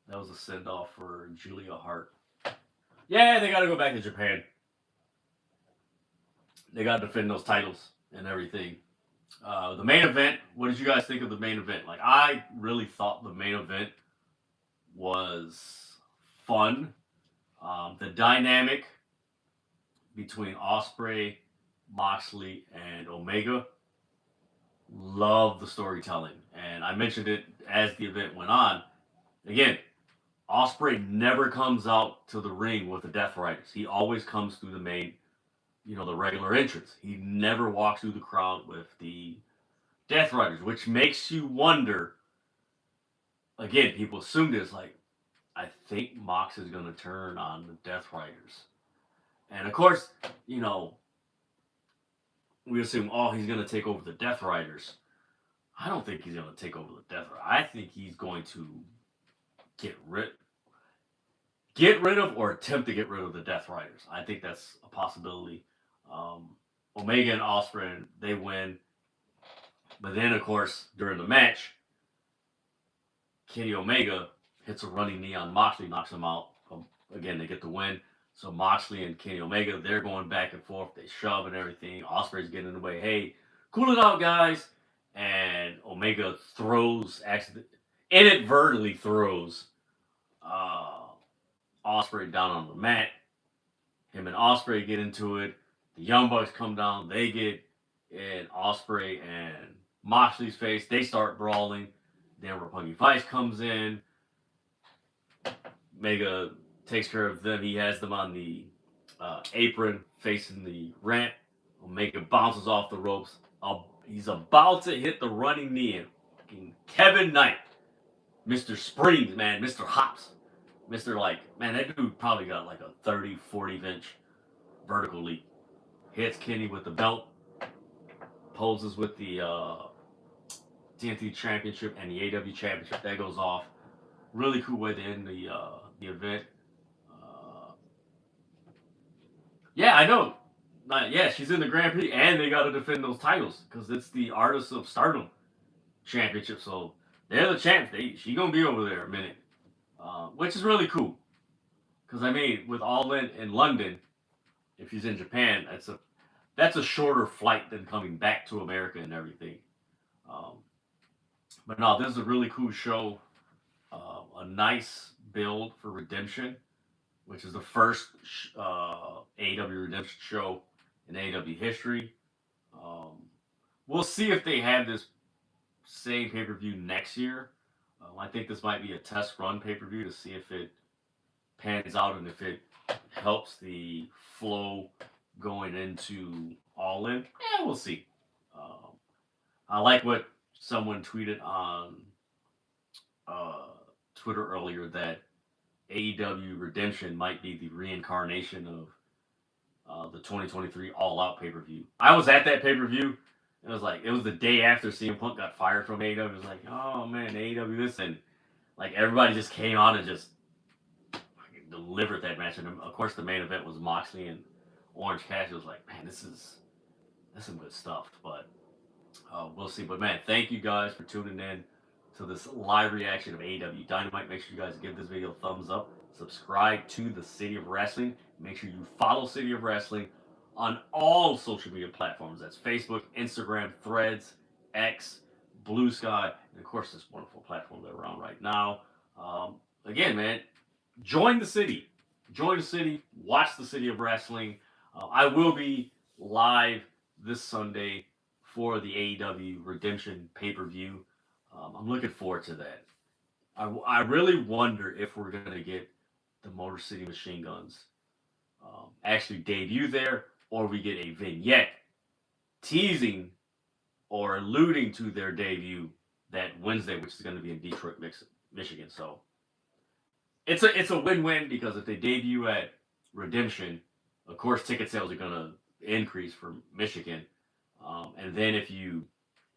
that was a send off for Julia Hart. Yeah, they got to go back to Japan. They got to defend those titles and everything. The main event. What did you guys think of the main event? Like, I really thought the main event was fun. The dynamic between Osprey, Moxley, and Omega. Love the storytelling, and I mentioned it as the event went on. Again, Osprey never comes out to the ring with the Death Riders. He always comes through the main, the regular entrance. He never walks through the crowd with the Death Riders, which makes you wonder. Again, people assume this, like, I think Mox is going to turn on the Death Riders. And of course, we assume, oh, he's going to take over the Death Riders. I don't think he's going to take over the Death Riders. I think he's going to get rid of or attempt to get rid of the Death Riders. I think that's a possibility. Omega and Osprey, they win. But then, of course, during the match, Kenny Omega hits a running knee on Moxley, knocks him out. Again, they get the win. So Moxley and Kenny Omega, they're going back and forth. They shove and everything. Osprey's getting in the way. Hey, cool it out, guys. And Omega inadvertently throws Osprey down on the mat. Him and Osprey get into it. The Young Bucks come down. They get in Osprey and Moxley's face. They start brawling. Then Roppongi Vice comes in. Omega takes care of them. He has them on the apron facing the ramp. Omega bounces off the ropes. He's about to hit the running knee. And Kevin Knight, Mr. Springs, man, Mr. Hops, that dude probably got like a 30, 40-inch vertical leap. Hits Kenny with the belt. Poses with the TNT Championship and the AEW Championship. That goes off. Really cool way to end the event. Yeah, I know. Yeah, she's in the Grand Prix, and they got to defend those titles because it's the Artists of Stardom Championship. So they're the champs. She gonna be over there a minute, which is really cool. Because I mean, with All in London, if she's in Japan, that's a shorter flight than coming back to America and everything. But no, this is a really cool show. A nice build for Redemption, which is the first AEW Redemption show in AEW history. We'll see if they have this same pay per view next year. I think this might be a test run pay per view to see if it pans out and if it helps the flow going into All In. Yeah, we'll see. I like what someone tweeted on Twitter earlier that AEW Redemption might be the reincarnation of the 2023 All Out pay per view. I was at that pay per view. It was the day after CM Punk got fired from AEW. It was like, oh man, AEW this, and like everybody just came out and just delivered that match. And of course, the main event was Moxley and Orange Cassidy. Was like, man, that's some good stuff. But we'll see. But man, thank you guys for tuning in to this live reaction of AEW Dynamite. Make sure you guys give this video a thumbs up. Subscribe to the City of Wrestling. Make sure you follow City of Wrestling on all social media platforms. That's Facebook, Instagram, Threads, X, Blue Sky, and of course this wonderful platform that we're on right now. Again, man, join the city. Join the city. Watch the City of Wrestling. I will be live this Sunday for the AEW Redemption pay-per-view. I'm looking forward to that. I really wonder if we're going to get the Motor City Machine Guns actually debut there, or we get a vignette teasing or alluding to their debut that Wednesday, which is going to be in Detroit, Michigan. So it's a win-win because if they debut at Redemption, of course ticket sales are going to increase for Michigan, and then if you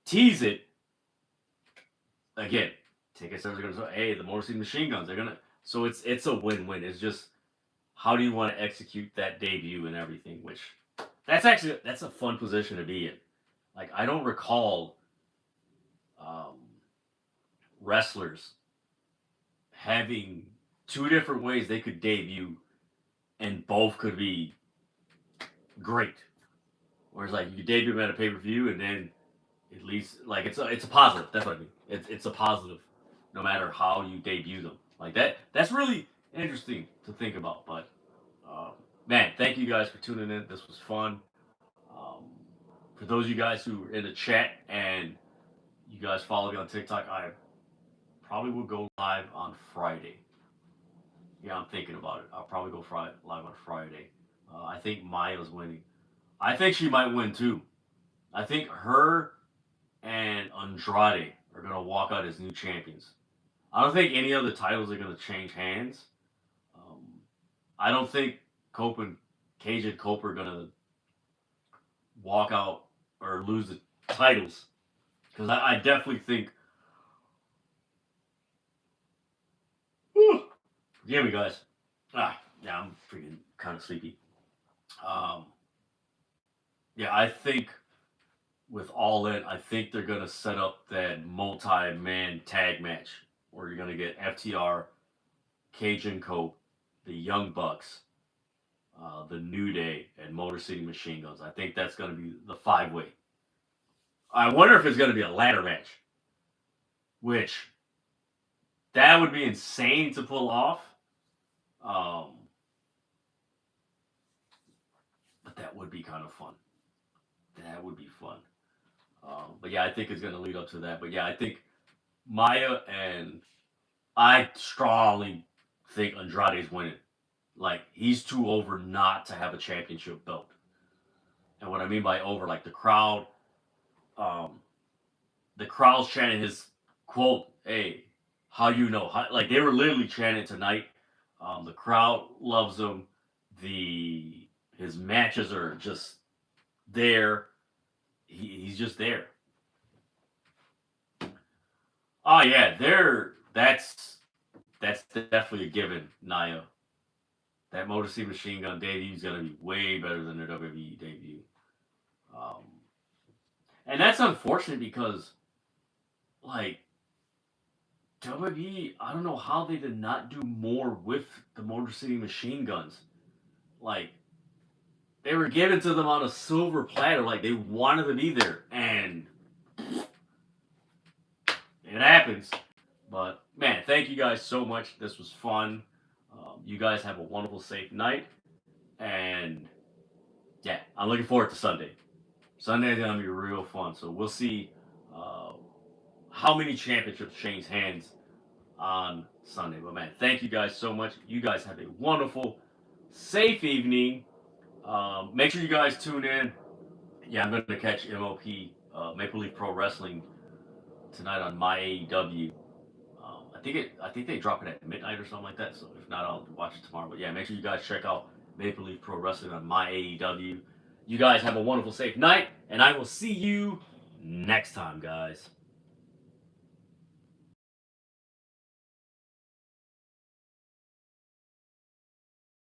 tease it again, ticket sales are going to say, hey, the Motor City Machine Guns are going to. So it's a win-win. It's just how do you want to execute that debut and everything, which that's a fun position to be in. Like I don't recall wrestlers having two different ways they could debut and both could be great. Whereas like you could debut them at a pay-per-view and then at least like it's a positive. That's what I mean. It's a positive no matter how you debut them. Like that's really interesting to think about. But man, thank you guys for tuning in. This was fun. For those of you guys who are in the chat and you guys follow me on TikTok, I probably will go live on Friday. Yeah, I'm thinking about it. I'll probably go live on Friday. I think Maya's winning. I think she might win too. I think her and Andrade are going to walk out as new champions. I don't think any other titles are going to change hands. I don't think Cage and Cope are going to walk out or lose the titles. Because I definitely think. Whew, forgive me, guys. Yeah, I'm freaking kind of sleepy. Yeah, I think with All In, I think they're going to set up that multi-man tag match where you're going to get FTR, Cage and Cope, the Young Bucks, the New Day, and Motor City Machine Guns. I think that's going to be the 5-way. I wonder if it's going to be a ladder match, which that would be insane to pull off. But that would be kind of fun. That would be fun. But yeah, I think it's going to lead up to that. But yeah, I think Maya and I strongly think Andrade's winning. Like, he's too over not to have a championship belt. And what I mean by over, like the crowd's chanting his quote, hey, how you know? Like, they were literally chanting tonight. The crowd loves him. His matches are just there. He's just there. Oh yeah, that's definitely a given, Naya. That Motor City Machine Gun debut is gonna be way better than their WWE debut. And that's unfortunate because, like, WWE, I don't know how they did not do more with the Motor City Machine Guns. Like, they were given to them on a silver platter, like they wanted to be there, and it happens. But man, thank you guys so much. This was fun. You guys have a wonderful, safe night, and yeah, I'm looking forward to Sunday. Sunday is gonna be real fun. So we'll see how many championships change hands on Sunday. But man, thank you guys so much. You guys have a wonderful, safe evening. Make sure you guys tune in. Yeah, I'm going to catch MOP, Maple Leaf Pro Wrestling, tonight on my AEW. I think they drop it at midnight or something like that. So if not, I'll watch it tomorrow. But yeah, make sure you guys check out Maple Leaf Pro Wrestling on my AEW. You guys have a wonderful, safe night, and I will see you next time, guys.